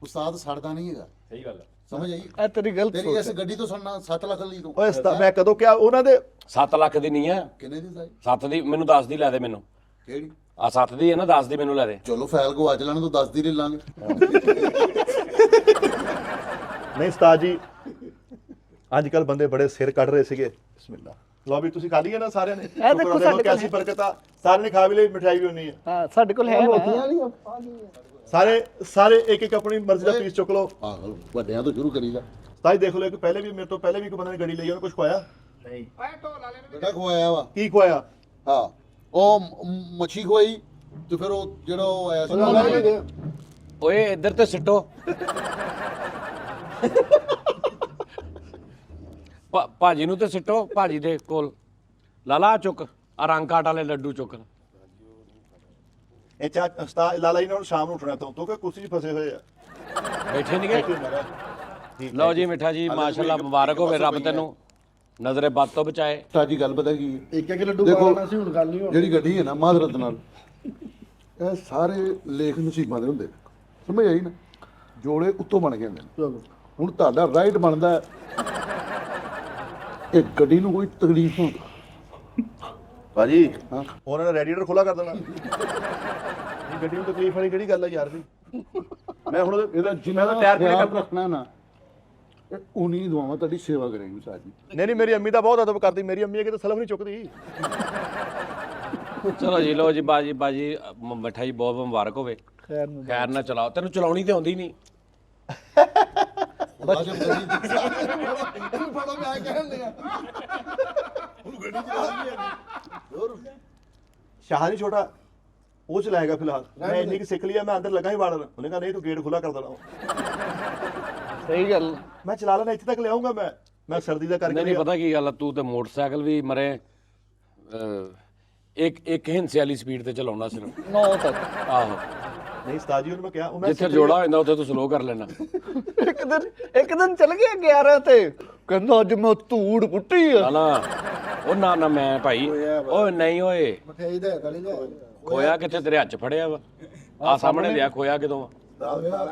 S2: ਉਸਤਾਦ ਸੜਦਾ ਨਹੀਂ ਹੈਗਾ।
S6: ਸਹੀ ਗੱਲ ਹੈ।
S2: ਸਮਝ ਆਈ?
S3: ਇਹ ਤੇਰੀ ਗਲਤ
S2: ਤੇਰੀ
S3: ਸੋਚ
S2: ਇਸ ਗੱਡੀ ਤੋਂ ਸੁਣਨਾ 7 ਲੱਖ ਲਈ ਤੂੰ
S8: ਓਏ ਉਸਤਾਦ ਮੈਂ ਕਦੋਂ ਕਿਹਾ ਉਹਨਾਂ ਦੇ
S1: 7 ਲੱਖ ਦੀ ਨਹੀਂ ਹੈ,
S2: ਕਿੰਨੇ ਦੀ ਸਾਈ
S1: 7 ਦੀ। ਮੈਨੂੰ 10 ਦੀ ਲੈ ਦੇ। ਮੈਨੂੰ
S2: ਕਿਹੜੀ?
S1: ਆ 7 ਦੀ ਹੈ ਨਾ, 10 ਦੀ ਮੈਨੂੰ ਲੈ ਦੇ।
S2: ਚਲੋ ਫੈਲ ਕੋ ਅੱਜ ਲੈਣ ਤੋਂ 10 ਦੀ ਲੈ ਲਾਂਗੇ।
S8: ਨਹੀਂ ਉਸਤਾਦ ਜੀ, ਅੱਜ ਕੱਲ ਬੰਦੇ ਬੜੇ ਸਿਰ ਕੱਢ ਰਹੇ ਸੀਗੇ। ਬਿਸਮਿਲ੍ਲਾ ਲਓ ਵੀ ਤੁਸੀਂ ਖਾ ਲਈ ਹੈ ਨਾ ਸਾਰਿਆਂ ਨੇ?
S3: ਇਹ ਦੇਖੋ ਸਾਡੇ ਕੋਲ
S8: ਕੈਸੀ ਬਰਕਤ ਆ, ਸਾਰਿਆਂ ਨੇ ਖਾ ਵੀ ਲਈ, ਮਠਿਆਈ ਵੀ ਹੋਣੀ ਹੈ।
S3: ਹਾਂ ਸਾਡੇ ਕੋਲ ਹੈ ਨਾ।
S8: ਸਾਰੇ ਇੱਕ ਇੱਕ ਆਪਣੀ ਮਰਜ਼ੀ ਦਾ ਪੀਸ ਚੁੱਕ ਲਓ।
S2: ਆਹੋ ਵੱਡਿਆਂ ਤੋਂ ਸ਼ੁਰੂ ਕਰੀਦਾ।
S8: ਉਸਤਾਦ ਦੇਖ ਲਓ, ਇੱਕ ਪਹਿਲੇ ਵੀ ਮੇਰੇ ਤੋਂ ਪਹਿਲੇ ਵੀ ਕੋਈ ਬੰਦੇ ਨੇ ਗੱਡੀ ਲਈ, ਉਹਨੇ ਕੁਝ ਖਵਾਇਆ
S2: ਬੇਟਾ ਖਵਾਇਆ ਵਾ।
S8: ਕੀ ਖਵਾਇਆ?
S2: ਹਾਂ ਉਹ ਮੱਛੀ ਖਵਾਈ ਤੇ ਫਿਰ ਉਹ ਜਿਹੜਾ ਉਹ ਆਇਆ ਸੀ
S1: ਓਏ ਇੱਧਰ ਤੇ ਸਿੱਟੋ। ਭਾਜੀ ਨੂੰ ਤੇ ਸਿੱਟੋ, ਭਾਜੀ ਦੇ ਕੋਲ। ਲਾਲਾ ਚੁੱਕ ਆ ਰੰਗ ਕਾਟ ਵਾਲੇ ਲੱਡੂ ਚੁੱਕ।
S8: ਇਹ ਚਾ ਉਸਤਾਦ ਲਾਲਾ ਜੀ ਨੇ ਹੁਣ ਸ਼ਾਮ ਨੂੰ ਉੱਠਣਾ ਤੋਂ ਕਿ ਕੁਰਸੀ 'ਚ ਫਸੇ ਹੋਏ ਆ।
S1: ਬੈਠੇ ਨਹੀਂ ਗਏ। ਲਓ ਜੀ ਮਿੱਠਾ ਜੀ, ਮਾਸ਼ਾਅੱਲਾ ਮੁਬਾਰਕ ਹੋਵੇ, ਰੱਬ ਤੈਨੂੰ ਨਜ਼ਰੇ ਬਦ ਤੋਂ ਬਚਾਏ।
S2: ਤਾਜੀ ਗੱਲ ਪਤਾ ਕੀ ਹੈ?
S8: ਇੱਕ ਇੱਕ ਲੱਡੂ
S2: ਦੇਖੋ,
S8: ਪਾਣਾ ਸੀ, ਹੁਣ ਗੱਲ ਨਹੀਂ ਹੋਣੀ।
S2: ਜਿਹੜੀ ਗੱਡੀ ਹੈ ਨਾ ਮਾਜ਼ਰਤ ਨਾਲ, ਇਹ ਸਾਰੇ ਲੇਖ ਨਸੀਬਾਂ ਦੇ ਹੁੰਦੇ ਨੇ। ਸਮਝ ਆਈ ਨਾ? ਜੋੜੇ ਉੱਤੋਂ ਬਣ ਗਏ ਨੇ। ਹੁਣ ਤੁਹਾਡਾ ਰਾਈਟ ਬਣਦਾ ਹੈ ਇਹ ਗੱਡੀ ਨੂੰ ਕੋਈ ਤਕਲੀਫ ਨਾ ਹੋਵੇ।
S8: ਭਾਜੀ
S2: ਹਾਂ।
S8: ਉਹਨਾਂ ਨੇ ਰੈਡੀਏਟਰ ਖੁੱਲਾ ਕਰ ਦੇਣਾ। ਇਹ ਗੱਡੀ ਨੂੰ ਤਕਲੀਫ ਵਾਲੀ ਕਿਹੜੀ ਗੱਲ ਆ ਯਾਰ ਵੀ? ਮੈਂ ਹੁਣ
S2: ਇਹਦਾ ਜਿੰਨਾ ਦਾ
S8: ਟਾਇਰ ਕਿਹੜੇ
S2: ਖਿਆਲ ਰੱਖਣਾ ਨਾ, ਇਹ ਉਨੀ ਦੁਆਵਾਂ ਤੁਹਾਡੀ ਸੇਵਾ ਕਰੇਗੀ ਸਾਜੀ।
S8: ਨਹੀਂ ਮੇਰੀ ਅੰਮੀ ਤਾਂ ਬਹੁਤ ਅਦਬ ਕਰਦੀ। ਮੇਰੀ ਅੰਮੀ ਕਿਤੇ ਸਲਫ ਨਹੀਂ ਚੁੱਕਦੀ।
S1: ਚਲੋ ਜੀ, ਲਓ ਜੀ ਬਾਜੀ ਮਿਠਾਈ ਬਹੁਤ ਮੁਬਾਰਕ ਹੋਵੇ।
S3: ਖੈਰ ਨੂੰ
S1: ਖੈਰ ਨਾ ਚਲਾਓ, ਤੈਨੂੰ ਚਲਾਉਣੀ ਤੇ ਆਉਂਦੀ ਨਹੀਂ।
S2: ਬਾਜੇ ਇਹਨੂੰ ਫੜੋ ਮੈਂ ਕਹਿਣ ਲਿਆ ਉਹਨੂੰ ਗੱਡੀ ਚਲਾ ਦੀ ਹੋਰ
S10: ਸ਼ਾਹ ਨਹੀਂ ਛੋਟਾ, ਉਹ ਚਲਾਏਗਾ ਫਿਲਹਾਲ। ਮੈਂ ਇੰਨੀ ਕਿ ਸਿੱਖ ਲਿਆ, ਮੈਂ ਅੰਦਰ ਲੱਗਾ ਹੀ ਵਾੜਨ। ਉਹਨੇ ਕਹਾ ਨਹੀਂ ਤੂੰ ਗੇਟ ਖੁੱਲਾ ਕਰ ਦੇਣਾ।
S3: ਸਹੀ ਗੱਲ।
S10: ਮੈਂ ਚਲਾ ਲੈਣਾ, ਇੱਥੇ ਤੱਕ ਲਿਆਉਂਗਾ ਮੈਂ ਸਰਦੀ ਦਾ ਕਰਕੇ
S1: ਨਹੀਂ ਪਤਾ ਕੀ ਗੱਲ ਆ, ਤੂੰ ਤੇ ਮੋਟਰਸਾਈਕਲ ਵੀ ਮਰੇ ਇੱਕ ਹਿੰਸੇ ਵਾਲੀ ਸਪੀਡ ਤੇ ਚਲਾਉਣਾ ਸਿਰਫ
S3: 9 ਤੱਕ।
S1: ਆਹੋ,
S10: ਨਹੀਂ ਉਸਤਾਦ ਜੀ, ਉਹਨੂੰ ਮੈਂ ਕਿਹਾ, ਉਹ ਮੈਂ
S1: ਜਿੱਥੇ ਜੋੜਾ ਹੋ ਜਾਂਦਾ ਉੱਥੇ ਤੂੰ ਸਲੋ ਕਰ ਲੈਣਾ।
S3: ਇੱਕ ਦਿਨ ਚਲ ਗਿਆ 11 ਤੇ, ਕਹਿੰਦਾ ਅੱਜ ਮੈਂ ਧੂੜ ਪੁੱਟੀ ਆ।
S1: ਨਾ ਉਹ ਨਾ ਮੈਂ ਭਾਈ, ਓਏ ਨਹੀਂ ਓਏ,
S9: ਮਠਿਆਈ ਦਾ ਗਲੀ ਦਾ
S1: ਖੋਇਆ ਕਿੱਥੇ ਤੇਰੇ ਹੱਥ 'ਚ ਫੜਿਆ ਵਾ? ਆ ਸਾਹਮਣੇ ਲਿਆ, ਖੋਇਆ ਕਿਦੋਂ?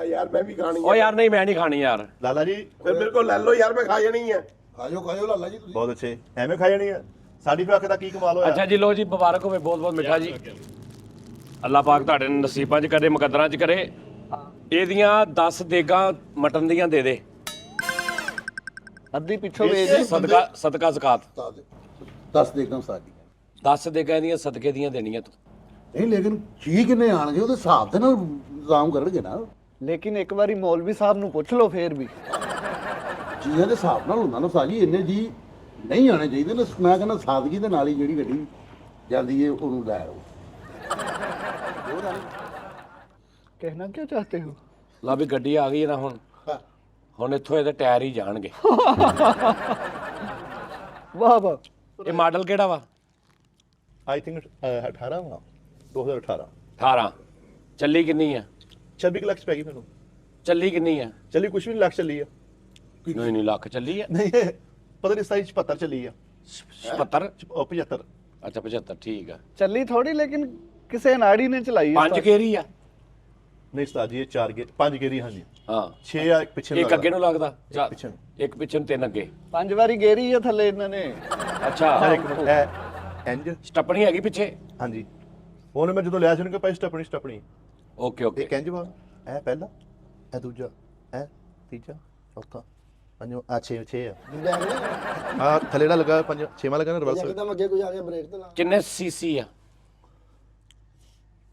S5: ਯਾਰ ਮੈਂ ਵੀ ਖਾਣੀ
S1: ਓ ਯਾਰ ਨਹੀਂ, ਮੈਂ ਨਹੀਂ ਖਾਣੀ ਯਾਰ।
S10: ਲਾਲਾ ਜੀ
S5: ਫਿਰ ਮੇਰੇ ਕੋਲ ਲੈ ਲਓ ਯਾਰ, ਮੈਂ ਖਾ ਜਾਣੀ ਹੈ।
S9: ਖਾਇਓ ਲਾਲਾ ਜੀ ਤੁਸੀਂ
S10: ਬਹੁਤ ਅੱਛੇ, ਐਵੇਂ ਖਾ ਜਾਣੀ ਆ। ਸਾਡੀ ਵੀ ਅੱਖ ਦਾ ਕੀ ਕਮਾਲ ਹੋਇਆ।
S1: ਅੱਛਾ ਜੀ, ਲੋ ਜੀ, ਮੁਬਾਰਕ ਹੋਵੇ, ਬਹੁਤ ਬਹੁਤ ਮਿੱਠਾ ਜੀ। ਅੱਲਾਹ ਪਾਕ ਤੁਹਾਡੇ ਨਸੀਬਾਂ 'ਚ ਕਰੇ, ਮੁਕੱਦਰਾਂ 'ਚ ਕਰੇ। ਇਹਦੀਆਂ 10 ਦੇਗਾਂ ਮਟਨ ਦੀਆਂ ਦੇ ਦੇ,
S3: ਅੱਧੀ ਪਿੱਛੋਂ ਵੇਚ।
S1: ਸਦਕਾ ਜ਼ਕਾਤ।
S2: ਦੱਸ ਦੇਖਾਂ ਸਾਡੀ
S1: 10 ਦੇਗਾਂ ਇਹਦੀਆਂ ਸਦਕੇ ਦੀਆਂ ਦੇਣੀਆਂ ਤੂੰ।
S2: ਨਹੀਂ ਲੇਕਿਨ ਜੀ ਕਿੰਨੇ ਆਣਗੇ ਉਹਦੇ ਹਿਸਾਬ ਤੇ ਨਾ ਇੰਤਜ਼ਾਮ ਕਰਨਗੇ ਨਾ।
S3: ਲੇਕਿਨ ਇੱਕ ਵਾਰੀ ਮੌਲਵੀ ਸਾਹਿਬ ਨੂੰ ਪੁੱਛ ਲਓ ਫੇਰ ਵੀ।
S2: ਜੀਆਂ ਦੇ ਹਿਸਾਬ ਨਾਲ ਹੁੰਦਾ ਨਾ ਸਾਜੀ, ਇੰਨੇ ਜੀ ਨਹੀਂ ਆਣੇ ਚਾਹੀਦੇ ਨੇ। ਮੈਂ ਕਹਿੰਦਾ ਸਾਦਗੀ ਦੇ ਨਾਲ ਹੀ ਜਿਹੜੀ ਗੱਡੀ ਜਾਂਦੀ ਹੈ ਉਹਨੂੰ ਲੈ ਆਓ।
S3: ਕਹਿਣਾ ਕੀ ਚਾਹਤੇ ਹੋ?
S1: ਲਾ ਵੀ ਗੱਡੀ ਆ ਗਈ ਹੈ ਨਾ ਹੁਣ ਇੱਥੋਂ ਇਹਦੇ ਟਾਇਰ ਹੀ ਜਾਣਗੇ।
S3: ਵਾਹ ਵਾਹ।
S1: ਇਹ ਮਾਡਲ ਕਿਹੜਾ ਵਾ?
S10: ਆਈ ਥਿੰਕ 18 ਵਾ, 2018।
S1: 18। ਚੱਲੀ ਕਿੰਨੀ ਆ?
S10: 26 ਲੱਖ ਪੈ ਗਈ ਮੈਨੂੰ।
S1: ਚੱਲੀ ਕਿੰਨੀ ਆ?
S10: ਚੱਲੀ ਕੁਛ ਵੀ ਨਹੀਂ, ਲੱਖ ਚੱਲੀ ਆ।
S1: ਨਹੀਂ ਲੱਖ ਚੱਲੀ ਆ।
S10: ਨਹੀਂ ਪਤਾ ਨਹੀਂ, 77 ਚੱਲੀ ਆ।
S1: 77?
S10: 75।
S1: ਅੱਛਾ 75, ਠੀਕ ਆ।
S3: ਚੱਲੀ ਥੋੜੀ, ਲੇਕਿਨ ਕਿਸੇ ਨਾੜੀ ਨੇ ਚਲਾਈ।
S1: 5 ਗੇਰੀ ਆ?
S10: ਨਹੀਂ ਉਸਤਾਦ ਜੀ, ਇਹ 4 ਗੇਰ 5 ਗੇਰੀ। ਹਾਂਜੀ
S1: ਹਾਂ
S10: 6 ਆ, ਇੱਕ ਪਿੱਛੇ
S1: ਇੱਕ ਅੱਗੇ ਨੂੰ ਲੱਗਦਾ,
S10: ਪਿੱਛੇ ਨੂੰ।
S1: ਇੱਕ ਪਿੱਛੇ ਨੂੰ, 3 ਅੱਗੇ।
S3: 5 ਵਾਰੀ ਗੇਰੀ ਆ ਥੱਲੇ ਇਹਨਾਂ ਨੇ।
S1: ਅੱਛਾ,
S10: ਇੱਕ ਮਿੰਟ, ਇਹ ਇੰਜ।
S1: ਸਟੱਪਣੀ ਹੈਗੀ ਪਿੱਛੇ?
S10: ਹਾਂਜੀ, ਉਹਨੇ ਮੈਂ ਜਦੋਂ ਲਿਆ ਸੀ ਉਹਨੇ ਕਿਹਾ ਭਾਈ ਸਟੱਪਣੀ।
S1: Okay okay.
S10: ਇਹ ਇੰਜ ਵਾ, ਇਹ ਪਹਿਲਾ, ਇਹ ਦੂਜਾ, ਇਹ ਤੀਜਾ, ਚੌਥਾ, ਪੰਜਵਾਂ, ਆ 6 ਆ। ਆ ਥੱਲੇ ਦਾ ਲੱਗਾ 5, 6ਵਾਂ ਲੱਗਾ ਨਾ ਰਿਵਰਸ।
S8: ਇੱਕਦਮ ਅੱਗੇ ਕੋਈ ਆ ਗਿਆ ਬ੍ਰੇਕ ਤੇ ਲਾ।
S1: ਕਿੰਨੇ ਸੀਸੀ ਆ?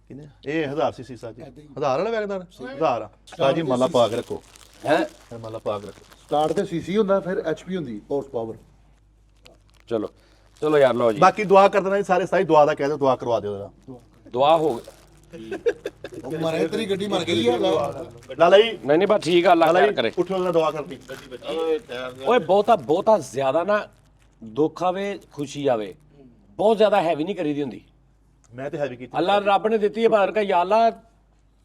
S10: ਕਿੰਨੇ? ਇਹ 1000 ਸੀਸੀ ਸਾਜੀ। 1000 ਵਾਲਾ ਵੈਗਨਰ 1000 ਆ ਸਾਜੀ। ਮਾਲਾ ਪਾ ਕੇ ਰੱਖੋ,
S1: ਹੈ
S10: ਮਾਲਾ ਪਾ ਕੇ ਰੱਖੋ।
S2: ਸਟਾਰਟ ਤੇ ਸੀਸੀ ਹੁੰਦਾ, ਫਿਰ ਐਚਪੀ ਹੁੰਦੀ, ਹਾਰਸ ਪਾਵਰ।
S1: ਚਲੋ ਯਾਰ, ਲਓ ਜੀ,
S10: ਬਾਕੀ ਦੁਆ ਕਰ ਦੇਣਾ ਜੀ, ਸਾਰੇ ਸਾਈ ਦੁਆ ਦਾ ਕਹਿ ਦਿਓ, ਦੁਆ ਕਰਵਾ ਦਿਓ ਜਰਾ।
S1: ਦੁਆ ਹੋ ਗਈ।
S2: ਉਹ ਮਰੇ ਤੇਰੀ ਗੱਡੀ ਮਰ ਗਈ ਆ।
S10: ਲਾਲਾ ਜੀ,
S1: ਨਹੀਂ ਬਸ ਠੀਕ ਆ, ਅੱਲਾਹ
S10: ਲਾਲਾ
S1: ਖੈਰ
S10: ਜੀ
S1: ਕਰੇ।
S10: ਉੱਠੋ ਨਾ, ਦੁਆ ਕਰਨੀ।
S1: ਓਏ ਬਹੁਤਾ ਜ਼ਿਆਦਾ ਨਾ ਦੁੱਖ ਆਵੇ ਖੁਸ਼ੀ ਆਵੇ, ਬਹੁਤ ਜ਼ਿਆਦਾ ਹੈਵੀ ਨਹੀਂ ਕਰੀਦੀ ਹੁੰਦੀ।
S10: ਮੈਂ ਤੇ ਹੈਵੀ ਕੀਤੀ।
S1: ਅੱਲਾਹ ਰੱਬ ਨੇ ਦਿੱਤੀ ਹੈ, ਭਾਰ ਕਾ ਯਾ ਅੱਲਾਹ,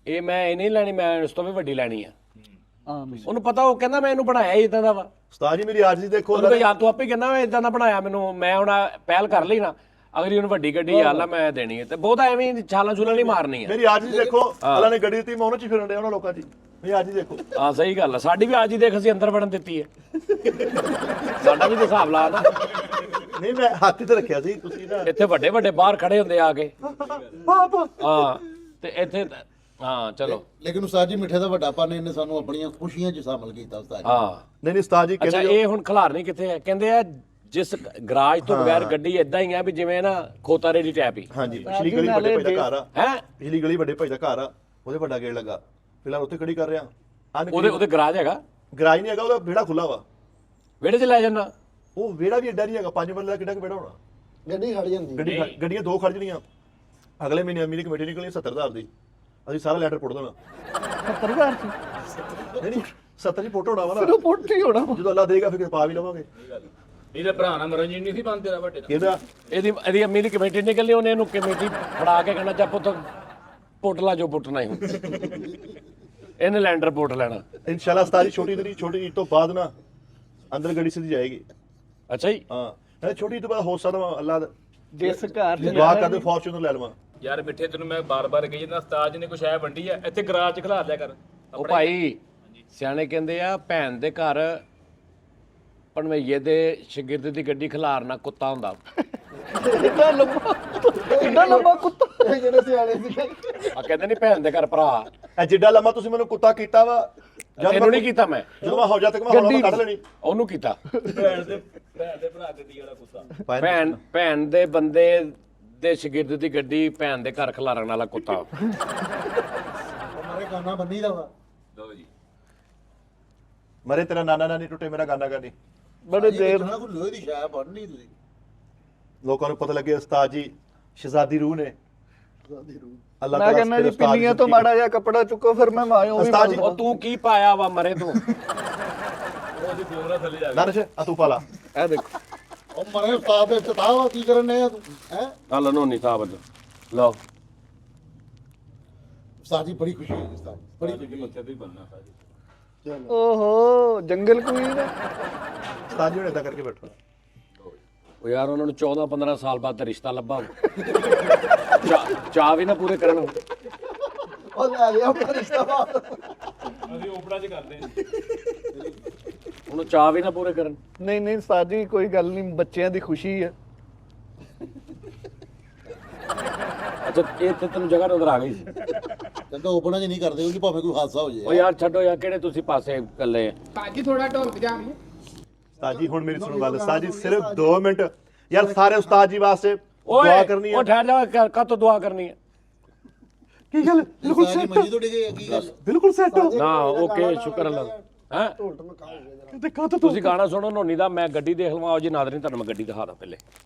S1: ਇਹ ਮੈਂ ਇਹ ਨਹੀਂ ਲੈਣੀ, ਮੈਂ ਇਸ ਤੋਂ ਵੀ ਵੱਡੀ ਲੈਣੀ ਆ।
S3: ਆਮੀਨ।
S1: ਉਹਨੂੰ ਪਤਾ, ਉਹ ਕਹਿੰਦਾ ਮੈਂ ਇਹਨੂੰ ਬਣਾਇਆ ਹੀ ਇਦਾਂ ਦਾ ਵਾ।
S10: ਉਸਤਾਦ ਜੀ ਮੇਰੀ ਆਰਜ਼ੀ ਦੇਖੋ।
S1: ਉਹਨੂੰ ਕਹ ਯਾਰ ਤੂੰ ਆਪੇ ਕਹਿੰਦਾ ਮੈਂ ਇਦਾਂ ਦਾ ਬਣਾਇਆ ਮੈਨੂੰ, ਮੈਂ ਹੁਣ ਪਹਿਲ ਕਰ ਲਈ ਨਾ, ਅਗਲੀ ਉਹਨੂੰ ਵੱਡੀ ਗੱਡੀ ਯਾ ਅੱਲਾਹ ਮੈਂ ਦੇਣੀ ਹੈ। ਤੇ ਬਹੁਤਾ ਐਵੇਂ ਛਾਲਾਂ ਛੂਲਾਂ ਨਹੀਂ ਮਾਰਨੀ ਆ।
S10: ਮੇਰੀ ਆਰਜ਼ੀ ਦੇਖੋ, ਅੱਲਾ ਨੇ ਗੱਡੀ ਦਿੱਤੀ, ਮੈਂ ਉਹਨਾਂ ਚ ਫਿਰਨ ਡਿਆ ਉਹਨਾਂ ਲੋਕਾਂ ਚ। ਮੇਰੀ ਆਰਜ਼ੀ ਦੇਖੋ।
S1: ਹਾਂ ਸਹੀ ਗੱਲ ਆ, ਸਾਡੀ ਵੀ ਅੱਜ ਹੀ ਦੇਖ ਅਸੀਂ ਅੰਦਰ ਵੜਨ ਦਿੱਤੀ ਹੈ। ਸਾਡਾ ਵੀ ਤਾਂ ਹਿਸਾਬ ਲਾ ਨਾ।
S10: ਨਹੀਂ ਮੈਂ ਹੱਥ ਤੇ ਰੱਖਿਆ ਸੀ, ਤੁਸੀਂ ਨਾ
S1: ਇੱਥੇ ਵੱਡੇ ਬਾਹਰ ਖੜੇ ਹੁੰਦੇ ਆ ਕੇ। ਹਾਂ ਤੇ ਇੱਥੇ ਹਾਂ ਚਲੋ।
S2: ਲੇਕਿਨ ਉਸਤਾਦ ਜੀ, ਮਿੱਠੇ ਦਾ ਵੱਡਾਪਾ ਨੇ ਇਹਨੇ ਸਾਨੂੰ ਆਪਣੀਆਂ ਖੁਸ਼ੀਆਂ 'ਚ ਸ਼ਾਮਲ ਕੀਤਾ ਉਸਤਾਦ ਜੀ।
S1: ਹਾਂ
S10: ਨਹੀਂ ਉਸਤਾਦ ਜੀ
S1: ਅੱਛਾ,
S10: ਕਹਿੰਦੇ
S1: ਇਹ ਹੁਣ ਖਿਲਾਰਨੀ ਕਿੱਥੇ ਹੈ? ਕਹਿੰਦੇ ਆ ਜਿਸ ਗਰਾਜ ਤੋਂ ਬਗੈਰ ਗੱਡੀ ਇਦਾਂ ਹੀ ਆ ਵੀ ਜਿਵੇਂ ਨਾ ਖੋਤਾ ਰੇਡੀ ਟੈਪ ਹੀ।
S10: ਹਾਂਜੀ, ਪਿਛਲੀ ਗਲੀ ਵੱਡੇ ਭਾਈ ਦਾ ਘਰ ਆ।
S1: ਹੈ
S10: ਪਿਛਲੀ ਗਲੀ ਵੱਡੇ ਭਾਈ ਦਾ ਘਰ ਆ, ਉਹਦੇ ਵੱਡਾ ਗੇਟ ਲੱਗਾ। ਫਿਲਹਾਲ ਉੱਥੇ ਖੜੀ ਕਰ ਰਿਹਾ।
S1: ਉਹਦੇ ਗਰਾਜ ਹੈਗਾ?
S10: ਗਰਾਜ ਨਹੀਂ ਹੈਗਾ, ਉਹਦਾ ਵਿਹੜਾ ਖੁੱਲਾ ਵਾ।
S1: ਵਿਹੜੇ 'ਚ ਲੈ ਜਾਣਾ।
S10: ਉਹ ਵਿਹੜਾ ਵੀ ਐਡਾ ਨਹੀਂ ਹੈਗਾ, 5 ਬੰਦੇ ਦਾ ਕਿੱਡਾ ਕੁ ਵਿਹੜਾ ਹੋਣਾ।
S8: ਗੱਡੀ ਖੜ ਜਾਂਦੀ।
S10: ਗੱਡੀਆਂ 2 ਖੜ ਜਣੀਆਂ। ਅਗਲੇ ਮਹੀਨੇ ਅਮੀਰ ਕਮੇਟੀ ਨਿਕਲੀ 70000 ਦੀ। ਅਸੀਂ ਸਾਰਾ ਲੈਟਰ ਪੁੱਟ ਦੇਣਾ।
S3: 70,000 ਸੀ।
S10: ਨਹੀਂ 70 ਜੀ ਪੁੱਟ ਹੋਣਾ ਵਾ
S3: ਫਿਰ
S10: ਨਾ,
S3: ਉਹ ਪੁੱਟ ਹੀ ਹੋਣਾ।
S10: ਜਦੋਂ ਅੱਲਾ ਦੇਗਾ ਫਿਰ ਪਾ ਵੀ ਲਵਾਂਗੇ।
S6: ਇਹਦੇ ਭਰਾ ਨਾਲ ਮਰਨ ਜੀ ਨਹੀਂ ਸੀ ਬੰਦ ਤੇਰਾ ਵੱਡੇ ਦਾ।
S10: ਇਹਦਾ
S1: ਇਹਦੀ ਅੰਮੀ ਦੀ ਕਮੇਟੀ ਨਿਕਲਣੀ, ਉਹਨੇ ਇਹਨੂੰ ਕਮੇਟੀ ਫੜਾ ਕੇ ਕਹਿਣਾ ਜਾ ਪੁੱਤ ਪੁੱਟ ਲਾ ਜੋ ਪੁੱਟਣਾ ਹੀ ਹੁਣ। ਇਹਨੇ ਲੈਂਡਰ ਪੁੱਟ ਲੈਣਾ।
S10: ਇਨਸ਼ਾਅੱਲਾ ਉਸਤਾਦ ਜੀ ਛੋਟੀ ਈਦ ਤੋਂ ਬਾਅਦ ਨਾ ਅੰਦਰ ਗੱਡੀ ਸਿੱਧੀ ਜਾਏਗੀ।
S1: ਅੱਛਾ ਜੀ।
S10: ਹਾਂ, ਇਹ ਛੋਟੀ ਈਦ ਤੋਂ ਬਾਅਦ ਹੋ ਸਕਦਾ ਅੱਲਾ
S3: ਜਿਸ ਘਰ ਚ
S10: ਦੁਆ ਕਰਦੇ ਫੋਰਚੂਨਰ ਲੈ ਲਵਾਂ।
S6: ਯਾਰ ਮਿੱਠੇ, ਤੈਨੂੰ ਮੈਂ ਬਾਰ-ਬਾਰ ਕਹੀ ਜਾਂਦਾ, ਉਸਤਾਦ ਜੀ ਨੇ ਕੁਛ ਐ ਵੰਡੀ ਆ, ਇੱਥੇ ਗਰਾਜ 'ਚ ਖਿਲਾਰ ਲਿਆ ਕਰ।
S1: ਉਹ ਭਾਈ ਸਿਆਣੇ ਕਹਿੰਦੇ ਆ, ਭੈਣ ਦੇ ਘਰ ਭਣਵਈਏ ਦੇ ਸ਼ਾਗਿਰਦ ਦੀ ਗੱਡੀ ਖਿਲਾਰਨਾ ਕੁੱਤਾ ਹੁੰਦਾ।
S3: ਇੰਨਾ ਲੰਬਾ ਕੁੱਤਾ।
S8: ਇਹ ਜਿਹੜੇ ਸਿਆਣੇ ਸੀ।
S1: ਆ ਕਹਿੰਦੇ ਨਹੀਂ ਭੈਣ ਦੇ ਘਰ ਭਰਾ।
S10: ਇਹ ਜਿੱਡਾ ਲੰਮਾ ਤੁਸੀਂ ਮੈਨੂੰ ਕੁੱਤਾ ਕੀਤਾ ਵਾ,
S1: ਤੈਨੂੰ ਨਹੀਂ ਕੀਤਾ ਮੈਂ,
S10: ਜਦੋਂ ਮੈਂ ਹੋ ਜਾ ਤੱਕ ਮੈਂ ਹੌਲਾ ਕੱਢ ਲੈਣੀ।
S1: ਉਹਨੂੰ ਕੀਤਾ।
S6: ਭੈਣ ਦੇ ਭਰਾ ਗੱਡੀ ਵਾਲਾ ਕੁੱਤਾ।
S1: ਭੈਣ ਦੇ ਬੰਦੇ ਦੇ ਸ਼ਾਗਿਰਦ ਦੀ ਗੱਡੀ ਭੈਣ ਦੇ ਘਰ ਖਿਲਾਰਨ ਵਾਲਾ ਕੁੱਤਾ।
S9: ਮਾਰੇ ਗਾਣਾ ਬੰਨੀ ਦਾ ਵਾ
S6: ਲਓ ਜੀ
S10: ਮਰੇ ਤੇਰਾ ਨਾਨਾ ਨਾਨੀ ਟੁੱਟੇ ਮੇਰਾ ਗਾਨਾ ਗਾਨੀ।
S3: ਬੜੇ ਦੇਰ
S9: ਨਾ ਕੋਈ ਲੋਹੇ ਦੀ ਸ਼ਾਇ ਪੜਨੀ ਤੁਸੀਂ
S10: ਲੋਕਾਂ ਨੂੰ ਪਤਾ ਲੱਗੇ ਉਸਤਾਦ ਜੀ ਸ਼ਹਿਜ਼ਾਦੀ ਰੂਹ ਨੇ। ਅੱਲਾਹ
S3: ਮੈਂ
S10: ਤਾਲਾ
S3: ਕਹਿੰਦਾ ਜੀ
S10: ਫਿਰ ਉਸਤਾਦ
S3: ਪਿੰਨੀਆਂ
S10: ਦੀ
S3: ਤੋਂ ਮਾੜਾ ਜਿਹਾ ਕੱਪੜਾ ਚੁੱਕੋ ਫਿਰ ਮੈਂ ਮਾਇਓ ਵੀ
S10: ਉਸਤਾਦ ਜੀ,
S3: ਮਾਰ
S1: ਉਹ ਤੂੰ ਕੀ ਪਾਇਆ ਵਾ ਮਰੇ ਤੂੰ
S6: ਉਹਦੀ ਫੋਨ ਥੱਲੇ ਜਾ
S10: ਨਾਨਸ਼ ਅਤੂਫਾਲਾ
S3: ਇਹ ਦੇਖੋ
S9: ਉਹ ਮਰੇ ਉਸਤਾਦ ਦੇ ਚਤਾਵਾ ਕੀ ਕਰਨ ਨੇ ਤੂੰ ਹੈ
S1: ਆ ਲਨੋ ਨਹੀਂ ਸਾਬਤ ਲਓ
S9: ਉਸਤਾਦ ਜੀ ਬੜੀ ਖੁਸ਼ੀ ਹੋਈ ਉਸਤਾਦ ਬੜੀ ਖੁਸ਼ੀ
S6: ਮੱਥੇ ਤੇ ਹੀ ਬੰਨਣਾ ਸਾਜੀ
S3: ਓਹੋ ਜੰਗਲ ਕੁਈਨ
S10: ਉਸਤਾਦ ਜੀ ਹੁਣ ਏਦਾਂ ਕਰਕੇ ਬੈਠੋ।
S1: ਉਹ ਯਾਰ ਉਹਨਾਂ ਨੂੰ 14-15 ਸਾਲ ਬਾਅਦ ਤਾਂ ਰਿਸ਼ਤਾ ਲੱਭਾ ਚਾਹ ਵੀ ਨਾ ਪੂਰੇ ਕਰਨ
S8: ਉਹ ਲੈ ਲਿਆ ਆਪਣਾ ਰਿਸ਼ਤਾ ਬਾਹਰ।
S6: ਅਸੀਂ ਓਪੜਾ ਚ ਕਰਦੇ ਹਾਂ
S1: ਉਹਨੂੰ ਚਾਹ ਵੀ ਨਾ ਪੂਰੇ ਕਰਨ।
S3: ਨਹੀਂ ਨਹੀਂ ਸਾਜੀ ਕੋਈ ਗੱਲ ਨਹੀਂ ਬੱਚਿਆਂ ਦੀ ਖੁਸ਼ੀ ਹੈ
S1: ਅੱਛਾ ਇਹ ਤੇ ਤੈਨੂੰ ਜਗ੍ਹਾ ਨਜ਼ਰ ਆ ਗਈ ਸੀ।
S9: ਕਹਿੰਦਾ ਓਪਨਾਂ 'ਚ ਨਹੀਂ ਕਰਦੇ ਕਿਉਂਕਿ ਭਾਵੇਂ ਕੋਈ ਹਾਦਸਾ ਹੋ
S1: ਉਹ
S9: ਜਾਏ
S1: ਯਾਰ ਛੱਡੋ ਯਾਰ ਕਿਹੜੇ ਤੁਸੀਂ ਪਾਸੇ ਇਕੱਲੇ ਆ।
S4: ਭਾਜੀ ਥੋੜਾ ਢੋਲ ਵਜਾ ਰਹੀ
S10: ਉਸਤਾਦ ਜੀ ਹੁਣ ਮੇਰੀ ਸੁਣੋ ਗੱਲ। ਉਸਤਾਦ ਜੀ ਸਿਰਫ 2 ਮਿੰਟ ਯਾਰ ਸਾਰੇ ਉਸਤਾਦ ਜੀ ਵਾਸਤੇ
S1: ਓਏ
S10: ਦੁਆ ਕਰਨੀ ਹੈ।
S1: ਉਹ ਠਹਿਰ ਜਾ ਕਾਤੋਂ ਦੁਆ ਕਰਨੀ ਹੈ।
S10: ਕੀ ਗੱਲ ਬਿਲਕੁਲ
S9: ਉਸਤਾਦ ਜੀ
S10: ਸੈੱਟ
S9: ਮੰਜੀ ਤੋਂ ਡਿੱਗੇ ਕੀ ਗੱਲ
S10: ਬਿਲਕੁਲ ਸੈੱਟ
S1: ਨਾ ਓਕੇ ਸ਼ੁਕਰ ਅੱਲਾ ਹੈ
S10: ਤੇ ਕਾਹਤੋਂ
S1: ਤੁਸੀਂ ਗਾਣਾ ਸੁਣੋ ਨੋਨੀ ਦਾ ਮੈਂ ਗੱਡੀ ਦੇਖ ਲਵਾਂ ਆਓ ਜੀ ਨਾਦਰੀ ਤੁਹਾਨੂੰ ਮੈਂ ਗੱਡੀ ਦਿਖਾ ਦਾਂ ਪਹਿਲੇ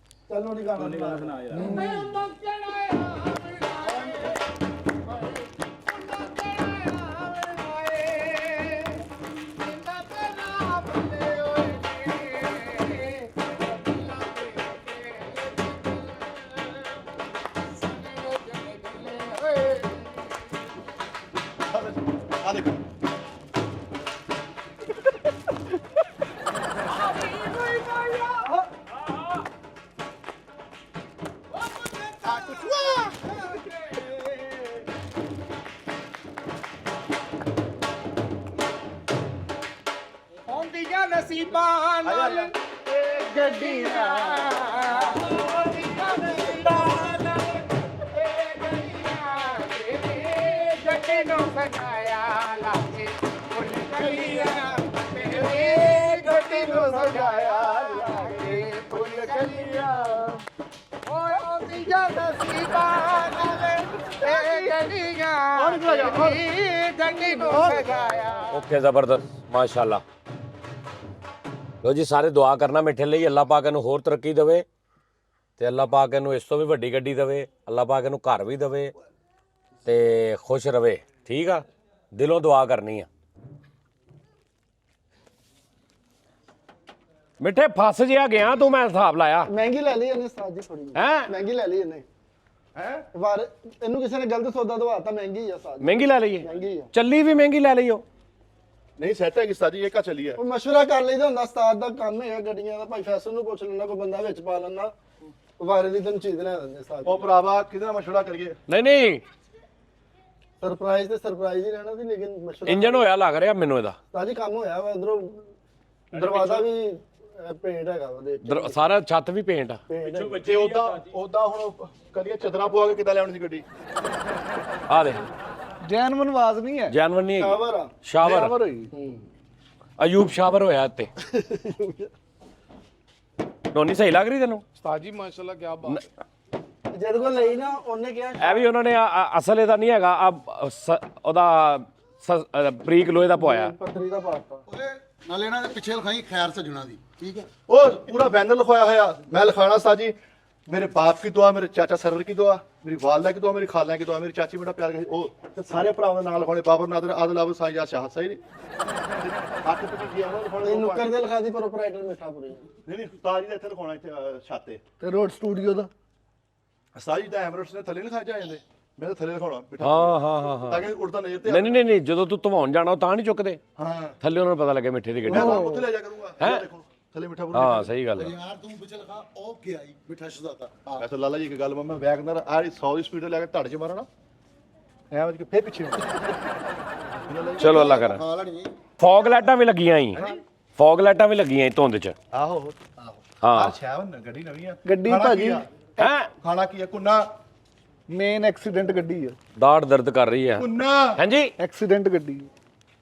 S8: ਚੱਲੋ ਨਹੀਂ ਗਾਣਾ
S6: ਸੁਣਾ ਯਾਰ
S10: ਆ ਦੇਖੋ
S4: ਹੁੰਦੀਆਂ ਨਸੀਬਾਂ ਨਾਲ ਗੱਡੀਆਂ ਹੁੰਦੀਆਂ ਨਸੀਬਾਂ ਨਾਲ ਗੱਡੀਆਂ ਤੇਰੇ ਗੱਡੀ ਨੂੰ ਸਜਾਇਆ ਲਾਗੇ ਫੁੱਲ ਕਲੀਆਂ ਤੇਰੇ ਗੱਡੀ ਨੂੰ ਸਜਾਇਆ ਲਾਗੇ ਫੁੱਲ ਕਲੀਆਂ ਓਏ ਹੁੰਦੀਆਂ ਨਸੀਬਾਂ ਨਾਲ ਗੱਡੀਆਂ ਤੇਰੀ ਗੱਡੀ ਨੂੰ ਸਜਾਇਆ
S1: ਓਕੇ ਜ਼ਬਰਦਸਤ ਮਾਸ਼ਾਅੱਲਾ। ਲੋ ਜੀ ਸਾਰੇ ਦੁਆ ਕਰਨਾ ਮਿੱਠੇ ਲਈ ਅੱਲਾਹ ਪਾਕ ਇਹਨੂੰ ਹੋਰ ਤਰੱਕੀ ਦੇਵੇ ਤੇ ਅੱਲਾਹ ਪਾਕ ਇਹਨੂੰ ਇਸ ਤੋਂ ਵੀ ਵੱਡੀ ਗੱਡੀ ਦੇਵੇ ਅੱਲਾਹ ਪਾਕ ਇਹਨੂੰ ਘਰ ਵੀ ਦੇਵੇ ਤੇ ਖੁਸ਼ ਰਵੇ ਠੀਕ ਆ ਦਿਲੋਂ ਦੁਆ ਕਰਨੀ ਆ। ਮਿੱਠੇ ਫਸ ਜਿਆ ਗਿਆ ਤੂੰ ਮੈਂ ਹਿਸਾਬ ਲਾਇਆ
S8: ਮਹਿੰਗੀ ਲੈ ਲਈ ਇਹਨੇ ਉਸਤਾਦ ਜੀ ਥੋੜੀ
S1: ਹੈ
S8: ਮਹਿੰਗੀ ਲੈ ਲਈ ਇਹਨੇ ਵਾਰ ਇਹਨੂੰ ਕਿਸੇ ਨੇ ਗਲਤ ਸੌਦਾ ਦਵਾਤਾ ਮਹਿੰਗੀ ਆ ਉਸਤਾਦ ਜੀ।
S1: ਮਹਿੰਗੀ ਲੈ ਲਈਏ
S8: ਮਹਿੰਗੀ ਆ
S1: ਚੱਲੀ ਵੀ ਮਹਿੰਗੀ ਲੈ ਲਈਓ
S10: ਨਹੀਂ ਸੈੱਟ ਹੈ ਕਿ ਉਸਤਾਦ ਜੀ ਇਹ ਕਾ ਚੱਲੀ ਹੈ।
S8: ਉਹ ਮਸ਼ਵਰਾ ਕਰ ਲਈਦਾ ਹੁੰਦਾ ਉਸਤਾਦ ਦਾ ਕੰਮ ਹੈ ਗੱਡੀਆਂ ਦਾ ਭਾਈ ਫੈਸਲ ਨੂੰ ਪੁੱਛ ਲੈਣਾ ਕੋਈ ਬੰਦਾ ਵਿੱਚ ਪਾ ਲੈਣਾ ਵਾਰੇ ਦੀ ਤੈਨੂੰ ਚੀਜ਼ ਲੈ ਦਿੰਦੇ ਉਸਤਾਦ
S10: ਉਹ ਭਰਾਵਾ ਕਿਹਦੇ ਨਾਲ ਮਸ਼ਵਰਾ ਕਰੀਏ।
S1: ਨਹੀਂ
S8: ਸਰਪ੍ਰਾਈਜ਼ ਤੇ ਸਰਪ੍ਰਾਈਜ਼ ਹੀ ਰਹਿਣਾ ਸੀ ਲੇਕਿਨ ਮਸ਼ਵਰਾ
S1: ਇੰਜਨ ਹੋਇਆ ਲੱਗ ਰਿਹਾ ਮੈਨੂੰ ਇਹਦਾ
S8: ਉਸਤਾਦ ਜੀ ਕੰਮ ਹੋਇਆ ਵਾ ਇਧਰੋਂ ਦਰਵਾਜ਼ਾ ਵੀ ਪੇਂਟ ਹੈਗਾ ਵਾ ਦੇਖ
S1: ਸਾਰਾ ਛੱਤ ਵੀ ਪੇਂਟ ਆ
S8: ਪੇਂਟ ਹੈ।
S10: ਤੇ ਉਦਾਂ ਹੁਣ ਕਲੀਆਂ ਚਦਰਾਂ ਪਵਾ ਕੇ ਕਿੱਦਾਂ ਲਿਆਉਣੀ ਸੀ ਗੱਡੀ।
S1: ਆ ਦੇ
S3: ਜੈਨਮਨ ਆਵਾਜ਼ ਨਹੀਂ ਹੈ
S1: ਜਾਨਵਰ ਨਹੀਂ ਹੈਗੀ
S8: ਸ਼ਾਵਰ ਆ
S1: ਸ਼ਾਵਰ
S3: ਖਬਰ ਹੋਈ
S1: ਅਯੂਬ ਸ਼ਾਵਰ ਹੋਇਆ ਇੱਥੇ ਨੋਨੀ ਸਹੀ ਲੱਗ ਰਹੀ ਤੈਨੂੰ
S4: ਉਸਤਾਦ ਜੀ ਮਾਸ਼ਾਅੱਲਾ ਕੀ ਬਾਤ
S8: ਜਿਹਦੇ ਕੋਲ ਲਈ ਨਾ ਉਹਨੇ ਕਿਹਾ
S1: ਇਹ ਵੀ ਉਹਨਾਂ ਨੇ ਅਸਲ ਇਹਦਾ ਨਹੀਂ ਹੈਗਾ ਉਹਦਾ ਬਰੀਕ ਲੋਹੇ ਦਾ ਪਵਾਇਆ
S8: ਪੱਥਰੀ ਦਾ ਪਾਤਾ
S9: ਓਏ ਨਾਲੇ ਇਹਨਾਂ ਦੇ ਪਿੱਛੇ ਲਿਖਾਈ ਖੈਰ ਸਜਣਾ ਦੀ ਠੀਕ ਹੈ
S10: ਉਹ ਪੂਰਾ ਬੈਨਰ ਲਿਖਵਾਇਆ ਹੋਇਆ ਮੈਂ ਲਿਖਾਣਾ ਉਸਤਾਦ ਜੀ मेरे बाप की दुआ मेरे चाचा सरवर की दुआ मेरी वालदा की दुआ मेरी खाला की दुआ मेरी चाची बड़ा प्यार करती ਉਹ ਤੇ ਸਾਰੇ ਭਰਾਵਾਂ ਦੇ ਨਾਲ ਲਿਖਾਉਣੇ ਬਾਬਰ ਨਾਦਰ ਆਦਲ ਆਬਦ ਸਾਈਂ ਜਾਂ ਸ਼ਾਹ ਸਹੀ ਨਹੀਂ ਹੱਥ ਤੇ ਕੀ ਆਉਣਾ ਲਿਖਾਉਣੇ
S8: ਇਹ ਨੁੱਕਰ ਦੇ ਲਿਖਾ ਦੀ ਪ੍ਰੋਪਰਾਈਟਰ ਮਿੱਠਾਪੁਰੀ
S10: ਨਹੀਂ ਉਸਤਾਦ ਜੀ ਦਾ ਇੱਥੇ ਲਿਖਾਉਣਾ ਇੱਥੇ ਛੱਤ ਤੇ
S8: ਤੇ ਰੋਡ ਸਟੂਡੀਓ ਦਾ
S10: ਉਸਤਾਦ ਜੀ ਦਾ ਐਮਰੇਟਸ ਨੇ ਥੱਲੇ ਲਿਖਾਇਆ ਜਾਂਦੇ ਮੈਂ ਤਾਂ ਥੱਲੇ ਲਿਖਾਉਣਾ
S1: ਹਾਂ
S10: ਤਾਂ ਕਿ ਉੜਦਾ ਨਜ਼ਰ ਤੇ
S1: ਨਹੀਂ ਨਹੀਂ ਜਦੋਂ ਤੂੰ ਧਵਾਉਣ ਜਾਣਾ ਤਾਂ ਨਹੀਂ ਚੁੱਕਦੇ
S10: ਹਾਂ
S1: ਥੱਲੇ ਉਹਨਾਂ ਨੂੰ ਪਤਾ ਲੱਗੇ ਮਿੱਠੇ ਦੀ ਗੱਡੀ
S10: ਮੈਂ ਉੱਥੇ ਲੈ ਜਾ ਕਰੂੰਗਾ ਦੇਖੋ ਥੱਲੇ ਮਿੱਠਾ
S1: ਹਾਂ ਸਹੀ ਗੱਲ ਹੈ
S9: ਯਾਰ ਤੂੰ ਪਿੱਛੇ ਲਿਖਾ ਉਹ ਕੀ ਆਈ ਮਿੱਠਾ ਸ਼ਜ਼ਾਦਾ
S10: ਮੈਂ ਤਾਂ ਲਾਲਾ ਜੀ ਇੱਕ ਗੱਲ ਮੈਂ ਵੈਗਨਰ ਆ 100 ਦੀ ਸਪੀਡ ਤੇ ਲੈ ਕੇ ਧੜ 'ਚ ਮਾਰਨਾ ਐ ਵਜ ਕੇ ਫੇਰ ਪਿੱਛੇ
S1: ਚਲੋ ਅੱਲਾ ਕਰੇ
S9: ਖਾ ਲੈਣੀ
S1: ਫੌਗ ਲਾਈਟਾਂ ਵੀ ਲੱਗੀਆਂ ਹੀ ਫੌਗ ਲਾਈਟਾਂ ਵੀ ਲੱਗੀਆਂ ਸੀ ਧੁੰਦ 'ਚ
S10: ਆਹੋ
S1: ਹਾਂ
S10: ਛਾਵਨ ਗੱਡੀ ਨਵੀਂ ਆ
S3: ਗੱਡੀ
S10: ਖਾਣਾ
S3: ਭਾਜੀ
S10: ਕੀ ਆ?
S1: ਹੈ
S10: ਖਾਣਾ ਕੀ ਆ ਕੁੰਨਾ
S3: ਮੇਨ ਐਕਸੀਡੈਂਟ ਗੱਡੀ ਹੈ
S1: ਦਾੜ ਦਰਦ ਕਰ ਰਹੀ ਹੈ
S10: ਕੁੰਨਾ
S1: ਹਾਂਜੀ
S3: ਐਕਸੀਡੈਂਟ ਗੱਡੀ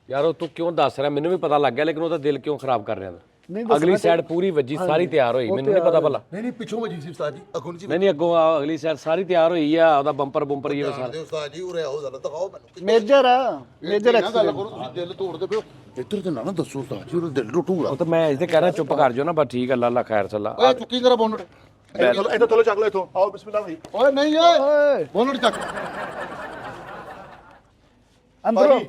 S1: ਯਾਰ ਉਹ ਤੂੰ ਕਿਉਂ ਦੱਸ ਰਿਹਾ ਮੈਨੂੰ ਵੀ ਪਤਾ ਲੱਗ ਗਿਆ ਲੇਕਿਨ ਉਹਦਾ ਦਿਲ ਕਿਉਂ ਖਰਾਬ ਕਰ ਰਿਹਾ ਅਗਲੀ ਸਾਈਡ ਪੂਰੀ ਵੱਜੀ ਸਾਰੀ ਤਿਆਰ ਹੋਈ ਮੈਨੂੰ ਨਹੀਂ ਪਤਾ ਭਲਾ
S2: ਨਹੀਂ ਪਿੱਛੋਂ ਵਜੀ ਸੀ ਉਸਤਾਦ ਜੀ ਅੱਗੋਂ ਨਹੀਂ
S1: ਨਹੀਂ ਅੱਗੋਂ ਅਗਲੀ ਸਾਈਡ ਸਾਰੀ ਤਿਆਰ ਹੋਈ ਆ ਉਹਦਾ ਬੰਪਰ ਬੰਪਰ ਇਹ ਸਾਰਾ
S2: ਦੇ ਉਸਤਾਦ ਜੀ ਉਰੇ ਆਓ ਜ਼ਰਾ ਦਿਖਾਓ ਮੈਨੂੰ
S3: ਮੇਜਰ ਆ ਮੇਜਰ
S2: ਨਾ ਗੱਲ ਕਰੋ ਤੁਸੀਂ ਦਿਲ ਤੋੜਦੇ ਪਿਓ ਇੱਧਰ ਤੇ ਨਾ ਦੱਸੋ ਉਸਤਾਦ ਜੀ ਉਹਦਾ ਦਿਲ ਟੁੱਟੂਗਾ
S1: ਉਹ ਤਾਂ ਮੈਂ ਇੱਥੇ ਕਹਿਣਾ ਚੁੱਪ ਕਰ ਜਾਓ ਨਾ ਬਸ ਠੀਕ ਅੱਲਾ ਅੱਲਾ ਖੈਰ ਚੱਲਾ
S2: ਓਏ ਚੁੱਕੀ ਕਰਾ ਬੋਨਟ
S10: ਚਲੋ ਇੱਧਰ ਚਲੋ ਚੱਕ ਲਓ ਇੱਥੋਂ ਆਓ ਬਿਸਮਿਲ੍ਲਾ ਭਾਈ
S2: ਓਏ ਨਹੀਂ ਓਏ ਬੋਨਟ ਚੱਕ
S3: ਅੰਦਰੋਂ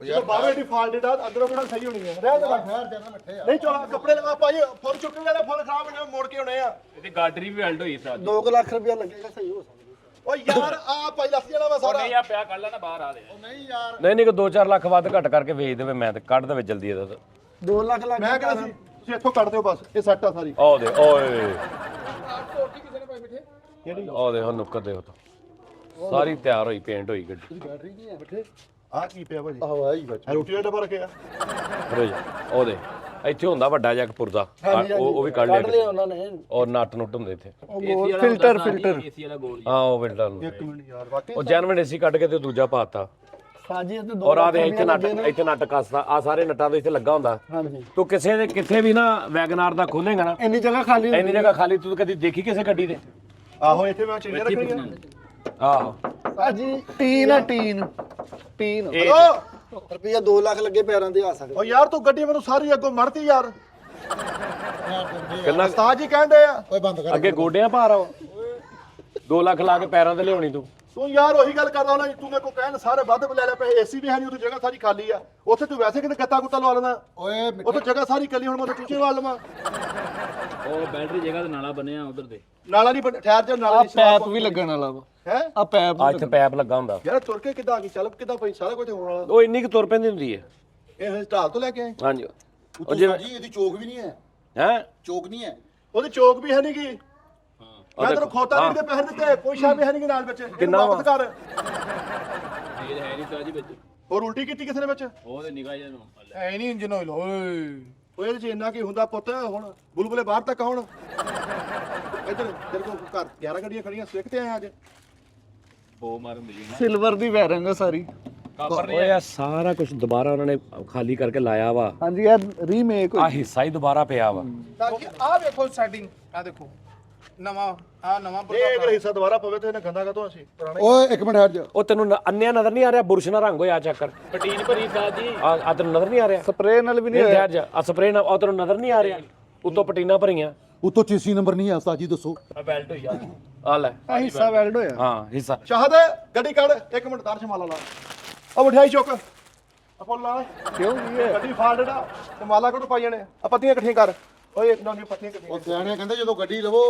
S10: ਯਾਰ ਬਾਹਰੋਂ ਡਿਫਾਲਟਡ ਆ ਅੰਦਰੋਂ ਕਿਹੜਾ ਸਹੀ ਹੋਣੀ ਹੈ ਰਹਿ ਦੇ
S2: ਖੈਰ ਜਾਨਾ ਲੱਠੇ ਆ
S10: ਨਹੀਂ ਚਲੋ ਕੱਪੜੇ ਲਗਾ ਭਾਈ ਫੁੱਲ ਚੁੱਕੇ ਵਾਲੇ ਫੁੱਲ ਖਰਾਬ ਹੋਣੇ ਮੋੜ ਕੇ ਹੋਣੇ ਆ
S6: ਇਹਦੀ ਗਾਡਰੀ ਵੀ ਵੈਲਡ ਹੋਈ ਸਾਡੀ
S8: 2 ਲੱਖ ਰੁਪਇਆ ਲੱਗੇਗਾ ਸਹੀ ਹੋ ਸਕਦਾ
S10: ਓ ਯਾਰ ਆ ਭਾਈ ਲੱਖ ਜਾਣਾ ਵਾ ਸਾਰਾ
S6: ਨਹੀਂ ਆ ਪਿਆ ਕੱਢ ਲੈਣਾ ਬਾਹਰ ਆ ਦੇ
S10: ਨਹੀਂ ਯਾਰ
S1: ਨਹੀਂ 2-4 ਲੱਖ ਵੱਧ ਘੱਟ ਕਰਕੇ ਵੇਚ ਦੇਵੇ ਮੈਂ ਤੇ ਕੱਢ ਦੇਵੇ ਜਲਦੀ ਇਹਦਾ
S8: 2 ਲੱਖ ਲੱਗ
S10: ਮੈਂ ਕਹਿੰਦਾ ਸੀ ਤੁਸੀਂ ਇੱਥੋਂ ਕੱਢ ਦਿਓ ਬਸ ਇਹ ਸੈੱਟ ਆ ਸਾਰੀ
S1: ਆਹ ਦੇ ਓਏ ਆਹ ਦੇ ਹੁਣ ਨੁੱਕਰ ਦੇ ਉਹ ਤਾਂ ਸਾਰੀ ਤਿਆਰ ਹੋਈ ਪੇਂਟ ਹੋਈ ਗੱਡੀ
S2: ਬੈਟਰੀ ਨਹੀਂ ਹੈ ਬੱਠੇ
S10: ਆ ਕੀ ਪਿਆ ਭਾਜੀ
S2: ਆਹੋ ਆਈ ਬੱਚਾ
S10: ਰੋਟੀ ਦਾ ਡੱਬਾ ਰੱਖਿਆ
S1: ਰੋਜ ਉਹ ਦੇ ਇੱਥੇ ਹੁੰਦਾ ਵੱਡਾ ਜਿਹਾ ਪੁਰਦਾ ਉਹ ਵੀ ਕੱਢ ਲਿਆ
S8: ਉਹਨਾਂ ਨੇ
S1: ਔਰ ਨਟ ਨੁੱਟ ਹੁੰਦੇ ਇੱਥੇ
S3: ਫਿਲਟਰ
S6: ਏਸੀ ਵਾਲਾ ਗੋਲ
S1: ਹਾਂ ਉਹ ਫਿਲਟਰ ਨੂੰ
S10: ਇੱਕ ਮਿੰਟ ਯਾਰ ਵਾਕਈ
S1: ਉਹ ਜੈਨਵਨ ਏਸੀ ਕੱਢ ਕੇ ਤੇ ਦੂਜਾ ਪਾਤਾ
S8: ਸਾਜੀ ਇਹ ਤੇ
S1: ਔਰ ਆ ਦੇ ਇੱਥੇ ਨਟ ਕੱਸਦਾ ਆ ਸਾਰੇ ਨਟਾਂ ਦੇ ਇੱਥੇ ਲੱਗਾ ਹੁੰਦਾ
S8: ਹਾਂਜੀ
S1: ਤੂੰ ਕਿਸੇ ਦੇ ਕਿੱਥੇ ਵੀ ਨਾ ਵੈਗਨਾਰ ਦਾ ਖੋਲੇਗਾ ਨਾ
S8: ਇੰਨੀ ਜਗ੍ਹਾ ਖਾਲੀ
S1: ਇੰਨੀ ਜਗ੍ਹਾ ਖਾਲੀ ਤੂੰ ਕਦੀ ਦੇਖੀ ਕਿਸੇ ਗੱਡੀ ਤੇ
S10: ਆਹੋ ਇੱਥੇ ਮੈਂ ਚੀਜ਼ਾਂ ਰੱਖਣੀਆਂ
S1: ਆਹੋ
S8: ਸਾਜੀ ਟੀਨ ਟੀਨ
S10: ਹਲੋ
S8: ਰੁਪਇਆ 2 ਲੱਖ ਲੱਗੇ ਪੈਰਾਂ ਦੇ ਆ ਸਕਦੇ
S10: ਓ ਯਾਰ ਤੂੰ ਗੱਡੀ ਮੈਨੂੰ ਸਾਰੀ ਅੱਗੋਂ ਮੜਤੀ ਯਾਰ
S1: ਕਿੰਨਾ
S10: ਉਸਤਾਦ ਜੀ ਕਹਿੰਦੇ ਆ
S2: ਓਏ ਬੰਦ ਕਰ
S1: ਅੱਗੇ ਗੋਡਿਆਂ ਭਾਰ ਆ 2 ਲੱਖ ਲਾ ਕੇ ਪੈਰਾਂ ਤੇ ਲਿਆਉਣੀ ਤੂੰ
S10: ਤੂੰ ਯਾਰ ਉਹੀ ਗੱਲ ਕਰਦਾ ਹੁੰਦਾ ਤੂੰ ਮੇਰੇ ਕੋ ਕਹਿਣ ਸਾਰੇ ਵੱਧ ਲੈ ਲੈ ਪਏ ਏਸੀ ਵੀ ਹੈ ਨਹੀਂ ਉੱਥੇ ਜਗ੍ਹਾ ਸਾਰੀ ਖਾਲੀ ਆ ਉੱਥੇ ਤੂੰ ਵੈਸੇ ਕਿਤੇ ਗੱਤਾ ਗੁੱਤਾ ਲਵਾ ਲੈਣਾ
S2: ਓਏ
S10: ਉੱਥੇ ਜਗ੍ਹਾ ਸਾਰੀ ਕੱਲੀ ਹੁਣ ਮੈਂ ਚੂਚੇ ਵਾਲ ਲਵਾਂ
S6: ਉਹ ਬੈਟਰੀ ਜਗ੍ਹਾ ਤੇ ਨਾਲਾ ਬਣਿਆ ਉਧਰ ਦੇ
S10: ਨਾਲਾ ਨਹੀਂ ਠਹਿਰ ਜਾ ਨਾਲਾ ਨਹੀਂ
S3: ਪੈਪ ਵੀ ਲੱਗਣ ਵਾਲਾ ਵਾ
S10: ਹੈ
S3: ਆ ਪੈਪ
S1: ਆ ਇੱਥੇ ਪੈਪ ਲੱਗਾ ਹੁੰਦਾ
S10: ਯਾਰ ਤੁਰ ਕੇ ਕਿੱਦਾਂ ਆ ਗਈ ਚੱਲ ਕਿੱਦਾਂ ਪਈ ਸਾਰਾ ਕੁਝ ਹੋਣ ਵਾਲਾ
S1: ਉਹ ਇੰਨੀ ਕੁ ਤੁਰ ਪੈਂਦੀ ਹੁੰਦੀ ਹੈ
S10: ਇਹ ਢਾਲ ਤੋਂ ਲੈ ਕੇ ਆਏ
S1: ਹਾਂਜੀ
S2: ਉਹ ਜਿਵੇਂ ਜੀ ਇਹਦੀ ਚੋਕ ਵੀ ਨਹੀਂ ਹੈ
S1: ਹੈ
S2: ਚੋਕ ਨਹੀਂ ਹੈ
S10: ਉਹਦੀ ਚੋਕ ਵੀ ਹੈ ਨਹੀਂ ਗੀ ਮੈਂ ਤੈਨੂੰ ਖੋਤਾ ਨਹੀਂ ਦੇ ਪੈਸੇ ਦਿੱਤੇ ਕੋਈ ਸ਼ਾਮੇ ਹੈ ਨਹੀਂ ਗੀ ਨਾਲ ਵਿੱਚ
S1: ਕਿੰਨਾ ਵਾ?
S10: ਵਾਪਸ ਕਰ
S6: ਤੇਲ ਹੈ ਨਹੀਂ ਸਾਜੀ ਵਿੱਚ
S10: ਹੋਰ ਉਲਟੀ ਕੀਤੀ ਕਿਸੇ ਨੇ ਵਿੱਚ
S6: ਉਹ ਤੇ ਨਿਗਾਹ ਜਾਂ
S4: ਐ ਨਹੀਂ ਇੰਜਨ ਆਇਲ ਓਏ
S10: ਉਹ ਇਹਦੇ ਚ ਇੰਨਾ ਕੀ ਹੁੰਦਾ ਪੁੱਤ ਹੁਣ ਬੁਲਬੁਲੇ ਬਾਹਰ ਤੱਕ ਆਉਣ ਇੱਧਰ ਤੇਰੇ ਕੋਲ ਘਰ 11 ਗੱਡੀਆਂ ਖੜੀਆਂ ਸਿੱਖ ਤੇ ਆਏ ਅੱਜ
S6: ਬੋ ਮਾਰਨ ਦੀ ਨਾ
S3: ਸਿਲਵਰ ਦੀ ਵਾਇਰਿੰਗ ਆ ਸਾਰੀ
S1: ਓਏ ਆ ਸਾਰਾ ਕੁਝ ਦੁਬਾਰਾ ਉਹਨਾਂ ਨੇ ਖਾਲੀ ਕਰਕੇ ਲਾਇਆ ਵਾ
S3: ਹਾਂਜੀ ਇਹ ਰੀਮੇਕ
S1: ਆ ਹਿੱਸਾ ਹੀ ਦੁਬਾਰਾ ਪਿਆ ਵਾ
S4: ਤਾਂ ਕਿ ਆ ਵੇਖੋ ਸੈਟਿੰਗ ਆ ਦੇਖੋ ਨਵਾਂ ਨਵਾਂ
S10: ਇਹ ਅਗਰ ਹਿੱਸਾ ਦੁਬਾਰਾ ਪਵੇ ਤੇ ਇਹਨੇ ਗੰਦਾ ਕਾਤੋਂ ਅਸੀਂ ਪੁਰਾਣਾ
S2: ਓਏ ਇੱਕ ਮਿੰਟ ਹਟ ਜਾ
S1: ਉਹ ਤੈਨੂੰ ਅੰਨਿਆ ਨਜ਼ਰ ਨਹੀਂ ਆ ਰਿਹਾ ਬੁਰਸ਼ ਨਾਲ ਰੰਗ ਹੋਇਆ ਚੱਕਰ
S6: ਪਟੀਨ ਭਰੀ ਸਾਜੀ
S1: ਆ ਤੈਨੂੰ ਨਜ਼ਰ ਨਹੀਂ ਆ ਰਿਹਾ
S3: ਸਪਰੇ ਨਾਲ ਵੀ ਨਹੀਂ
S1: ਨਹੀਂ
S3: ਹੋਇਆ
S1: ਜਾ ਆ ਸਪਰੇ ਨਾਲ ਉਹ ਤੈਨੂੰ ਨਜ਼ਰ ਨਹੀਂ ਆ ਰਿਹਾ ਉੱਤੋਂ ਪਟੀਨਾ ਭਰੀਆਂ
S2: ਉਤੋਂ 84 ਨੰਬਰ ਨਹੀਂ ਹੈ ਉਸਤਾਦ ਜੀ ਦੱਸੋ
S6: ਆ ਬੈਲਟ ਹੋਈ ਆ
S1: ਆ ਲੈ
S3: ਆ ਹਿੱਸਾ ਵੈਲਡ ਹੋਇਆ
S1: ਹਾਂ ਹਿੱਸਾ
S10: ਚਾਹਦ ਗੱਡੀ ਕੱਢ ਇੱਕ ਮਿੰਟ ਤਾਰ ਸ਼ਮਾਲਾ ਲਾ ਆ ਮਠਿਆਈ ਚੁੱਕ ਆ ਫੁੱਲ ਲਾ
S3: ਕਿਉਂ ਕੀ ਹੈ
S10: ਗੱਡੀ ਫਾਲਟ ਆ ਤੇ ਮਾਲਾ ਕੋਟ ਪਾਈ ਜਾਣੇ ਆ ਪੱਤੀਆਂ ਇਕੱਠੀਆਂ ਕਰ ਓਏ ਇੱਕ ਨਵੀਂ ਪੱਤੀਆਂ ਇਕੱਠੀਆਂ
S2: ਉਹ ਸਿਆਣੇ ਕਹਿੰਦੇ ਜਦੋਂ ਗੱਡੀ ਲਵੋ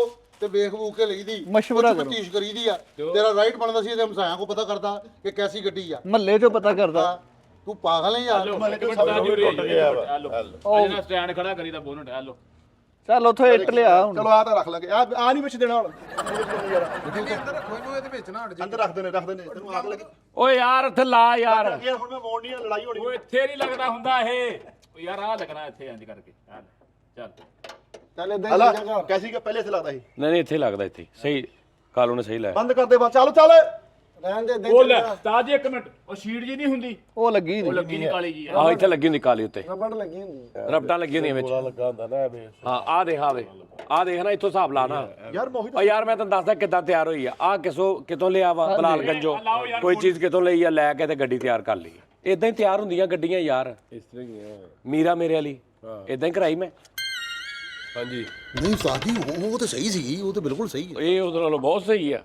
S2: ਤੇ ਵੇਖ ਵੂਖ ਕੇ ਲਈਦੀ
S3: ਮਸ਼ਵਰਾ ਕਰੋ।
S2: ਤਫਤੀਸ਼ ਕਰੀਦੀ ਆ ਤੇਰਾ ਰਾਈਟ ਬਣਦਾ ਸੀ ਇਹਦੇ ਹਮਸਾਇਆਂ ਕੋ ਪਤਾ ਕਰਦਾ ਕਿ ਕੈਸੀ ਗੱਡੀ ਆ
S3: ਮਹੱਲੇ 'ਚੋਂ ਪਤਾ ਕਰਦਾ
S2: ਤੂੰ ਪਾਗਲ ਹੈ ਯਾਰ
S6: ਟੁੱਟ ਗਿਆ ਵਾ ਅਜੇ ਨਾ ਸਟੈਂਡ ਖੜਾ ਕਰੀਦਾ ਬੋਨਟ ਆ ਲੋ
S3: ਚੱਲ ਉੱਥੋਂ ਇੱਟ ਲਿਆ ਹੁਣ
S10: ਚਲੋ ਆ ਤਾਂ ਰੱਖ ਲਾਂਗੇ ਆ ਨਹੀਂ ਵਿੱਚ ਦੇਣਾ ਹੁਣ
S4: ਅੰਦਰ ਰੱਖੋ ਇਹਨੂੰ ਇਹਦੇ ਵਿੱਚ ਨਾ ਹਟ ਜਾ
S10: ਅੰਦਰ ਰੱਖਦੇ ਨੇ ਤੈਨੂੰ ਆਗ ਲੱਗੀ
S1: ਓਏ ਯਾਰ ਉੱਥੇ ਲਾ ਯਾਰ
S10: ਯਾਰ ਹੁਣ ਮੈਂ ਮੋੜਨੀ ਆ ਲੜਾਈ ਹੋਣੀ
S6: ਉਹ ਇੱਥੇ ਨਹੀਂ ਲੱਗਦਾ ਹੁੰਦਾ ਇਹ ਉਹ ਯਾਰ ਆ ਲੱਗਣਾ ਇੱਥੇ ਇੰਜ ਕਰਕੇ ਚੱਲ
S8: ਚੱਲ ਇਦਾਂ
S10: ਹਲਾ ਕੈਸੀ ਕਿ ਪਹਿਲੇ ਸੇ ਲੱਗਦਾ ਸੀ
S1: ਨਹੀਂ ਇੱਥੇ ਲੱਗਦਾ ਇੱਥੇ ਸਹੀ ਕਾਲੂ ਨੇ ਸਹੀ ਲਾਇਆ
S10: ਬੰਦ ਕਰ ਦੇ ਬਸ ਚੱਲ ਚੱਲ
S8: ਰਹਿਣ ਦੇ ਇਦਾਂ
S6: ਉਹ ਲੈ ਤਾਜੀ ਇੱਕ ਮਿੰਟ ਉਹ ਸ਼ੀਟ ਜੀ ਨਹੀਂ ਹੁੰਦੀ
S3: ਉਹ ਲੱਗੀ
S6: ਉਹ
S3: ਨਹੀਂ
S6: ਲੱਗੀ ਨਹੀਂ ਕਾਲੀ ਜੀ
S1: ਆਹ ਇੱਥੇ ਲੱਗੀ ਹੁੰਦੀ ਕਾਲੀ ਉੱਤੇ
S8: ਰਬੜ ਲੱਗੀ ਹੁੰਦੀ
S1: ਰਬਟਾਂ ਲੱਗੀਆਂ ਹੁੰਦੀਆਂ ਵਿੱਚ
S2: ਲੱਗਾ ਹੁੰਦਾ ਨਾ ਐਵੇਂ
S1: ਹਾਂ ਆ ਦੇਖ ਆ ਦੇਖ ਨਾ ਇੱਥੋਂ ਹਿਸਾਬ ਲਾ ਨਾ
S10: ਯਾਰ ਮੋਹਿਤ
S1: ਓ ਯਾਰ ਮੈਂ ਤੈਨੂੰ ਦੱਸਦਾ ਕਿੱਦਾਂ ਤਿਆਰ ਹੋਈ ਆ ਕਿਤੋਂ ਲਿਆ ਵਾ ਬਲਾਲਗੰਜੋਂ ਕੋਈ ਚੀਜ਼ ਕਿਤੋਂ ਲਈ ਆ ਲੈ ਕੇ ਤੇ ਗੱਡੀ ਤਿਆਰ ਕਰ ਲਈ ਇਦਾਂ ਹੀ ਤਿਆਰ ਹੁੰਦੀਆਂ ਗੱਡੀਆਂ ਯਾਰ ਇਸ ਤਰ੍ਹਾਂ ਹੀ ਮੀਰਾ ਮੇਰੇ ਵਾਲੀ ਇਦਾਂ ਹੀ ਕਰਾਈ ਮੈਂ ਹਾਂਜੀ
S2: ਨਹੀਂ ਉਸਤਾਦ ਜੀ ਉਹ ਤਾਂ ਸਹੀ ਸੀ ਉਹ ਤਾਂ ਬਿਲਕੁਲ ਸਹੀ ਹੈ
S1: ਇਹ ਉਹਦੇ ਨਾਲੋਂ ਬਹੁਤ ਸਹੀ ਆ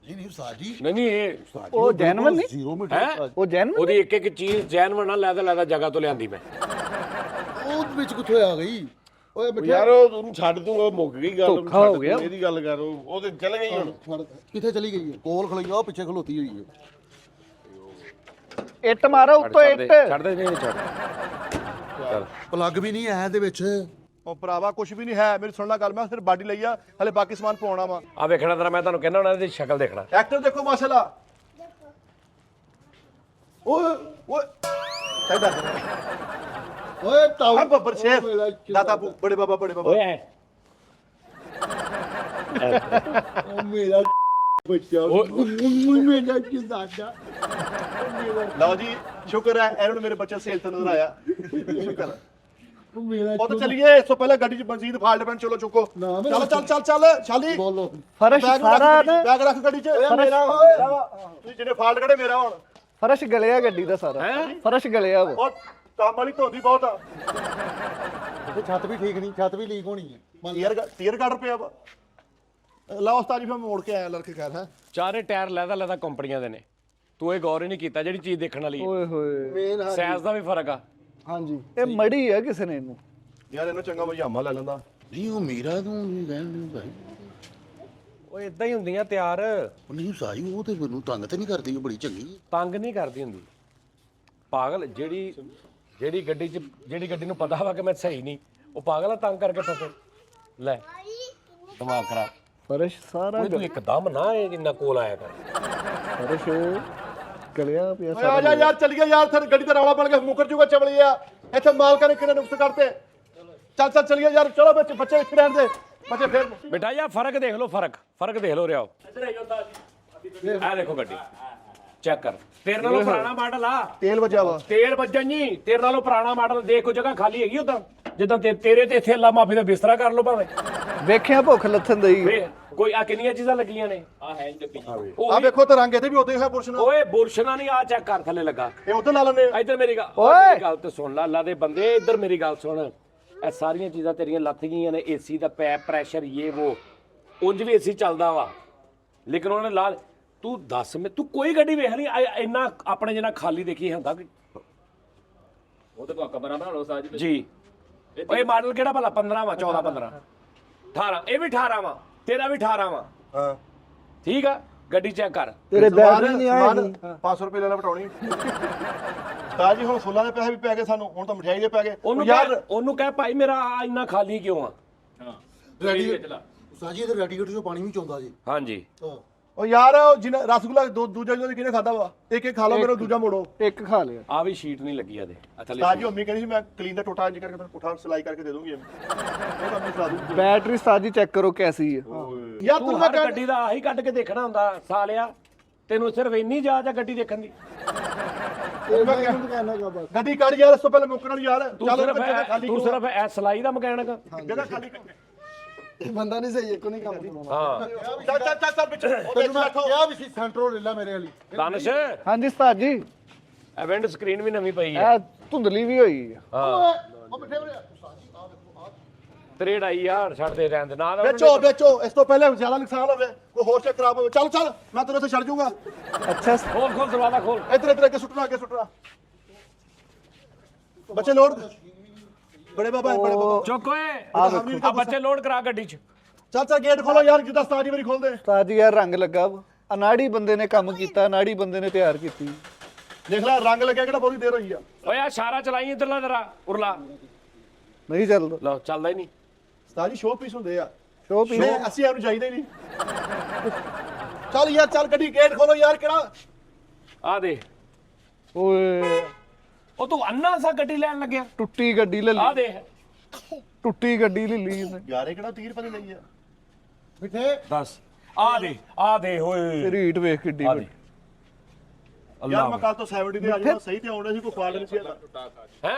S2: ਨਹੀਂ ਉਸਤਾਦ ਜੀ
S1: ਨਹੀਂ ਇਹ
S3: ਉਹ ਜੈਨੂਇਨ ਨਹੀਂ
S2: 0 ਮੀਟਰ
S1: ਹੈ
S3: ਉਹ ਜੈਨੂਇਨ
S1: ਉਹਦੀ ਇੱਕ ਇੱਕ ਚੀਜ਼ ਜੈਨੂਇਨ ਨਾਲ ਲੈਦਾ ਜਗ੍ਹਾ ਤੋਂ ਲਿਆਂਦੀ ਮੈਂ
S2: ਉਹ ਵਿੱਚ ਕਿੱਥੋਂ ਆ ਗਈ ਓਏ ਬੱਚਾ
S11: ਯਾਰ ਉਹਨੂੰ ਛੱਡ ਦੂੰਗਾ ਮੁੱਕ ਗਈ ਗੱਲ
S3: ਧੋਖਾ ਹੋ ਗਿਆ
S11: ਇਹਦੀ ਗੱਲ ਕਰ ਉਹ ਤੇ ਚਲ ਗਈ ਹੁਣ
S2: ਕਿੱਥੇ ਚਲੀ ਗਈ ਹੈ ਕੋਲ ਖਲੋਈ ਆ ਉਹ ਪਿੱਛੇ ਖਲੋਤੀ ਹੋਈ ਹੈ
S3: ਇੱਟ ਮਾਰੋ ਉੱਤੋਂ ਇੱਟ
S1: ਛੱਡ ਦੇ ਨਹੀਂ ਛੱਡ ਚੱਲ
S2: ਪਲੱਗ ਵੀ ਨਹੀਂ ਹੈ ਇਹਦੇ ਵਿੱਚ
S10: ਉਹ ਭਰਾਵਾ ਕੁਝ ਵੀ ਨਹੀਂ ਹੈ ਮੇਰੀ ਸੁਣ ਲੈ ਗੱਲ ਮੈਂ ਸਿਰਫ ਬਾਡੀ ਲਈ ਆ ਹਲੇ ਬਾਕੀ ਸਮਾਨ ਪਾਉਣਾ ਵਾ
S1: ਆ ਵੇਖਣਾ ਤੇਰਾ ਮੈਂ ਤੁਹਾਨੂੰ ਕਹਿੰਦਾ ਉਹਨਾਂ ਦੀ ਸ਼ਕਲ ਦੇਖਣਾ
S10: ਐਕਟਰ ਦੇਖੋ ਮਾਸ਼ਾਅੱਲਾ ਓਏ ਓਏ ਸਾਡਾ
S2: ਓਏ ਤਾਊ
S10: ਹਾਂ ਬੱਬਰ ਸ਼ੇਖ ਦਾਤਾ ਬੜੇ ਬਾਬਾ
S1: ਓਏ ਐ
S2: ਉਹ ਮੇਰਾ ਬੱਚਾ ਮੇਰਾ ਕੀ ਦਾਦਾ
S10: ਲਓ ਜੀ ਸ਼ੁਕਰ ਹੈ ਇਹਨਾਂ ਨੂੰ ਮੇਰੇ ਬੱਚਾ ਸੇਲ ਤੋਂ ਨਜ਼ਰ ਆਇਆ ਸ਼ੁਕਰ ਉਹ ਤਾਂ ਚਲੀਏ ਇਸ ਤੋਂ ਪਹਿਲਾਂ ਗੱਡੀ 'ਚ ਬਨਜ਼ੀਰ ਫਾਲਟ ਪੈਣ ਚਲੋ ਚੁੱਕੋ ਚੱਲ ਸ਼ਾਲੀ
S2: ਬੋਲੋ
S3: ਫਰਸ਼ ਸਾਰਾ ਨਾ
S10: ਬੈਗ ਰੱਖ ਗੱਡੀ 'ਚ
S3: ਮੇਰਾ
S10: ਤੁਸੀਂ ਜਿਹੜੇ ਫਾਲਟ ਕੱਢੇ ਮੇਰਾ ਹੁਣ
S3: ਫਰਸ਼ ਗਲਿਆ ਗੱਡੀ ਦਾ ਸਾਰਾ ਫਰਸ਼ ਗਲਿਆ ਉਹ
S10: ਉਹ ਕੰਮ ਵਾਲੀ ਧੋਂਦੀ ਬਹੁਤ ਆ
S9: ਤੇ ਛੱਤ ਵੀ ਠੀਕ ਨਹੀਂ, ਛੱਤ ਵੀ ਲੀਕ ਹੋਣੀ ਹੈ।
S10: ਟੀਅਰ ਕੱਢ ਪਿਆ ਵਾ ਲਓ ਉਸਤਾਦ ਜੀ ਫਿਰ ਮੋੜ ਕੇ ਆਇਆ ਲੜਕੇ ਘਰ ਹੈ
S1: ਚਾਰੇ ਟਾਇਰ ਲੈਦਾ ਕੰਪਨੀਆਂ ਦੇ ਨੇ, ਤੂੰ ਇਹ ਗੌਰ ਹੀ ਨਹੀਂ ਕੀਤਾ ਜਿਹੜੀ ਚੀਜ਼ ਦੇਖਣ ਵਾਲੀ
S3: ਓਏ ਹੋਏ
S1: ਹੈ। ਸਾਈਜ਼ ਦਾ ਵੀ ਫਰਕ ਆ।
S3: ਹਾਂਜੀ ਇਹ ਮੜੀ ਹੈ ਕਿਸੇ ਨੇ ਇਹਨੂੰ
S10: ਯਾਰ ਇਹਨੂੰ ਚੰਗਾ ਭਜਾਮਾ ਲੈ ਲੈਂਦਾ
S2: ਨਹੀਂ ਉਹ ਮੇਰਾ ਤੂੰ ਰਹਿਣ ਨਹੀਂ ਭਾਈ,
S1: ਉਹ ਇਦਾਂ ਹੀ ਹੁੰਦੀਆਂ ਤਿਆਰ,
S2: ਉਹ ਨਹੀਂ ਸਾਈ ਉਹ ਤੇ ਮੈਨੂੰ ਤੰਗ ਤੇ ਨਹੀਂ ਕਰਦੀ, ਉਹ ਬੜੀ ਚੰਗੀ ਹੈ।
S1: ਤੰਗ ਨਹੀਂ ਕਰਦੀ ਹੁੰਦੀ ਪਾਗਲ। ਜਿਹੜੀ ਗੱਡੀ ਨੂੰ ਪਤਾ ਵਾ ਕਿ ਮੈਂ ਸਹੀ ਨਹੀਂ, ਉਹ ਪਾਗਲ ਆ ਤੰਗ ਕਰਕੇ ਫਸੇ। ਲੈ ਦਿਮਾਗ ਖਰਾਬ।
S3: ਫਰਸ਼ ਸਾਰਾ
S1: ਤੂੰ ਇੱਕਦਮ ਨਾ ਇਹ ਜਿੰਨਾ ਕੋਲ ਆਇਆ ਕਰ।
S3: ਫਰਸ਼ ਗਲਿਆ ਪਿਆ
S10: ਆ ਜਾ ਯਾਰ ਚੱਲੀਏ ਯਾਰ, ਫਿਰ ਗੱਡੀ ਤੇ ਰੌਲਾ ਬਣ ਗਿਆ ਮੁੱਕਰ ਜੂਗਾ ਚਵਲੀਆ, ਇੱਥੇ ਮਾਲਕਾਂ ਨੇ ਕਿਹਨੇ ਨੁਕਸ ਕਰਤੇ। ਚੱਲ ਚੱਲੀਏ ਯਾਰ, ਚਲੋ ਬੱਚੇ ਇੱਥੇ ਰਹਿਣ ਦੇ, ਬੱਚੇ ਫਿਰ
S1: ਬੇਟਾ ਯਾਰ ਫਰਕ ਦੇਖ ਲਓ, ਫਰਕ ਦੇਖ ਲਓ ਰਿਆਓ। ਆ ਦੇਖੋ ਗੱਡੀ ਚੈੱਕ ਕਰ, ਤੇਰੇ ਨਾਲੋਂ ਪੁਰਾਣਾ ਮਾਡਲ ਆ।
S10: ਤੇਲ ਵਜਿਆ ਵਾ,
S1: ਤੇਲ ਵੱਜਣ ਨਹੀਂ, ਤੇਰੇ ਨਾਲੋਂ ਪੁਰਾਣਾ ਮਾਡਲ। ਦੇਖੋ ਜਗ੍ਹਾ ਖਾਲੀ ਹੈਗੀ ਉਦਾਂ, ਜਿੱਦਾਂ ਤੇਰੇ ਤੇ ਇੱਥੇ ਅੱਲਾ ਮਾਫੀ ਦਾ ਬਿਸਤਰਾ ਕਰ ਲਓ ਭਾਵੇਂ।
S3: ਵੇਖਿਆ ਭੁੱਖ ਲੱਥਣ ਦਈ
S1: ਕੋਈ ਆ ਕਿੰਨੀਆਂ ਚੀਜ਼ਾਂ ਲੱਗੀਆਂ ਨੇ।
S10: ਆ ਵੇਖੋ ਤੇ ਰੰਗ ਇਹਦੇ ਵੀ ਉਦਾਂ ਹੀ ਹੋਇਆ ਬੁਰਸ਼ ਨਾਲ।
S1: ਓਏ ਬੁਰਸ਼ਨਾ ਨਹੀਂ, ਆ ਚੈੱਕ ਕਰ ਥੱਲੇ ਲੱਗਾ।
S10: ਇਹ ਉਧਰ ਲਾ ਲੈਂਦੇ
S1: ਇੱਧਰ ਮੇਰੀ ਗੱਲ ਤੇ ਸੁਣ ਲਾ, ਅੱਲਾ ਦੇ ਬੰਦੇ ਇੱਧਰ ਮੇਰੀ ਗੱਲ ਸੁਣ। ਇਹ ਸਾਰੀਆਂ ਚੀਜ਼ਾਂ ਤੇਰੀਆਂ ਲੱਥ ਗਈਆਂ ਨੇ, ਏਸੀ ਦਾ ਪੈਪ ਪ੍ਰੈਸ਼ਰ ਇਹ ਉਹ, ਉਂਝ ਵੀ ਏਸੀ ਚੱਲਦਾ ਵਾ, ਲੇਕਿਨ ਉਹਨਾਂ ਨੇ ਲਾ। ਤੂੰ ਦੱਸ ਮੈਂ, ਤੂੰ ਕੋਈ ਗੱਡੀ ਵੇਖ ਲਈ ਇੰਨਾ ਆਪਣੇ ਜਿੰਨਾ ਖਾਲੀ ਦੇਖੀ ਹੁੰਦਾ ਕਿ
S6: ਉਹ ਤਾਂ ਕਮਰਾ ਬਣਾ ਲਓ ਸਾਜ
S1: ਜੀ। ਓਏ ਮਾਡਲ ਕਿਹੜਾ ਭਲਾ? 15 ਵਾ, 14 15 18, ਇਹ ਵੀ 18 ਵਾ, ਤੇਰਾ ਵੀ 18 ਵਾ।
S10: ਹਾਂ
S1: ਠੀਕ ਆ, ਗੱਡੀ ਚੈੱਕ ਕਰ।
S3: ਤੇਰੇ ਬੈਗ ਨਹੀਂ ਆਏ
S10: 500 ਰੁਪਏ ਲੈ ਲੈ ਵਟਾਉਣੀ ਤਾਂ ਜੀ। ਹੁਣ ਫੁੱਲਾਂ ਦੇ ਪੈਸੇ ਵੀ ਪੈ ਗਏ ਸਾਨੂੰ, ਹੁਣ ਤਾਂ ਮਠਿਆਈ ਦੇ ਪੈ ਗਏ।
S1: ਉਹਨੂੰ ਯਾਰ ਉਹਨੂੰ ਕਹਿ ਭਾਈ ਮੇਰਾ ਇੰਨਾ ਖਾਲੀ ਕਿਉਂ ਆ?
S9: ਸਾਜੀ ਇਹਦੇ ਰੈਡੀਏਟਰ ਚੋਂ ਪਾਣੀ ਵੀ ਚੋਂਦਾ ਜੀ।
S1: ਹਾਂਜੀ
S10: ਉਹ ਯਾਰ ਜਿਹਨੇ ਰਸਗੁੱਲਾ ਦੂਜਾ ਜਿਹਨੇ ਕਿਹਨੇ ਖਾਦਾ ਵਾ, ਇੱਕ ਖਾ ਲਓ, ਮੇਰਾ ਦੂਜਾ ਮੋੜੋ।
S3: ਇੱਕ ਖਾ ਲਿਆ।
S1: ਆ ਵੀ ਸ਼ੀਟ ਨਹੀਂ ਲੱਗੀ ਆ ਦੇ ਥੱਲੇ।
S10: ਤਾਜੀ ਮੰਮੀ ਕਹਿੰਦੀ ਸੀ ਮੈਂ ਕਲੀਨ ਦਾ ਟੋਟਾ ਇੰਜ ਕਰਕੇ ਤੈਨੂੰ ਪੁੱਠਾ ਸਿਲਾਈ ਕਰਕੇ ਦੇ ਦੂੰਗੀ। ਉਹ ਤਾਂ ਮੈਂ ਕਰਾ ਦੂੰਗੀ।
S3: ਬੈਟਰੀ ਸਾਜੀ ਚੈੱਕ ਕਰੋ ਕੈਸੀ ਹੈ
S10: ਯਾਰ
S1: ਤੂੰ
S10: ਤੂੰ
S1: ਹਰ ਗੱਡੀ ਦਾ ਆਹੀ ਕੱਢ ਕੇ ਦੇਖਣਾ ਹੁੰਦਾ ਸਾਲਿਆ, ਤੈਨੂੰ ਸਿਰਫ ਇੰਨੀ ਜਾਚ ਆ ਗੱਡੀ ਦੇਖਣ ਦੀ।
S10: ਗੱਡੀ ਕੱਢ ਯਾਰ, ਇਸ ਤੋਂ ਪਹਿਲਾਂ ਮੁੱਕਣ ਵਾਲੀ ਯਾਰ।
S1: ਤੂੰ ਸਿਰਫ ਐ ਸਲਾਈ ਦਾ ਮਕੈਨਿਕ।
S10: ਜਗ੍ਹਾ ਖਾਲੀ
S8: ਬੰਦਾ ਨਹੀਂ ਸਹੀ, ਇੱਕੋ ਨਹੀਂ ਕੰਮ ਕਰਵਾਉਣਾ।
S1: ਹਾਂ
S10: ਚੱਲ ਵਿੱਚ
S9: ਤੈਨੂੰ ਮੈਂ ਕਿਹਾ ਵੀ ਸੀ ਸੈਂਟਰੋ ਲੈ ਲੈ ਮੇਰੇ ਵਾਲੀ।
S1: ਦਾਨਿਸ਼,
S3: ਹਾਂਜੀ ਉਸਤਾਦ ਜੀ,
S1: ਇਹ ਵਿੰਡ ਸਕਰੀਨ ਵੀ ਨਵੀਂ ਪਈ ਆ।
S3: ਇਹ ਧੁੰਦਲੀ ਵੀ ਹੋਈ ਹੈ।
S1: ਹਾਂ
S9: ਉਹ ਮਿੱਠੇ ਵੀਰੇ
S1: ਤਰੇੜ ਆਈ ਯਾਰ, ਛੱਡ ਦੇ ਰਹਿਣ ਦੇ ਨਾ।
S10: ਵੇਚੋ ਇਸ ਤੋਂ ਪਹਿਲੇ ਜ਼ਿਆਦਾ ਨੁਕਸਾਨ ਹੋਵੇ, ਕੋਈ ਹੋਰ ਚੈੱਕ ਖਰਾਬ ਹੋਵੇ। ਚੱਲ ਮੈਂ ਤੈਨੂੰ ਇੱਥੇ ਛੱਡ ਜੂੰਗਾ।
S3: ਅੱਛਾ
S1: ਖੋਲ ਦਰਵਾਜ਼ਾ ਖੋਲ।
S10: ਇੱਧਰ ਅੱਗੇ ਸੁੱਟਣਾ ਬੱਚੇ ਲੋਡ ਬੜੇ ਬਾਬਾ
S1: ਚੁੱਕ ਓਏ, ਆ ਬੱਚੇ ਲੋਡ ਕਰਾ ਗੱਡੀ 'ਚ।
S10: ਚੱਲ ਗੇਟ ਖੋਲੋ ਯਾਰ, ਜਿੱਦਾਂ ਸਤਾਜੀ ਵਾਰੀ ਖੋਲਦੇ।
S3: ਉਸਤਾਦ ਜੀ ਯਾਰ ਰੰਗ ਲੱਗਾ ਵਾ, ਅਨਾੜੀ ਬੰਦੇ ਨੇ ਕੰਮ ਕੀਤਾ, ਅਨਾੜੀ ਬੰਦੇ ਨੇ ਤਿਆਰ ਕੀਤੀ।
S10: ਦੇਖ ਲੈ ਰੰਗ ਲੱਗਿਆ ਕਿਹੜਾ, ਬਹੁਤੀ ਦੇਰ ਹੋਈ ਆ।
S1: ਓਏ ਆ ਇਸ਼ਾਰਾ ਚਲਾਈ ਇੱਧਰਲਾ ਜਰਾ ਉਰਲਾ।
S3: ਨਹੀਂ ਚੱਲਦਾ
S1: ਲਓ ਚੱਲਦਾ ਹੀ ਨਹੀਂ।
S10: ਸਤਾਜੀ ਸ਼ੋਅ ਪੀਸ ਹੁੰਦੇ ਆ,
S3: ਸ਼ੋਅ ਪੀਸ।
S10: ਅਸੀਂ ਇਹਨੂੰ ਚਾਹੀਦਾ ਹੀ ਨਹੀਂ। ਚੱਲ ਯਾਰ ਚੱਲ ਗੱਡੀ ਗੇਟ ਖੋਲੋ ਯਾਰ। ਕਿਹੜਾ
S1: ਆ ਦੇ
S3: ਓਏ
S1: ਉਹ ਤੂੰ ਅੰਨਾ ਸਾ ਗੱਡੀ ਲੈਣ ਲੱਗਿਆ।
S3: ਟੁੱਟੀ ਗੱਡੀ ਲੈ
S1: ਆ
S3: ਲਈ,
S1: ਦੇ
S3: ਟੁੱਟੀ ਗੱਡੀ ਲੈ ਲਈ ਇਹਨੇ।
S10: ਯਾਰ ਇਹ ਕਿਹੜਾ 30 ਰੁਪਏ ਦੀ ਲਈ ਆ।
S9: ਮਿੱਠੇ
S1: ਦੱਸ ਆ ਦੇ ਓਏ
S3: ਰੀਟ ਵੇਖ ਕਿੱਡੀ
S1: ਆ
S3: ਵੱਡੀ।
S1: ਦੇ।
S10: ਯਾਰ ਮੈਂ ਕੱਲ ਤੋਂ 70 ਦੇ ਆ ਜਾਣਾ, ਸਹੀ ਤੇ ਆਉਣਾ ਸੀ, ਕੋਈ ਫਾਲਟ ਨਹੀਂ ਸੀ ਇਹਦਾ।
S1: ਹੈ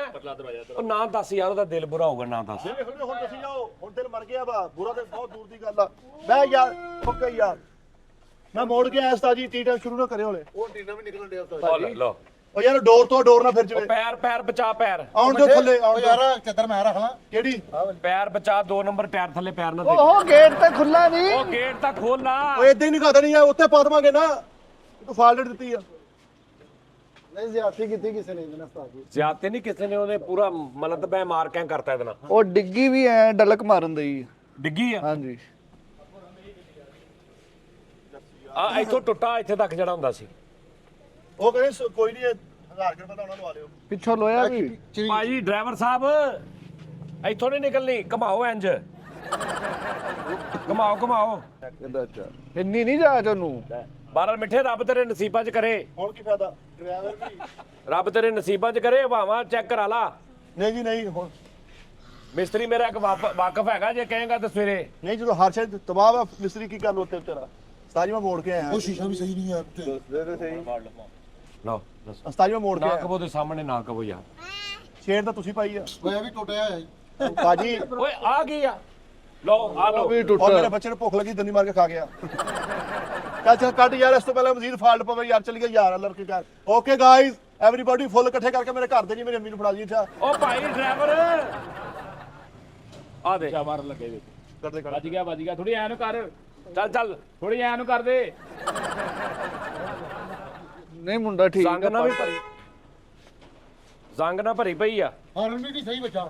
S1: ਉਹ ਨਾ ਦੱਸ ਯਾਰ, ਉਹਦਾ ਦਿਲ ਬੁਰਾ ਹੋਊਗਾ ਨਾ ਦੱਸ।
S10: ਹੁਣ ਦੱਸੀ ਜਾਓ, ਹੁਣ ਦਿਲ ਮਰ ਗਿਆ ਵਾ, ਬੁਰਾ ਤੇ ਬਹੁਤ ਦੂਰ ਦੀ ਗੱਲ ਆ। ਬਹਿ ਯਾਰ ਪੱਕਾ ਯਾਰ, ਮੈਂ ਮੋੜ ਕੇ ਆਇਆ ਉਸਤਾਦ ਜੀ। ਟੀ ਸ਼ੁਰੂ ਨਾ ਕਰਿਓ ਹਲੇ,
S9: ਉਹ ਟੀਨਾ ਵੀ ਨਿਕਲਣ ਡਿਆ ਉਸਤਾਦ।
S1: ਲਓ
S10: ਉਹ ਯਾਰ ਡੋਰ ਤੋਂ ਡੋਰ ਨਾ ਫਿਰ ਜਵੇ।
S1: ਪੈਰ ਬਚਾ, ਪੈਰ
S10: ਆਉਣ ਦਿਓ ਥੱਲੇ, ਆਉਣ
S9: ਉਹ
S10: ਦਿਓ।
S9: ਯਾਰ ਚੱਦਰ ਮੈਂ ਰੱਖ ਲਾਂ।
S10: ਕਿਹੜੀ
S1: ਪੈਰ ਬਚਾ, 2 ਨੰਬਰ ਟਾਇਰ ਥੱਲੇ ਪੈਰ ਨਾ ਦੇ।
S3: ਉਹ ਗੇਟ ਤਾਂ ਖੁੱਲਾ ਨਹੀਂ।
S1: ਉਹ ਗੇਟ ਤਾਂ ਖੋਲ ਲਾ।
S10: ਓਏ ਇਦਾਂ ਹੀ ਨਹੀਂ ਖਾਦਾ ਨਹੀਂ ਆ, ਉੱਥੇ ਪਾ ਦਵਾਂਗੇ ਨਾ। ਤੂੰ ਫਾਲਟ ਦਿੱਤੀ ਆ।
S8: ਨਹੀਂ ਜ਼ਿਆਦਤੀ ਕੀਤੀ ਕਿਸੇ ਨੇ ਇਹਦੇ ਨਾਲ ਉਸਤਾਦ ਜੀ।
S1: ਜ਼ਿਆਦਤੀ ਨਹੀਂ ਕਿਸੇ ਨੇ, ਉਹਨੇ ਪੂਰਾ ਮਲਤ ਬੈ ਮਾਰ ਕੇ ਕਰਤਾ ਇਹਦੇ ਨਾਲ।
S3: ਉਹ ਡਿੱਗੀ ਵੀ ਐ ਡਲਕ ਮਾਰਨ ਦਈ।
S1: ਡਿੱਗੀ ਆ
S3: ਹਾਂਜੀ
S1: ਆ, ਇੱਥੋਂ ਟੁੱਟਾ ਇੱਥੇ ਤੱਕ ਜਿਹੜਾ ਹੁੰਦਾ ਸੀ।
S10: ਉਹ ਕਹਿੰਦੇ ਕੋਈ ਨਹੀਂ 1000 ਰੁਪਏ ਦਾ ਉਹਨਾਂ ਲਵਾ ਲਿਓ।
S3: ਪਿੱਛੋਂ ਲੋਇਆ ਵੀ।
S1: ਭਾਜੀ ਡਰਾਈਵਰ ਸਾਹਿਬ ਇੱਥੋਂ ਨਹੀਂ ਨਿਕਲਣੀ, ਘਮਾਓ ਇੰਜ, ਘਮਾਓ।
S3: ਇੰਨੀ ਨਹੀਂ ਜਾ ਉਹਨੂੰ।
S1: ਬਾਹਰ ਮਿੱਠੇ, ਰੱਬ ਤੇਰੇ ਨਸੀਬਾਂ 'ਚ ਕਰੇ।
S10: ਹੁਣ ਕੀ ਫਾਇਦਾ, ਡਰਾਈਵਰ ਵੀ
S1: ਰੱਬ ਤੇਰੇ ਨਸੀਬਾਂ 'ਚ ਕਰੇ। ਹਵਾਵਾਂ ਚੈੱਕ ਕਰਾ ਲਾ।
S10: ਨਹੀਂ ਜੀ ਨਹੀਂ। ਹੁਣ
S1: ਮਿਸਤਰੀ ਮੇਰਾ ਇੱਕ ਵਾਕਫ ਹੈਗਾ, ਜੇ ਕਹੇਗਾ ਤਾਂ ਸਵੇਰੇ।
S10: ਨਹੀਂ, ਜਦੋਂ ਹਰ ਸ਼ਾਇਦ ਤਬਾਹ ਆ, ਮਿਸਤਰੀ ਕੀ ਕਰ ਲੋ ਉੱਤੇ ਤੇਰਾ। ਉਸਤਾਦ ਜੀ ਮੈਂ ਮੋੜ ਕੇ ਆਇਆ।
S9: ਉਹ ਸ਼ੀਸ਼ਾ ਵੀ ਸਹੀ ਨਹੀਂ ਯਾਰ।
S10: ਦੇ ਸਹੀ।
S1: ਲਓ ਦੱਸ।
S10: ਉਸਤਾਦ ਜੀ ਮੈਂ ਮੋੜ ਕੇ
S1: ਨਾ
S10: ਆਇਆ।
S1: ਕਹੋ ਦੇ ਸਾਹਮਣੇ ਨਾ ਕਹੋ ਯਾਰ।
S10: ਸ਼ੇਰ ਤਾਂ ਤੁਸੀਂ ਪਾਈ ਆ
S9: ਹੋਇਆ ਵੀ ਟੁੱਟਿਆ ਹੋਇਆ ਜੀ।
S10: ਬਾਜੀ
S1: ਓਏ ਆ ਗਈ ਆ ਲਓ ਆ ਲਓ
S10: ਔਰ ਮੇਰੇ ਬੱਚੇ ਨੂੰ ਭੁੱਖ ਲੱਗੀ ਦੰਦੀ ਮਾਰ ਕੇ ਖਾ ਗਿਆ ਚੱਲ ਕੱਟ ਯਾਰ ਇਸ ਤੋਂ ਪਹਿਲਾਂ ਮਜ਼ੀਦ ਫਾਲਟ ਪਵੇ ਯਾਰ ਚੱਲ ਗਿਆ ਯਾਰ ਲੜਕੇ ਕਰ ਓਕੇ ਗਾਇਜ਼ ਐਵਰੀਬਾਡੀ ਫੁੱਲ ਇਕੱਠੇ ਕਰਕੇ ਮੇਰੇ ਘਰ ਦੇ ਜੀ ਮੇਰੀ ਅੰਮੀ ਨੂੰ ਫੜਾ ਜੀ ਇੱਥੇ
S1: ਓ ਭਾਈ ਡਰਾਈਵਰ ਆ ਦੇ
S6: ਮਾਰਨ ਲੱਗੇ ਵੇ
S10: ਕਰਦੇ
S6: ਵੱਜ ਗਿਆ ਥੋੜੀ ਐ ਨੂੰ ਕਰ ਚੱਲ ਥੋੜੀ ਐ ਨੂੰ ਕਰ ਦੇ
S3: ਨਹੀਂ ਮੁੰਡਾ ਠੀਕ
S1: ਜ਼ੰਗ ਨਾ ਵੀ ਭਰੀ ਜ਼ੰਗ ਨਾ ਭਰੀ ਪਈ ਆ
S9: ਹਾਰਨ ਵੀ ਨਹੀਂ ਸਹੀ ਬੱਚਾ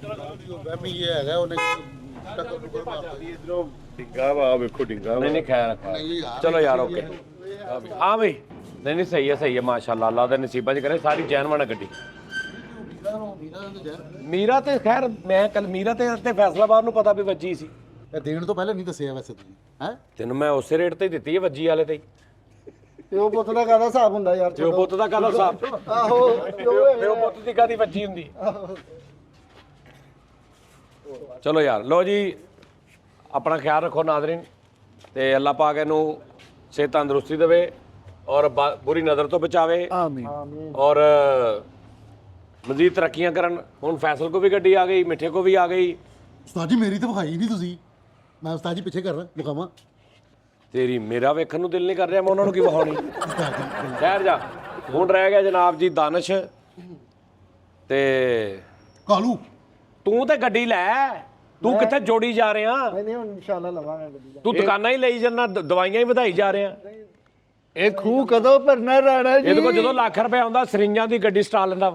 S9: ਵਹਿਮੀ ਇਹ ਹੈਗਾ ਉਹਨੇ ਟੱਕਰ ਟੁੱਕਰ ਮਾਰਦਾ ਜੀ।
S11: ਇਧਰੋਂ ਡਿੰਗਾ ਵਾ ਵੇਖੋ ਡਿੰਗਾ
S1: ਨਹੀਂ ਨਹੀਂ ਖੈਰ
S9: ਨਹੀਂ ਯਾਰ
S1: ਚਲੋ ਯਾਰ ਓਕੇ ਹਾਂ ਬਈ ਨਹੀਂ ਸਹੀ ਹੈ ਮਾਸ਼ਾਅੱਲਾ ਅੱਲਾ ਦੇ ਨਸੀਬਾਂ 'ਚ ਕਰੇ ਸਾਰੀ ਚੈਨ ਬਣਾ ਗੱਡੀ ਮੀਰਾ ਤੇ ਖੈਰ ਮੈਂ ਕੱਲ ਮੀਰਾ ਤੇ ਫੈਸਲਾਬਾਦ ਨੂੰ ਪਤਾ ਵੀ ਵੱਜੀ ਸੀ
S9: ਇਹ ਦੇਣ ਤੋਂ ਪਹਿਲਾਂ ਨਹੀਂ ਦੱਸਿਆ ਵੈਸੇ ਤੁਸੀਂ ਹੈ
S1: ਤੈਨੂੰ ਮੈਂ ਉਸੇ ਰੇਟ ਤੇ ਹੀ ਦਿੱਤੀ ਹੈ ਵੱਜੀ ਵਾਲੇ ਤੇ ਹੀ
S8: ਪਿਓ ਪੁੱਤ ਦਾ ਕਾਹਦਾ ਹਿਸਾਬ ਹੁੰਦਾ ਯਾਰ
S1: ਪਿਓ ਪੁੱਤ ਦਾ ਕਾਹਦਾ ਹਿਸਾਬ
S8: ਆਹੋ
S1: ਪਿਓ ਪੁੱਤ ਦੀ ਕਾਹਦੀ ਵੱਜੀ ਹੁੰਦੀ ਚਲੋ ਯਾਰ ਲੋ ਜੀ ਆਪਣਾ ਖਿਆਲ ਰੱਖੋ ਨਾਜ਼ਰੀਨ ਤੇ ਅੱਲਾਹ ਪਾਕ ਇਹਨੂੰ ਸਿਹਤ ਤੰਦਰੁਸਤੀ ਦੇਵੇ ਔਰ ਬੁਰੀ ਨਜ਼ਰ ਤੋਂ ਬਚਾਵੇ
S3: ਆਮੀਨ
S1: ਔਰ ਮਜ਼ੀਦ ਤਰੱਕੀਆਂ ਕਰਨ ਹੁਣ ਫੈਸਲ ਕੋ ਵੀ ਗੱਡੀ ਆ ਗਈ ਮਿੱਠੇ ਕੋ ਵੀ ਆ ਗਈ
S9: ਉਸਤਾਦ ਜੀ ਮੇਰੀ ਤਾਂ ਵਿਖਾਈ ਨਹੀਂ ਤੁਸੀਂ ਮੈਂ ਉਸਤਾਦ ਜੀ ਪਿੱਛੇ ਕਰ ਰਹਾ ਵਿਖਾਵਾਂ
S1: ਤੇਰੀ ਮੇਰਾ ਵੇਖਣ ਨੂੰ ਦਿਲ ਨਹੀਂ ਕਰ ਰਿਹਾ ਮੈਂ ਉਹਨਾਂ ਨੂੰ ਕੀ ਵਿਖਾਉਣੀ ਠਹਿਰ ਜਾ ਹੁਣ ਰਹਿ ਗਿਆ ਜਨਾਬ ਜੀ ਦਾਨਿਸ਼ ਤੇ
S9: ਕਾਲੂ
S1: ਤੂੰ ਤੇ ਗੱਡੀ ਲੈ ਤੂੰ ਕਿੱਥੇ ਜੋੜੀ ਜਾ ਰਿਹਾ
S8: ਨਹੀਂ ਹੁਣ ਇਨਸ਼ਾਅੱਲਾ ਲਵਾਂਗੇ ਗੱਡੀ ਦਾ
S1: ਤੂੰ ਦੁਕਾਨਾਂ ਹੀ ਲਈ ਜਾਂਦਾ ਦਵਾਈਆਂ ਹੀ ਵਧਾਈ ਜਾ ਰਿਹਾ
S3: ਇਹ ਖੂਹ ਕਦੋਂ ਭਰਨਾ ਰਾਣਾ ਜੀ
S1: ਇਹਦੇ ਕੋਲ ਜਦੋਂ ਲੱਖ ਰੁਪਏ ਆਉਂਦਾ ਸਰਿੰਜਾਂ ਦੀ ਗੱਡੀ ਸਟਾ ਲੈਂਦਾ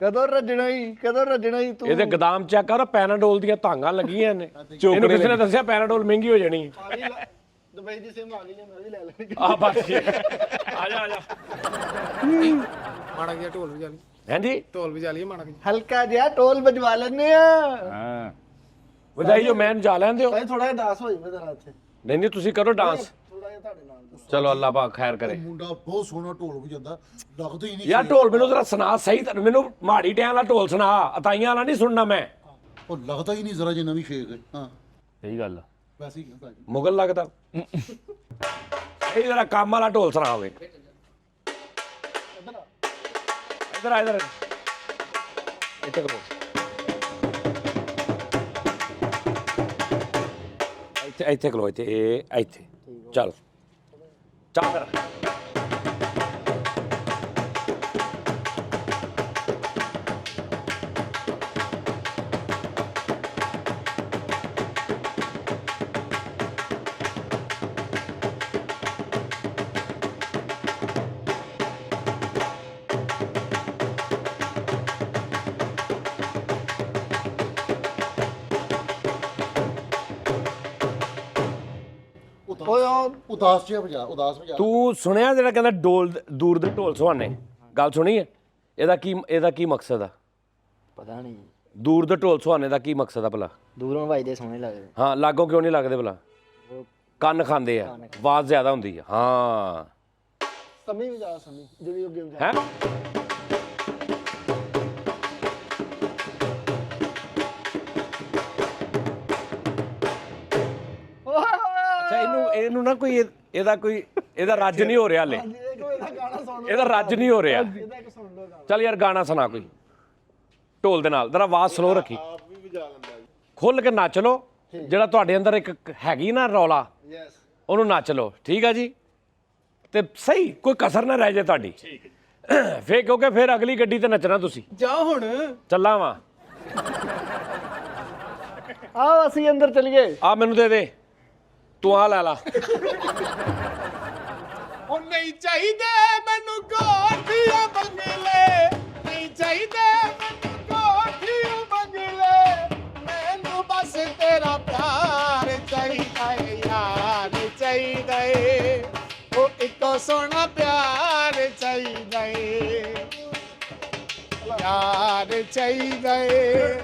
S3: ਕਦੋਂ ਰੱਜਣਾ ਹੀ ਤੂੰ
S1: ਇਹਦੇ ਗਦਾਮ ਚੈੱਕ ਕਰ ਪੈਨਾਡੋਲ ਦੀਆਂ ਧਾਂਗਾਂ ਲੱਗੀਆਂ ਨੇ ਇਹਨੂੰ ਕਿਸੇ ਨੇ ਦੱਸਿਆ ਪੈਨਾਡੋਲ ਮਹਿੰਗੀ ਹੋ ਜਾਣੀ ਹੈ
S8: ਦੁਬਈ ਦੀ ਸਿਮ ਆ ਗਈ ਨੇ ਮੈਂ ਵੀ ਲੈ ਲੈਣੀ
S1: ਆ ਬਸ ਆ ਜਾ
S4: ਮਾੜਾ ਜਿਹਾ ਢੋਲ ਵਜਾ ਲਈ
S1: ਹਾਂਜੀ
S4: ਢੋਲ ਵਜਾ ਲਈ ਮਾੜਾ ਜਿਹਾ
S3: ਹਲਕਾ ਜਿਹਾ ਟੋਲ ਵਜਵਾ ਲੈਣੇ ਆ
S6: ਹਾਂ
S1: ਵਧਾਈ ਜੋ ਮੈਂ ਜਾ ਲੈਂਦੇ ਹੋ
S8: ਭਾਈ ਥੋੜਾ ਜਿਹਾ ਦਾਸ ਹੋ ਜਾਵੇ ਜ਼ਰਾ ਇੱਥੇ
S1: ਨਹੀਂ ਤੁਸੀਂ ਕਰੋ ਡਾਂਸ
S8: ਥੋੜਾ ਜਿਹਾ ਤੁਹਾਡੇ ਨਾਲ ਦਾ।
S1: ਚਲੋ ਅੱਲਾਹ ਪਾਕ ਖੈਰ ਕਰੇ
S9: ਮੁੰਡਾ ਬਹੁਤ ਸੋਹਣਾ ਢੋਲ ਵਜਾਉਂਦਾ ਲੱਗਦਾ ਹੀ ਨਹੀਂ
S1: ਯਾਰ ਢੋਲ ਮੈਨੂੰ ਜ਼ਰਾ ਸੁਣਾ ਸਹੀ ਮੈਨੂੰ ਮਾੜੀ ਟਾਈਮ ਵਾਲਾ ਢੋਲ ਸੁਣਾ ਅਤਾਈਆਂ ਵਾਲਾ ਨਹੀਂ ਸੁਣਨਾ ਮੈਂ
S9: ਉਹ ਲੱਗਦਾ ਹੀ ਨਹੀਂ ਜ਼ਰਾ ਜਿੰਨਾ ਵੀ ਸ਼ੇਕ ਹੈ ਹਾਂ
S6: ਸਹੀ ਗੱਲ
S9: ਵੈਸੇ ਹੀ ਉਸਤਾਦ ਜੀ
S1: ਮੁਗਲ ਲੱਗਦਾ ਇਹ ਜਰਾ ਕੰਮ ਵਾਲਾ ਢੋਲ ਸੁਣਾ ਹੋਵੇ ਇਧਰ ਆ ਇੱਥੇ ਕਰੋ ਇੱਥੇ ਖਲੋ ਇੱਥੇ ਚੱਲ ਫਿਰ
S9: ਉਦਾਸ ਜਿਹਾ ਵਜਾ
S1: ਤੂੰ ਸੁਣਿਆ ਜਿਹੜਾ ਕਹਿੰਦਾ ਦੂਰ ਦੇ ਢੋਲ ਸੁਹਾਣੇ ਗੱਲ ਸੁਣੀ ਹੈ ਇਹਦਾ ਕੀ ਮਕਸਦ ਆ
S5: ਪਤਾ ਨਹੀਂ
S1: ਦੂਰ ਦੇ ਢੋਲ ਸੁਹਾਣੇ ਦਾ ਕੀ ਮਕਸਦ ਆ ਭਲਾ
S5: ਦੂਰੋਂ ਵੱਜਦੇ ਸੋਹਣੇ ਲੱਗਦੇ
S1: ਹਾਂ ਲਾਗੋਂ ਕਿਉਂ ਨਹੀਂ ਲੱਗਦੇ ਭਲਾ ਕੰਨ ਖਾਂਦੇ ਆ ਆਵਾਜ਼ ਜ਼ਿਆਦਾ ਹੁੰਦੀ ਆ ਹਾਂ
S8: ਸਮੀ ਵੀ ਜਾ ਸਮੀ ਜਿਹੜੀ ਅੱਗੇ ਵਜਾ
S1: ਹੈ ਅੱਛਾ ਇਹਨੂੰ ਨਾ ਇਹਦਾ ਰੱਜ ਨਹੀਂ ਹੋ ਰਿਹਾ ਹਲੇ
S8: ਇਹਦਾ ਗਾਣਾ ਸੁਣ
S1: ਇਹਦਾ ਰੱਜ ਨਹੀਂ ਹੋ ਰਿਹਾ
S8: ਇਹਦਾ ਇੱਕ ਸੁਣ ਲਓ ਗਾਣਾ
S1: ਚੱਲ ਯਾਰ ਗਾਣਾ ਸੁਣਾ ਕੋਈ ਢੋਲ ਦੇ ਨਾਲ ਜਰਾ ਆਵਾਜ਼ ਸਲੋ ਰੱਖੀ ਖੁੱਲ ਕੇ ਨੱਚ ਲਓ ਜਿਹੜਾ ਤੁਹਾਡੇ ਅੰਦਰ ਇੱਕ ਹੈਗੀ ਨਾ ਰੌਲਾ
S8: ਯੈਸ
S1: ਉਹਨੂੰ ਨੱਚ ਲਓ ਠੀਕ ਆ ਜੀ ਤੇ ਸਹੀ ਕੋਈ ਕਸਰ ਨਾ ਰਹਿ ਜਾਏ ਤੁਹਾਡੀ ਫੇਰ ਕਿਉਂਕਿ ਫਿਰ ਅਗਲੀ ਗੱਡੀ ਤੇ ਨੱਚਣਾ ਤੁਸੀਂ
S4: ਜਾ ਹੁਣ
S1: ਚੱਲਾਂ ਵਾਂ
S3: ਆਓ ਅਸੀਂ ਅੰਦਰ ਚਲੀਏ
S1: ਆ ਮੈਨੂੰ ਦੇ ਦੇ ਤੂੰ ਆ ਲੈ ਲਾ
S4: ਉਹ ਨਹੀਂ ਚਾਹੀਦੇ ਮੈਨੂੰ ਕੋਠੀਆਂ ਬੰਗਲੇ ਨਹੀਂ ਚਾਹੀਦੇ ਮੈਨੂੰ ਕੋਠੀਆਂ ਬੰਗਲੇ ਮੈਨੂੰ ਬਸ ਤੇਰਾ ਪਿਆਰ ਚਾਹੀਦਾ ਏ ਯਾਰ ਚਾਹੀਦਾ ਏ ਉਹ ਇੱਕੋ ਸੋਹਣਾ ਪਿਆਰ ਚਾਹੀਦਾ ਏ ਯਾਰ ਚਾਹੀਦਾ ਏ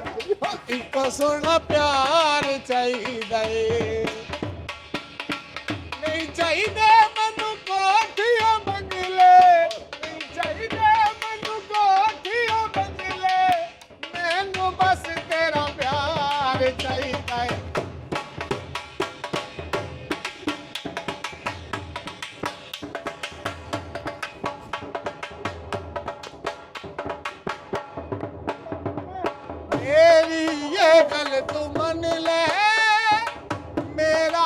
S4: ਇੱਕੋ ਸੋਹਣਾ ਪਿਆਰ ਚਾਹੀਦਾ ਏ ਨਹੀਂ ਚਾਹੀਦੇ ਮੈਨੂੰ ਕੋਠੀਆਂ ਬੰਗਲੇ ਨਹੀਂ ਚਾਹੀਦੇ ਮੈਨੂੰ ਕੋਠੀਆਂ ਬੰਗਲੇ ਮੈਨੂੰ ਬਸ ਤੇਰਾ ਪਿਆਰ ਚਾਹੀਦਾ ਹੈ ਮੇਰੀ ਇਹ ਗੱਲ ਤੂੰ ਮੰਨ ਲੈ ਮੇਰਾ